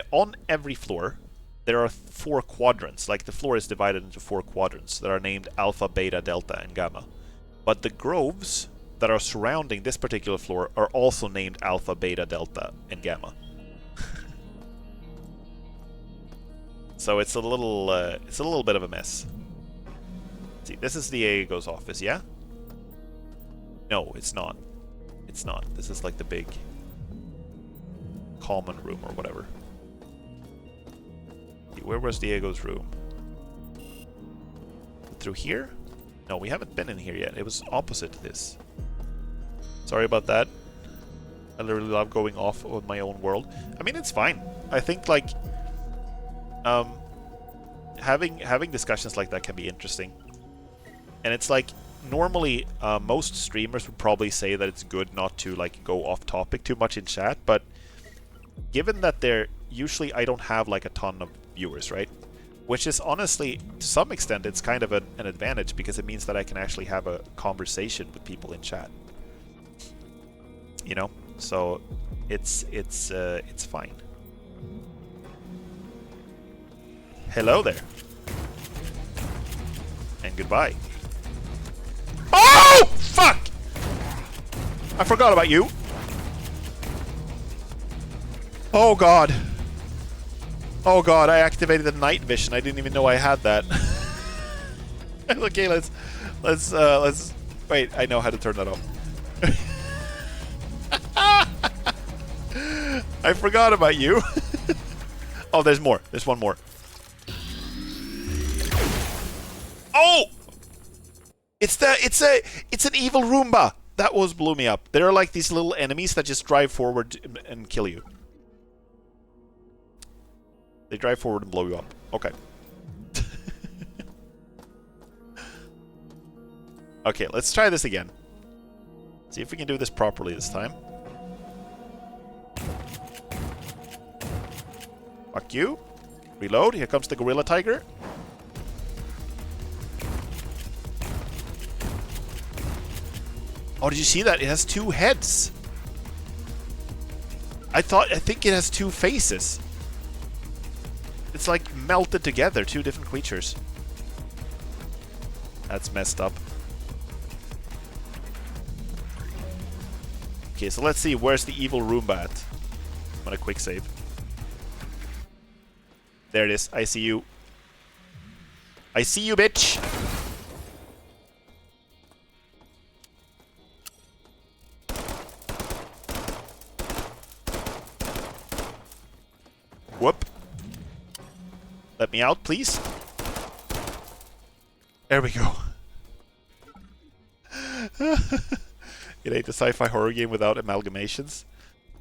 Speaker 1: on every floor there are 4 quadrants. Like, the floor is divided into 4 quadrants that are named Alpha, Beta, Delta, and Gamma. But the groves that are surrounding this particular floor are also named Alpha, Beta, Delta, and Gamma. So it's a little bit of a mess. See, this is Diego's office, yeah? No, it's not. It's not. This is like the big common room or whatever. Where was Diego's room? Through here? No, we haven't been in here yet. It was opposite to this. Sorry about that. I really love going off on my own world. I mean, it's fine. I think like having discussions like that can be interesting. And it's like, normally most streamers would probably say that it's good not to like go off topic too much in chat, but given that usually I don't have like a ton of viewers, right? Which is honestly, to some extent, it's kind of an advantage, because it means that I can actually have a conversation with people in chat. You know? So it's fine. Hello there. And goodbye. Oh! Fuck! I forgot about you. Oh god. Oh god, I activated the night vision. I didn't even know I had that. Okay, let's wait, I know how to turn that off. I forgot about you. Oh, there's more. There's one more. Oh! It's an evil Roomba. That blew me up. There are like these little enemies that just drive forward and kill you. They drive forward and blow you up. Okay. Okay, let's try this again. See if we can do this properly this time. Fuck you. Reload. Here comes the Gorilla Tiger. Oh, did you see that? It has 2 heads. I think it has 2 faces. It's like melted together, 2 different creatures. That's messed up. Okay, so let's see, where's the evil Roomba at? I'm gonna quick save. There it is, I see you. I see you, bitch! Whoop. Let me out, please. There we go. It ain't a sci-fi horror game without amalgamations.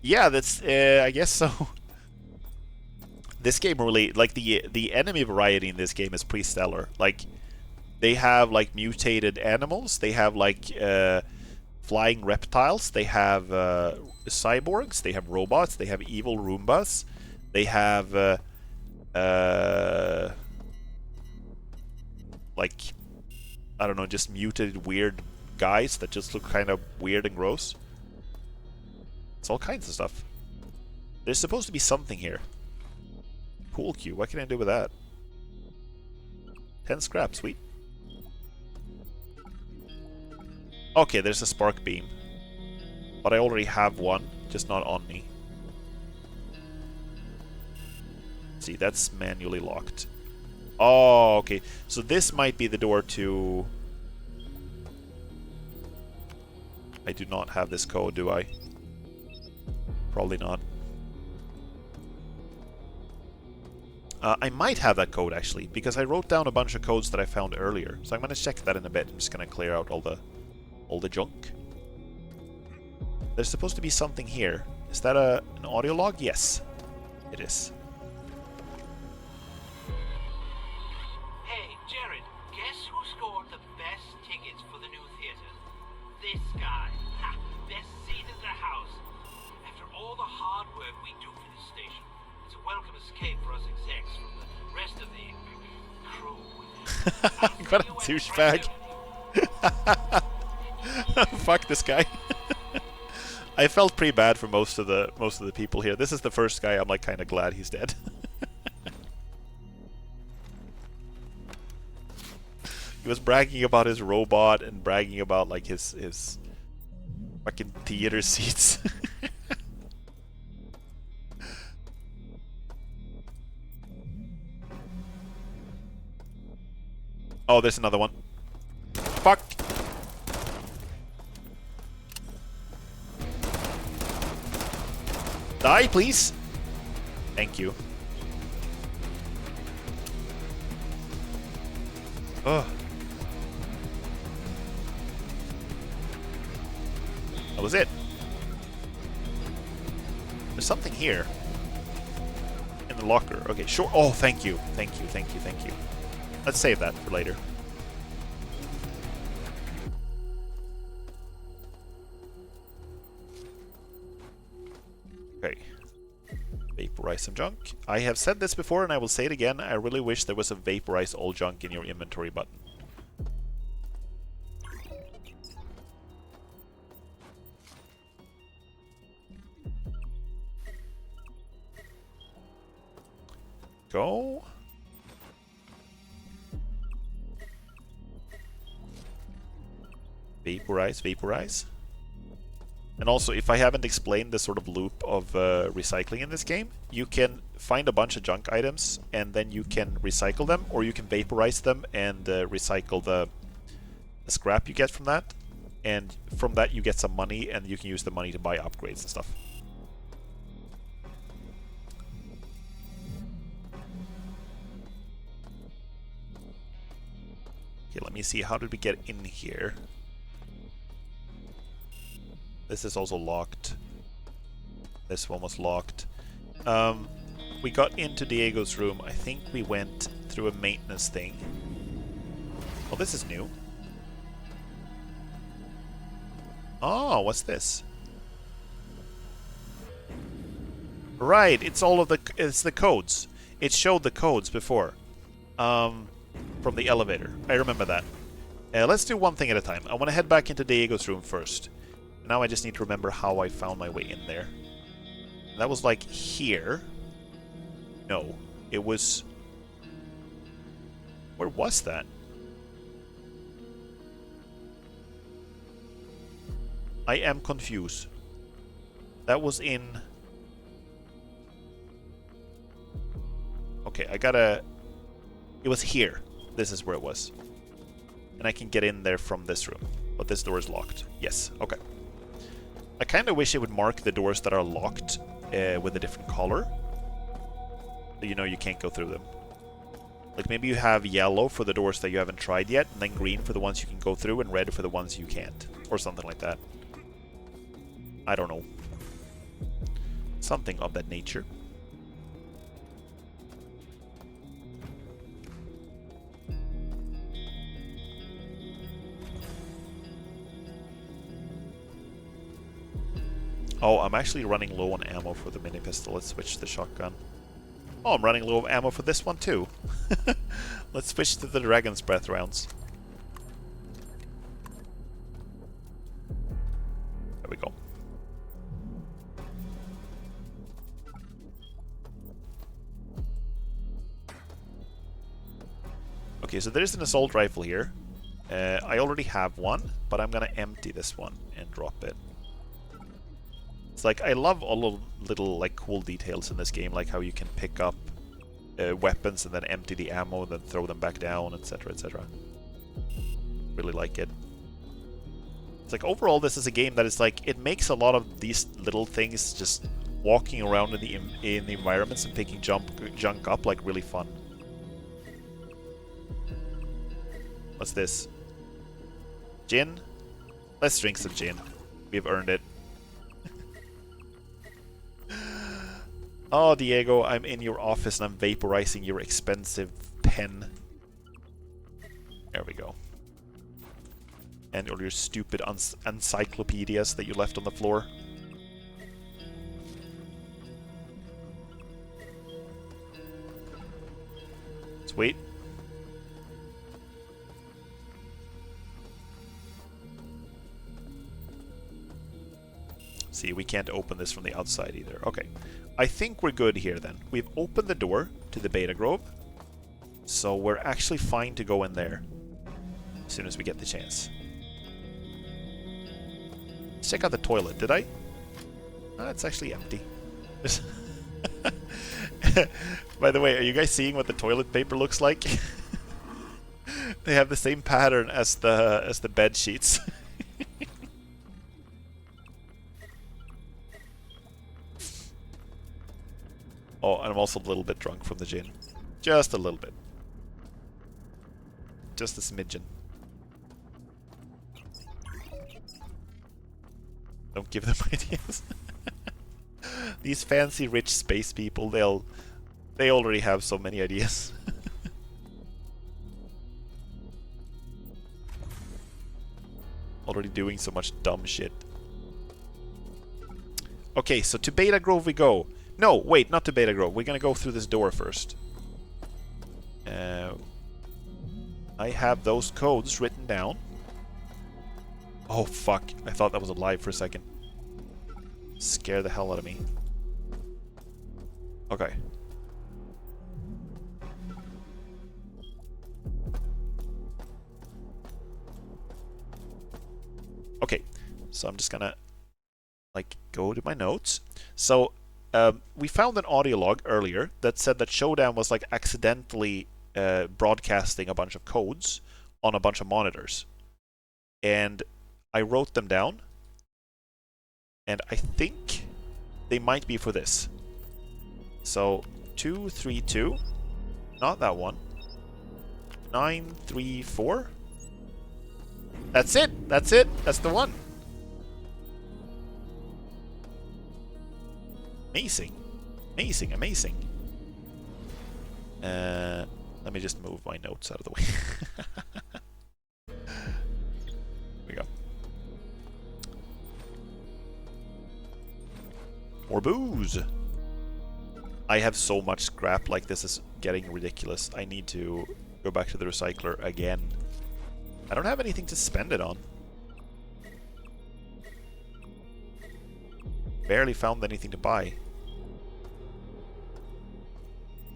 Speaker 1: Yeah, that's, I guess so. This game really, like, the enemy variety in this game is pretty stellar. Like, they have, like, mutated animals, they have, like, flying reptiles, they have cyborgs, they have robots, they have evil Roombas, they have, like, I don't know, just mutated weird guys that just look kind of weird and gross. It's all kinds of stuff. There's supposed to be something here. Pool cue, what can I do with that? 10 scrap, sweet. Okay, there's a spark beam. But I already have one, just not on me. See, that's manually locked. Oh, okay. So this might be the door to... I do not have this code, do I? Probably not. I might have that code, actually, because I wrote down a bunch of codes that I found earlier. So I'm going to check that in a bit. I'm just going to clear out all the junk. There's supposed to be something here. Is that an audio log? Yes, it is.
Speaker 5: Hey, Jared, guess who scored the best tickets for the new theater? This guy. Ha! Best seat in the house. After all the hard work we do for this station, it's a welcome escape for us execs from the rest of the crew.
Speaker 1: What a douchebag. Fuck this guy. I felt pretty bad for most of the people here. This is the first guy I'm like kind of glad he's dead. He was bragging about his robot and bragging about like his fucking theater seats. Oh, there's another one. Fuck. Die, please. Thank you. Ugh. That was it. There's something here. In the locker. Okay, sure. Oh, thank you. Thank you, thank you, thank you. Let's save that for later. Okay. Vaporize some junk. I have said this before and I will say it again. I really wish there was a vaporize all junk in your inventory button. Go. Vaporize, vaporize. And also, if I haven't explained the sort of loop of recycling in this game, you can find a bunch of junk items and then you can recycle them, or you can vaporize them and recycle the scrap you get from that. And from that you get some money and you can use the money to buy upgrades and stuff. Okay, let me see, how did we get in here? This is also locked. This one was locked. We got into Diego's room. I think we went through a maintenance thing. Oh, this is new. Oh, what's this? Right, it's all of it's the codes. It showed the codes before. From the elevator. I remember that. Let's do one thing at a time. I want to head back into Diego's room first. Now I just need to remember how I found my way in there. That was like here. No, it was... Where was that? I am confused. That was in... Okay, I gotta... It was here. This is where it was. And I can get in there from this room. But this door is locked. Yes, okay. I kind of wish it would mark the doors that are locked with a different color. So you know you can't go through them. Like maybe you have yellow for the doors that you haven't tried yet, and then green for the ones you can go through, and red for the ones you can't. Or something like that. I don't know. Something of that nature. Oh, I'm actually running low on ammo for the mini pistol. Let's switch to the shotgun. Oh, I'm running low on ammo for this one too. Let's switch to the Dragon's Breath rounds. There we go. Okay, so there's an assault rifle here. I already have one, but I'm gonna empty this one and drop it. It's like, I love all of little like cool details in this game, like how you can pick up weapons and then empty the ammo and then throw them back down, etc, etc. Really like it. It's like, overall this is a game that is like, it makes a lot of these little things, just walking around in the environments and picking junk up, like really fun. What's this? Gin? Let's drink some gin. We've earned it. Oh, Diego, I'm in your office and I'm vaporizing your expensive pen. There we go. And all your stupid encyclopedias that you left on the floor. Sweet. See, we can't open this from the outside either. Okay. I think we're good here then. We've opened the door to the Beta Grove, so we're actually fine to go in there as soon as we get the chance. Let's check out the toilet. Did I? It's actually empty. By the way, are you guys seeing what the toilet paper looks like? They have the same pattern as the bed sheets. Oh, and I'm also a little bit drunk from the gin. Just a little bit. Just a smidgen. Don't give them ideas. These fancy rich space people, they already have so many ideas. Already doing so much dumb shit. Okay, so to Beta Grove we go. No, wait, not to Beta Grove. We're gonna go through this door first. I have those codes written down. Oh, fuck. I thought that was alive for a second. Scare the hell out of me. Okay. Okay, so I'm just gonna, like, go to my notes. So, we found an audio log earlier that said that Showdown was like accidentally broadcasting a bunch of codes on a bunch of monitors. And I wrote them down. And I think they might be for this. So 232, not that one. 934. That's it. That's it. That's the one. Amazing. Amazing, amazing. Let me just move my notes out of the way. Here we go. More booze. I have so much scrap, like this is getting ridiculous. I need to go back to the recycler again. I don't have anything to spend it on. Barely found anything to buy.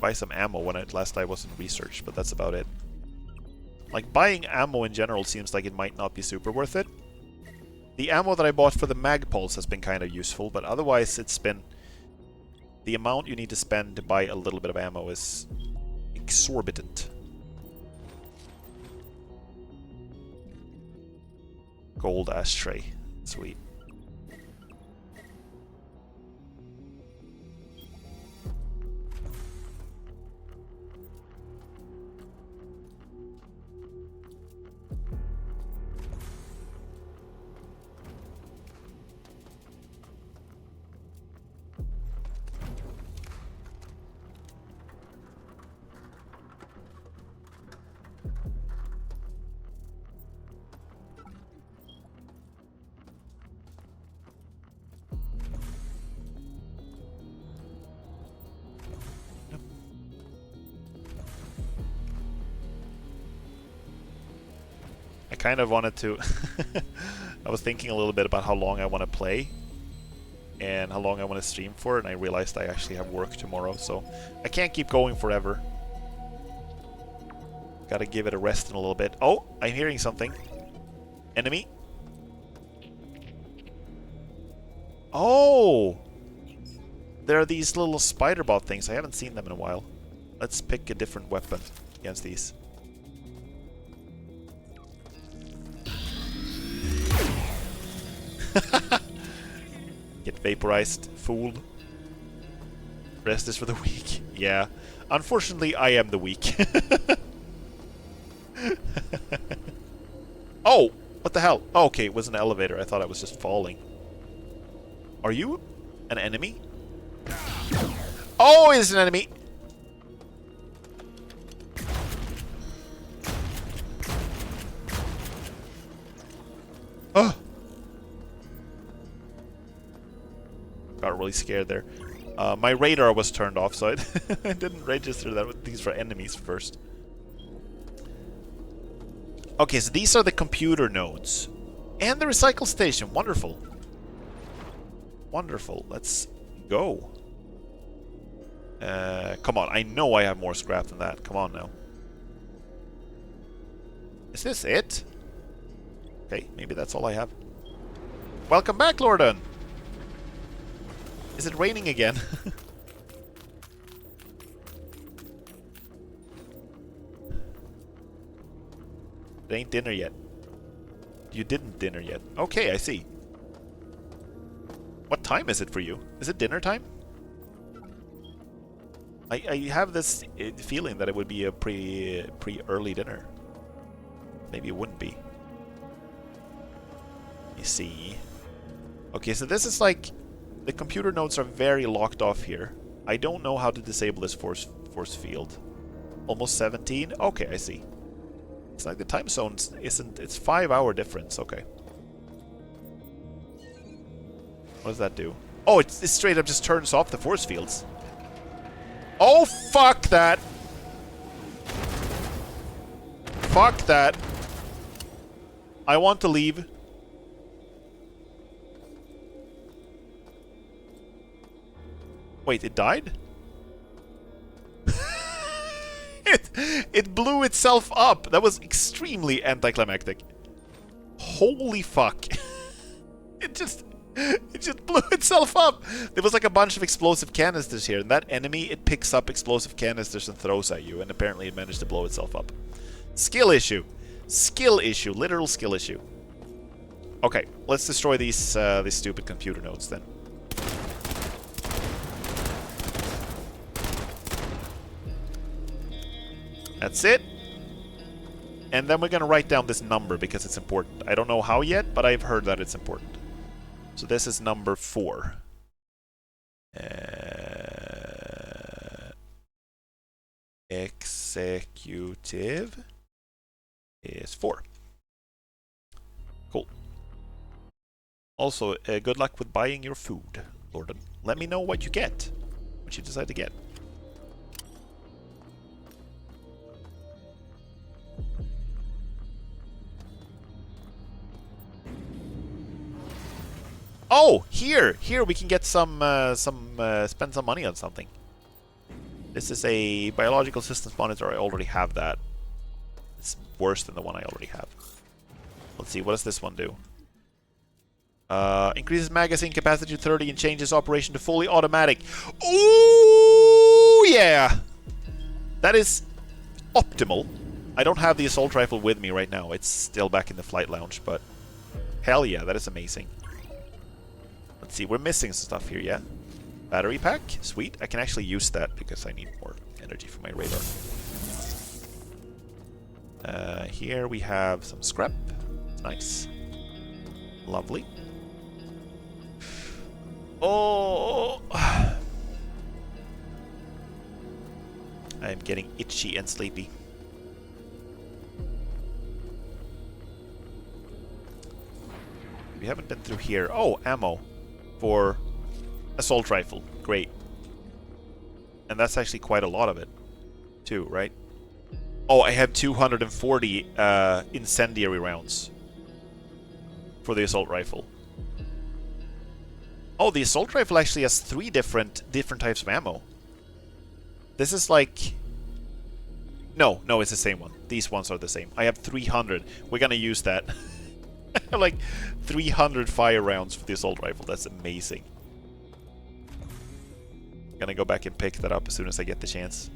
Speaker 1: Buy some ammo when last I was in research, but that's about it. Like, buying ammo in general seems like it might not be super worth it. The ammo that I bought for the Magpulse has been kind of useful, but otherwise it's been... The amount you need to spend to buy a little bit of ammo is exorbitant. Gold ashtray. Sweet. I kind of wanted to... I was thinking a little bit about how long I want to play and how long I want to stream for, and I realized I actually have work tomorrow, so I can't keep going forever. Gotta give it a rest in a little bit. Oh, I'm hearing something. Enemy. Oh! There are these little spider bot things. I haven't seen them in a while. Let's pick a different weapon against these. Get vaporized, fool. Rest is for the weak. Yeah. Unfortunately, I am the weak. Oh! What the hell? Oh, okay, it was an elevator. I thought I was just falling. Are you an enemy? Oh, it's an enemy! Oh! Got really scared there. My radar was turned off, so I didn't register that these were enemies first. Okay, so these are the computer nodes. And the recycle station. Wonderful. Wonderful. Let's go. Come on, I know I have more scrap than that. Come on now. Is this it? Okay, maybe that's all I have. Welcome back, Lorden! Is it raining again? It ain't dinner yet. You didn't dinner yet. Okay, I see. What time is it for you? Is it dinner time? I have this feeling that it would be a pre-early dinner. Maybe it wouldn't be. Let me see. Okay, so this is like... The computer nodes are very locked off here. I don't know how to disable this force field. Almost 17? Okay, I see. It's like the time zone isn't... It's 5-hour difference. Okay. What does that do? Oh, it straight up just turns off the force fields. Oh, fuck that! Fuck that. I want to leave. Wait, it died? It blew itself up. That was extremely anticlimactic. Holy fuck. It just blew itself up. There was like a bunch of explosive canisters here, and that enemy, it picks up explosive canisters and throws at you, and apparently it managed to blow itself up. Skill issue. Skill issue. Literal skill issue. Okay, let's destroy these stupid computer nodes then. That's it. And then we're gonna write down this number because it's important. I don't know how yet, but I've heard that it's important. So this is number 4. Executive is 4. Cool. Also, good luck with buying your food, Lorden. Let me know what you get. What you decide to get. Oh, here we can get spend some money on something. This is a biological systems monitor. I already have that. It's worse than the one I already have. Let's see, what does this one do? Increases magazine capacity to 30 and changes operation to fully automatic. Ooh, yeah! That is optimal. I don't have the assault rifle with me right now. It's still back in the flight lounge, but Hell yeah, that is amazing. Let's see, we're missing some stuff here, yeah? Battery pack, sweet. I can actually use that because I need more energy for my radar. Here we have some scrap. Nice. Lovely. Oh! I'm getting itchy and sleepy. We haven't been through here. Oh, ammo for assault rifle. Great. And that's actually quite a lot of it, too, right? Oh, I have 240 incendiary rounds for the assault rifle. Oh, the assault rifle actually has 3 different types of ammo. This is like... No, it's the same one. These ones are the same. I have 300. We're gonna use that. I have like 300 fire rounds for the assault rifle. That's amazing. Gonna go back and pick that up as soon as I get the chance.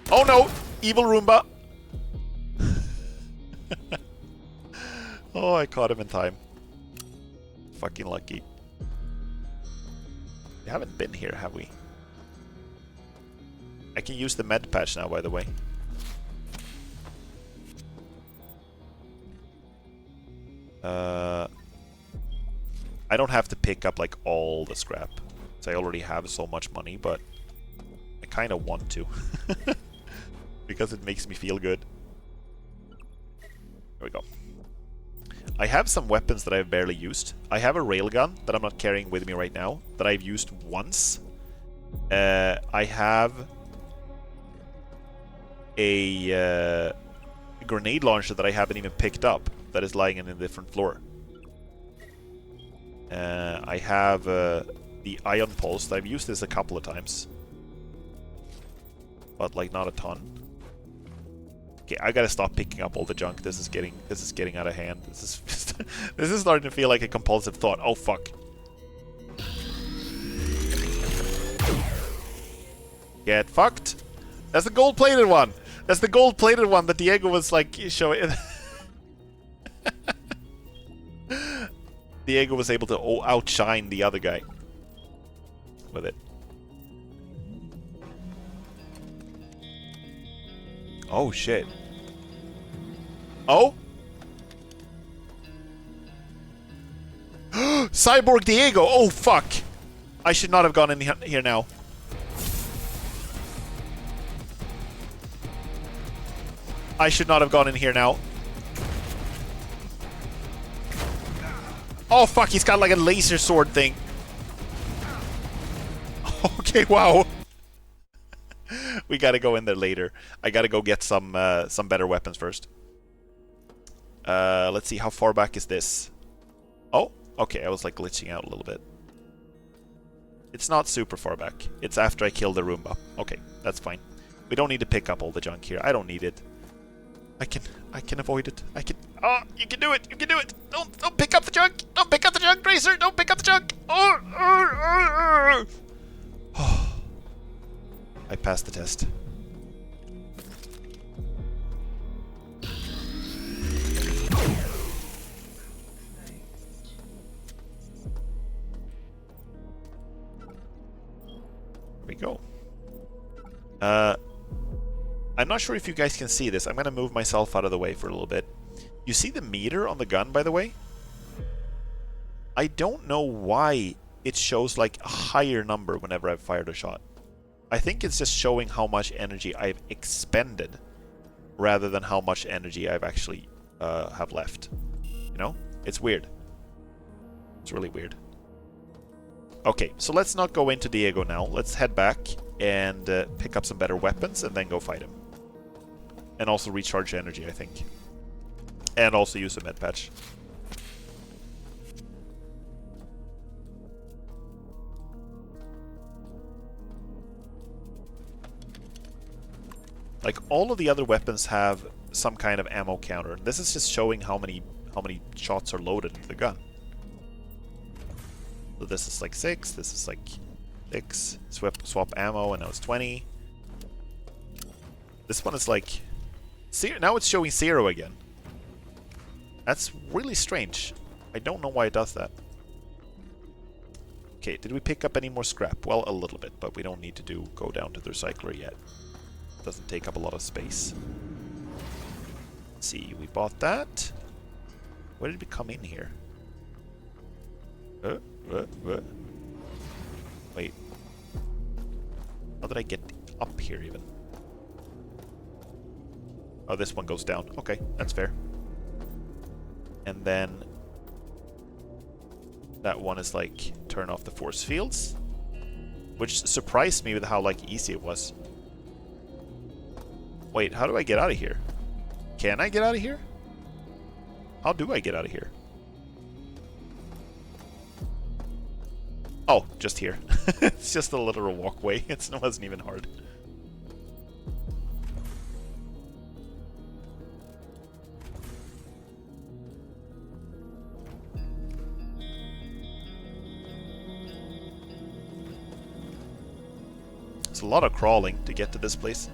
Speaker 1: Oh no! Evil Roomba! Oh, I caught him in time. Fucking lucky. We haven't been here, have we? I can use the med patch now, by the way. I don't have to pick up like all the scrap, so I already have so much money, but I kind of want to. Because it makes me feel good. There we go. I have some weapons that I've barely used. I have a railgun that I'm not carrying with me right now, that I've used once. I have a grenade launcher that I haven't even picked up, that is lying in a different floor. I have the ion pulse. I've used this a couple of times, but like not a ton. Okay, I gotta stop picking up all the junk. This is getting out of hand. This is this is starting to feel like a compulsive thought. Oh fuck! Get fucked. That's the gold-plated one. That's the gold-plated one that Diego was like showing. Diego was able to outshine the other guy with it. Oh shit. Oh? Cyborg Diego! Oh fuck! I should not have gone in here now. I should not have gone in here now. Oh fuck, he's got like a laser sword thing. Okay, wow. We gotta go in there later. I gotta go get some better weapons first. Let's see, how far back is this? Oh, okay, I was like glitching out a little bit. It's not super far back. It's after I kill the Roomba. Okay, that's fine. We don't need to pick up all the junk here. I don't need it. I can avoid it. I can. Oh, you can do it. You can do it. Don't pick up the junk. Don't pick up the junk, Racer. Don't pick up the junk. Oh. I passed the test. There we go. I'm not sure if you guys can see this. I'm gonna move myself out of the way for a little bit. You see the meter on the gun, by the way? I don't know why it shows like a higher number whenever I've fired a shot. I think it's just showing how much energy I've expended rather than how much energy I've actually have left. You know? It's weird. It's really weird. Okay, so let's not go into Diego now. Let's head back and pick up some better weapons and then go fight him. And also recharge energy, I think. And also use a med patch. Like all of the other weapons have some kind of ammo counter. This is just showing how how many shots are loaded into the gun. So this is like 6, this is like 6, swap ammo, and now it's 20. This one is like... now it's showing 0 again. That's really strange. I don't know why it does that. Okay, did we pick up any more scrap? Well, a little bit, but we don't need to go down to the recycler yet. Doesn't take up a lot of space. Let's see, we bought that. Where did we come in here? Wait. How did I get up here even? Oh, this one goes down. Okay, that's fair. And then that one is like turn off the force fields, which surprised me with how like easy it was. Wait, how do I get out of here? Can I get out of here? How do I get out of here? Oh, just here. It's just a literal walkway. It wasn't even hard. It's a lot of crawling to get to this place.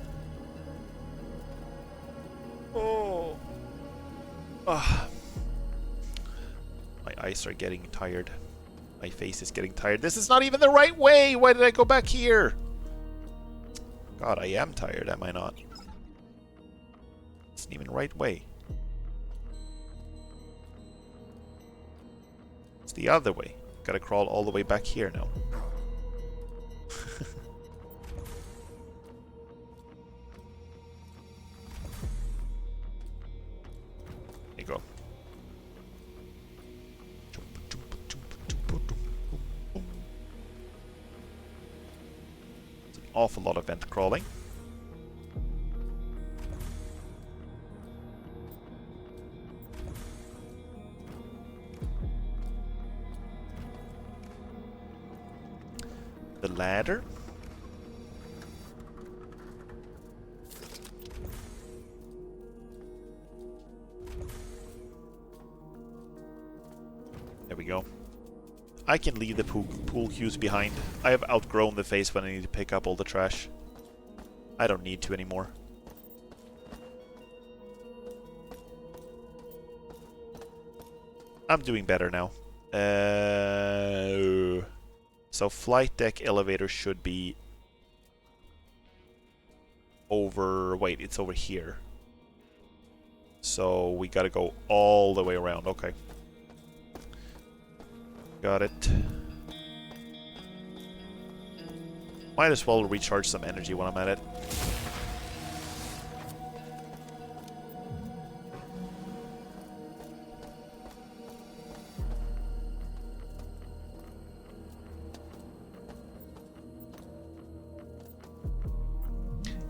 Speaker 1: Oh. Ah. My eyes are getting tired. My face is getting tired. This is not even the right way! Why did I go back here? God, I am tired, am I not? It's not even the right way. It's the other way. Gotta crawl all the way back here now. There you go. It's an awful lot of vent crawling. The ladder. There we go. I can leave the pool cues behind. I have outgrown the phase when I need to pick up all the trash. I don't need to anymore. I'm doing better now. So flight deck elevator should be over... Wait, it's over here. So we gotta go all the way around. Okay. Got it. Might as well recharge some energy when I'm at it.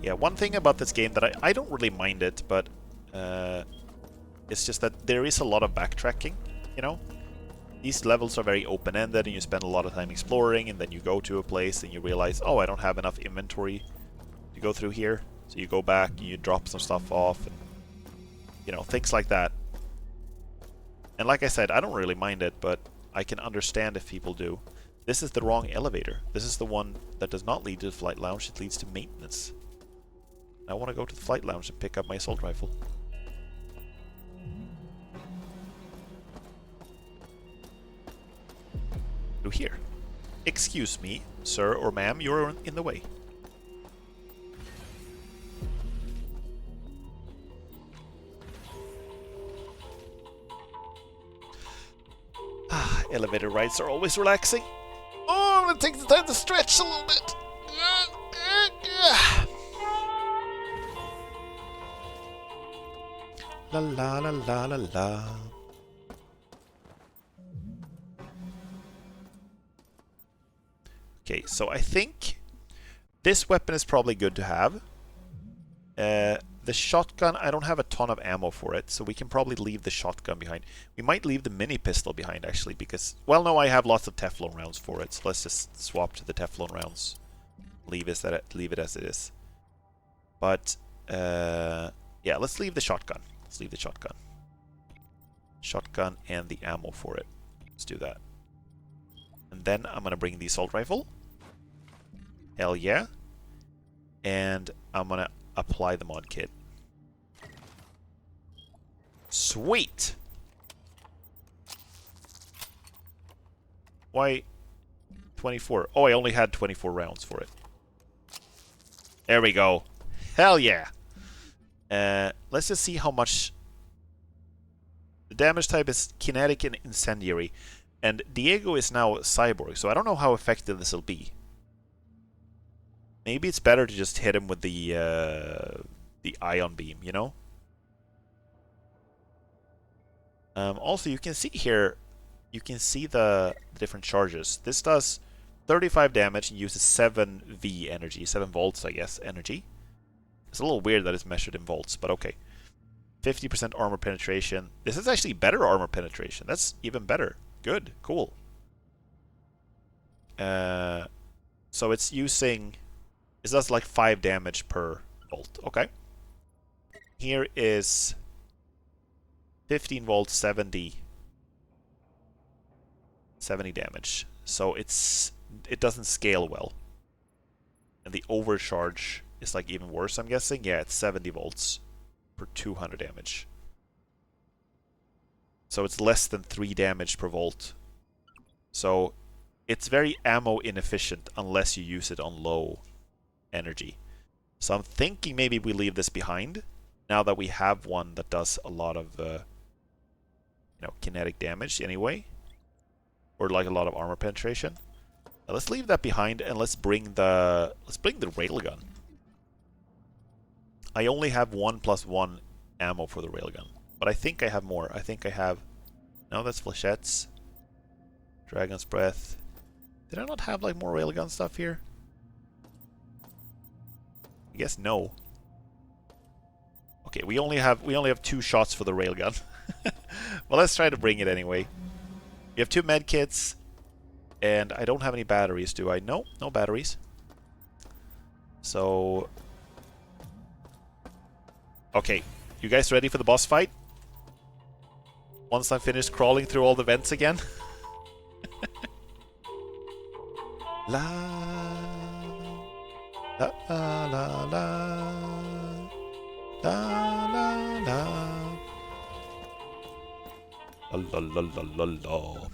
Speaker 1: Yeah, one thing about this game that I don't really mind it, but it's just that there is a lot of backtracking, you know? These levels are very open-ended and you spend a lot of time exploring, and then you go to a place and you realize, oh, I don't have enough inventory to go through here. So you go back and you drop some stuff off, and, you know, things like that. And like I said, I don't really mind it, but I can understand if people do. This is the wrong elevator. This is the one that does not lead to the flight lounge, it leads to maintenance. I want to go to the flight lounge and pick up my assault rifle. Through here. Excuse me, sir or ma'am, you're in the way. Ah, elevator rides are always relaxing. Oh, I'm gonna take the time to stretch a little bit. La la la la la la. Okay, so I think this weapon is probably good to have. The shotgun, I don't have a ton of ammo for it, so we can probably leave the shotgun behind. We might leave the mini pistol behind, actually, because... Well, no, I have lots of Teflon rounds for it, so let's just swap to the Teflon rounds. Leave it as it is. But, yeah, let's leave the shotgun. Let's leave the shotgun. shotgun and the ammo for it. Let's do that. And then I'm gonna bring the assault rifle. Hell yeah. And I'm gonna apply the mod kit. Sweet! Why 24? Oh, I only had 24 rounds for it. There we go. Hell yeah! Let's just see how much... The damage type is kinetic and incendiary. And Diego is now cyborg, so I don't know how effective this will be. Maybe it's better to just hit him with the ion beam, you know? Also, you can see here, you can see the different charges. This does 35 damage and uses 7 V energy, 7 volts, I guess, energy. It's a little weird that it's measured in volts, but okay. 50% armor penetration. This is actually better armor penetration. That's even better. Good. Cool. So it's using... It does like 5 damage per volt. Okay. Here is 15 volts, 70 damage. So it doesn't scale well. And the overcharge is like even worse, I'm guessing. Yeah, it's 70 volts per 200 damage. So it's less than 3 damage per volt. So it's very ammo inefficient unless you use it on low energy. So I'm thinking maybe we leave this behind now that we have one that does a lot of kinetic damage anyway, or like a lot of armor penetration. Now let's leave that behind and let's bring the railgun. I only have 1+1 ammo for the railgun, but I think I have more. I think I have... No, that's flechettes. Dragon's Breath. Did I not have like more railgun stuff here? I guess no. Okay, we only have 2 shots for the railgun. Well, let's try to bring it anyway. We have 2 med kits, and I don't have any batteries, do I? No, no batteries. So... Okay, you guys ready for the boss fight? Once I'm finished crawling through all the vents again? La la la la la la la la la la la.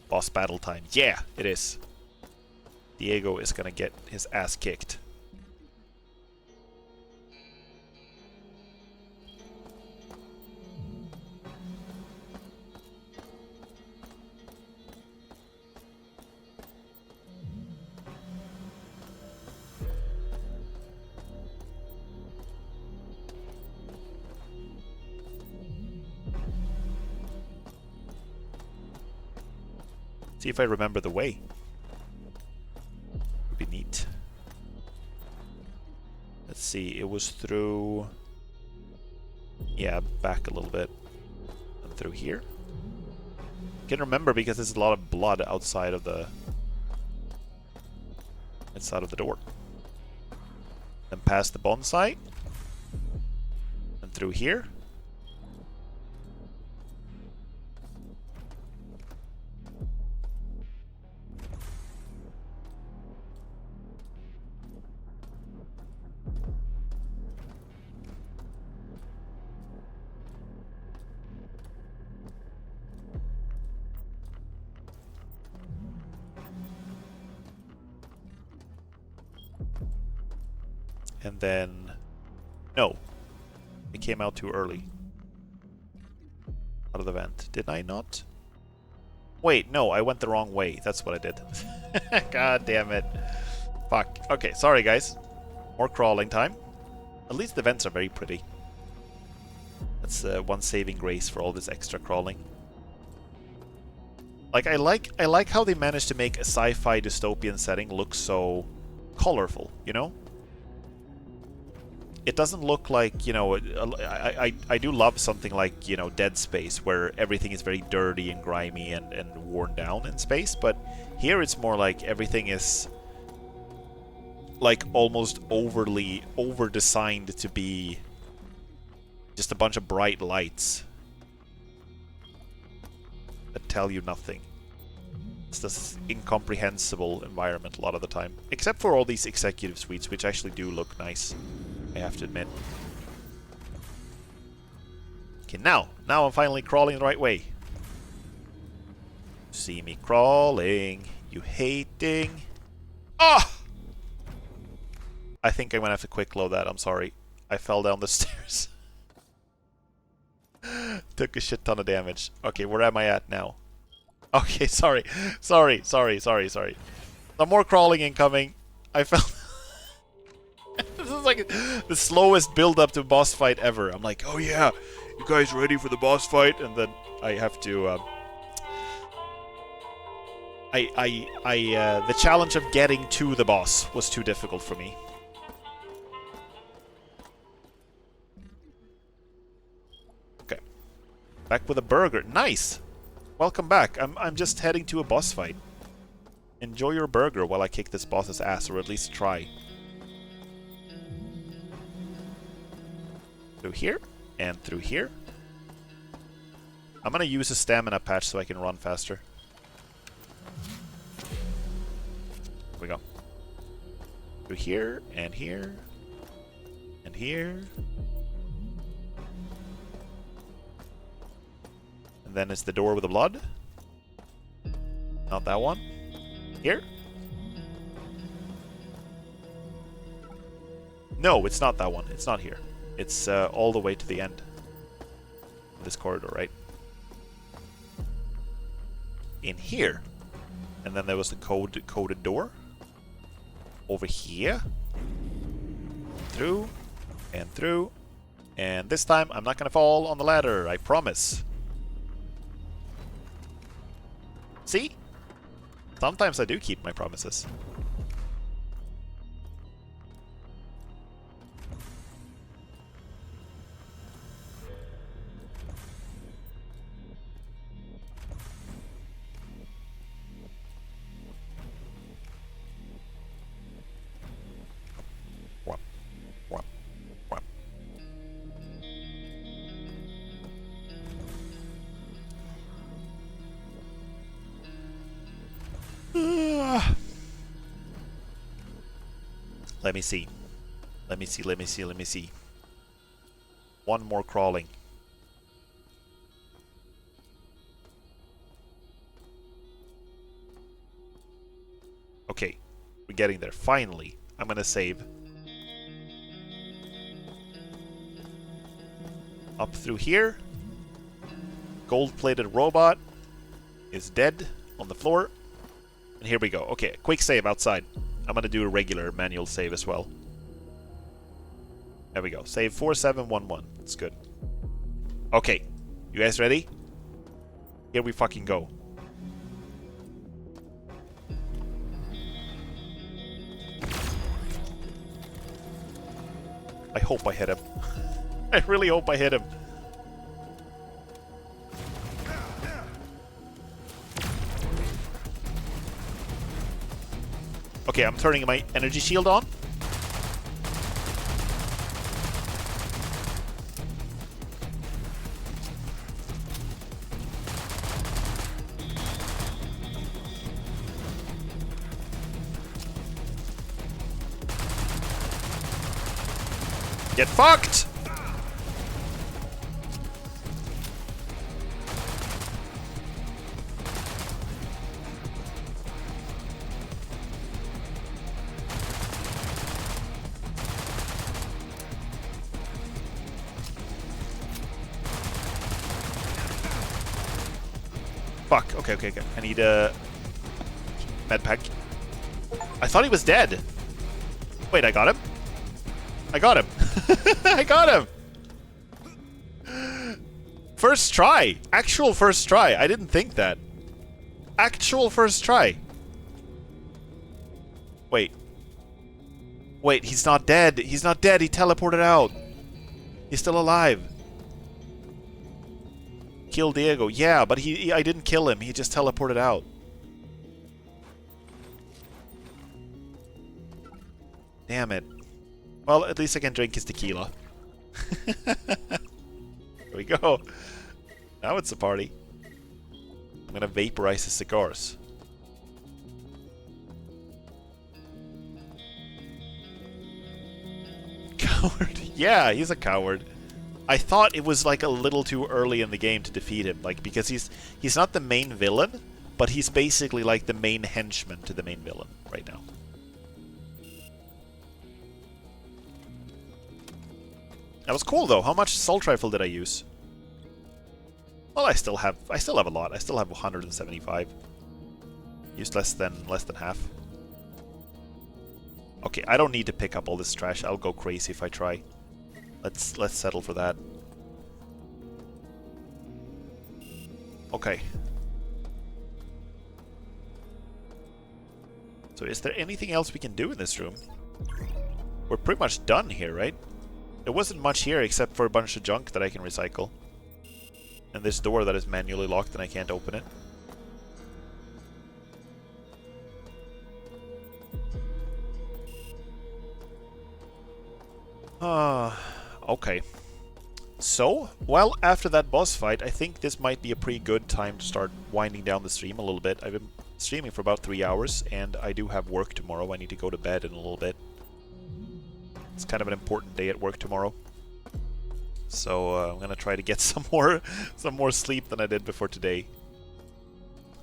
Speaker 1: Boss battle time. Yeah, it is. Diego is gonna get his ass kicked. See if I remember the way. Would be neat. Let's see, it was through... Yeah, back a little bit. And through here. I can remember because there's a lot of blood outside of the... inside of the door. Then past the bonsai. And through here. And then... No. It came out too early. Out of the vent. Did I not? Wait, no, I went the wrong way. That's what I did. God damn it. Fuck. Okay, sorry guys. More crawling time. At least the vents are very pretty. That's one saving grace for all this extra crawling. Like, I like how they managed to make a sci-fi dystopian setting look so colorful, you know? It doesn't look like, you know, I do love something like, you know, Dead Space, where everything is very dirty and grimy and worn down in space, but here it's more like everything is like almost overly over-designed to be Just a bunch of bright lights that tell you nothing. It's this incomprehensible environment a lot of the time. Except for all these executive suites, which actually do look nice, I have to admit. Okay, now I'm finally crawling the right way. See me crawling, you hating. Ah! I think I'm gonna have to quick load that, I'm sorry. I fell down the stairs. Took a shit ton of damage. Okay, where am I at now? Okay, sorry. Sorry. Some more crawling incoming. I fell... This is like the slowest build up to boss fight ever. I'm like, oh yeah, you guys ready for the boss fight? And then I have to... the challenge of getting to the boss was too difficult for me. Okay. Back with a burger. Nice! Welcome back. I'm just heading to a boss fight. Enjoy your burger while I kick this boss's ass, or at least try. Through here, and through here. I'm gonna use a stamina patch so I can run faster. Here we go. Through here, and here, and here. And then it's the door with the blood. Not that one. Here? No, it's not that one. It's not here. It's all the way to the end of this corridor, right? In here. And then there was the coded door. Over here. Through. And through. And this time I'm not gonna fall on the ladder, I promise. See? Sometimes I do keep my promises. Whop, whop, whop. Let me see. Let me see. One more crawling. Okay, we're getting there. Finally, I'm gonna save. Up through here. Gold-plated robot is dead on the floor. And here we go. Okay, quick save outside. I'm gonna do a regular manual save as well. There we go. Save 4711. That's good. Okay. You guys ready? Here we fucking go. I hope I hit him. I really hope I hit him. Okay, I'm turning my energy shield on. Get fucked! Fuck. Okay. I need a med pack. I thought he was dead. Wait, I got him? I got him. I got him. First try. Actual first try. I didn't think that. Actual first try. Wait. Wait, he's not dead. He's not dead. He teleported out. He's still alive. Kill Diego. Yeah, but I didn't kill him. He just teleported out. Damn it. Well, at least I can drink his tequila. There we go. Now it's a party. I'm gonna vaporize his cigars. Coward. Yeah, he's a coward. I thought it was like a little too early in the game to defeat him, like because he's not the main villain, but he's basically like the main henchman to the main villain right now. That was cool though. How much assault rifle did I use? Well, I still have a lot. I still have 175. Used less than half. Okay, I don't need to pick up all this trash. I'll go crazy if I try. Let's settle for that. Okay. So is there anything else we can do in this room? We're pretty much done here, right? There wasn't much here except for a bunch of junk that I can recycle. And this door that is manually locked and I can't open it. Okay. So, well, after that boss fight, I think this might be a pretty good time to start winding down the stream a little bit. I've been streaming for about 3 hours, and I do have work tomorrow. I need to go to bed in a little bit. It's kind of an important day at work tomorrow. So I'm gonna try to get some more sleep than I did before today.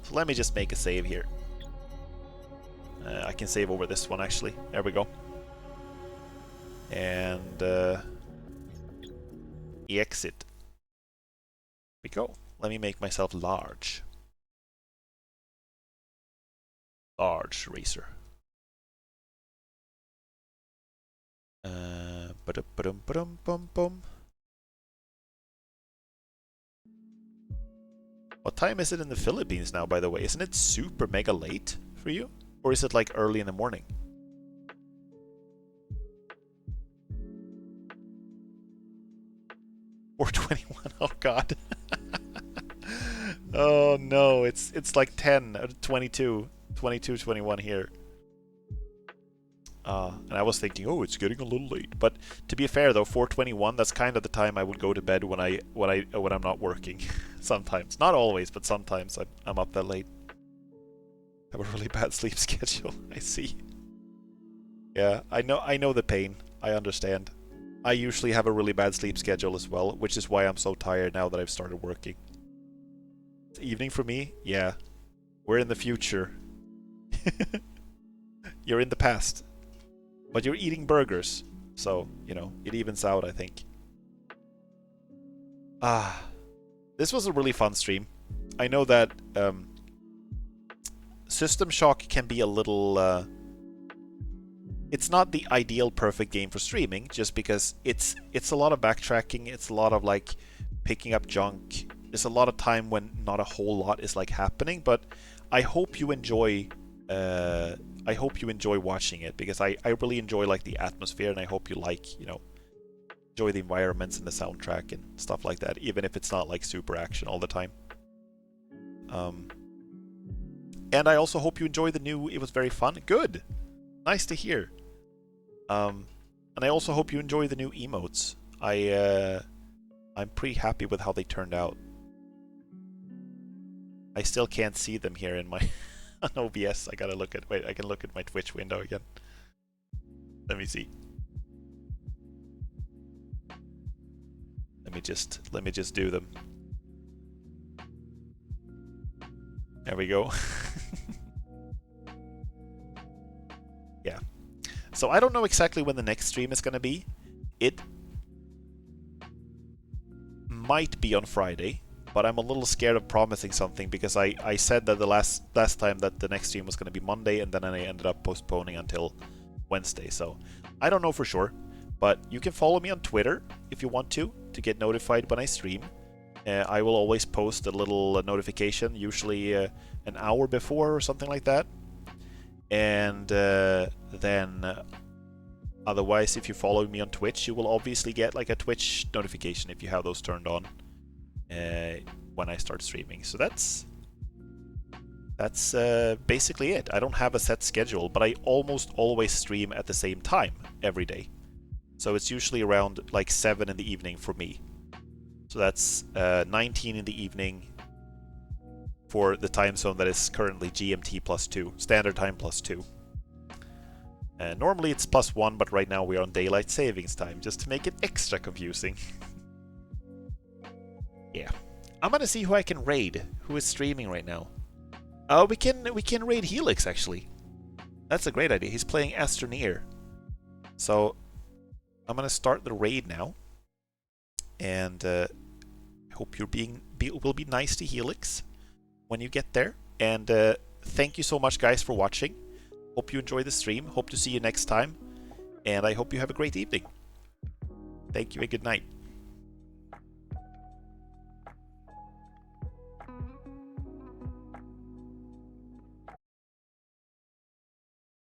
Speaker 1: So let me just make a save here. I can save over this one actually. There we go. And exit. Here we go. Let me make myself large. Large racer. What time is it in the Philippines now, by the way? Isn't it super mega late for you? Or is it like early in the morning? Or 21? Oh god. Oh no, it's like 10, 22, 21 here. And I was thinking, oh, it's getting a little late. But to be fair though, 4:21, that's kind of the time I would go to bed when I'm not working. Sometimes, not always, but sometimes I'm up that late. I have a really bad sleep schedule. I see. Yeah, I know the pain. I understand. I usually have a really bad sleep schedule as well, which is why I'm so tired now that I've started working. It's evening for me? Yeah. We're in the future. You're in the past. But you're eating burgers, so, you know, it evens out, I think. This was a really fun stream. I know that System Shock can be a little... it's not the ideal perfect game for streaming, just because it's a lot of backtracking, it's a lot of, like, picking up junk. There's a lot of time when not a whole lot is, like, happening, but I hope you enjoy... I hope you enjoy watching it, because I really enjoy like the atmosphere, and I hope you like, you know, enjoy the environments and the soundtrack and stuff like that, even if it's not like super action all the time. And I also hope you enjoy the new, it was very fun. Good! Nice to hear. And I also hope you enjoy the new emotes. I'm pretty happy with how they turned out. I still can't see them here in my... on OBS. I gotta look at... Wait, I can look at my Twitch window again. Let me see. Let me just do them. There we go. Yeah. So I don't know exactly when the next stream is gonna be. It might be on Friday. But I'm a little scared of promising something, because I said that the last time that the next stream was going to be Monday, and then I ended up postponing until Wednesday. So I don't know for sure, but you can follow me on Twitter if you want to get notified when I stream. I will always post a little notification, usually an hour before or something like that. And then otherwise, if you follow me on Twitch, you will obviously get like a Twitch notification if you have those turned on. When I start streaming. So that's basically it. I don't have a set schedule, but I almost always stream at the same time every day. So it's usually around like 7 in the evening for me. So that's 19 in the evening for the time zone that is currently GMT +2, standard time +2. Normally it's +1, but right now we're on daylight savings time, just to make it extra confusing. Yeah. I'm gonna see who I can raid, who is streaming right now. Oh, we can raid Helix, actually. That's a great idea. He's playing Astroneer. So, I'm gonna start the raid now. And I hope you're will be nice to Helix when you get there. And thank you so much, guys, for watching. Hope you enjoy the stream. Hope to see you next time. And I hope you have a great evening. Thank you and good night.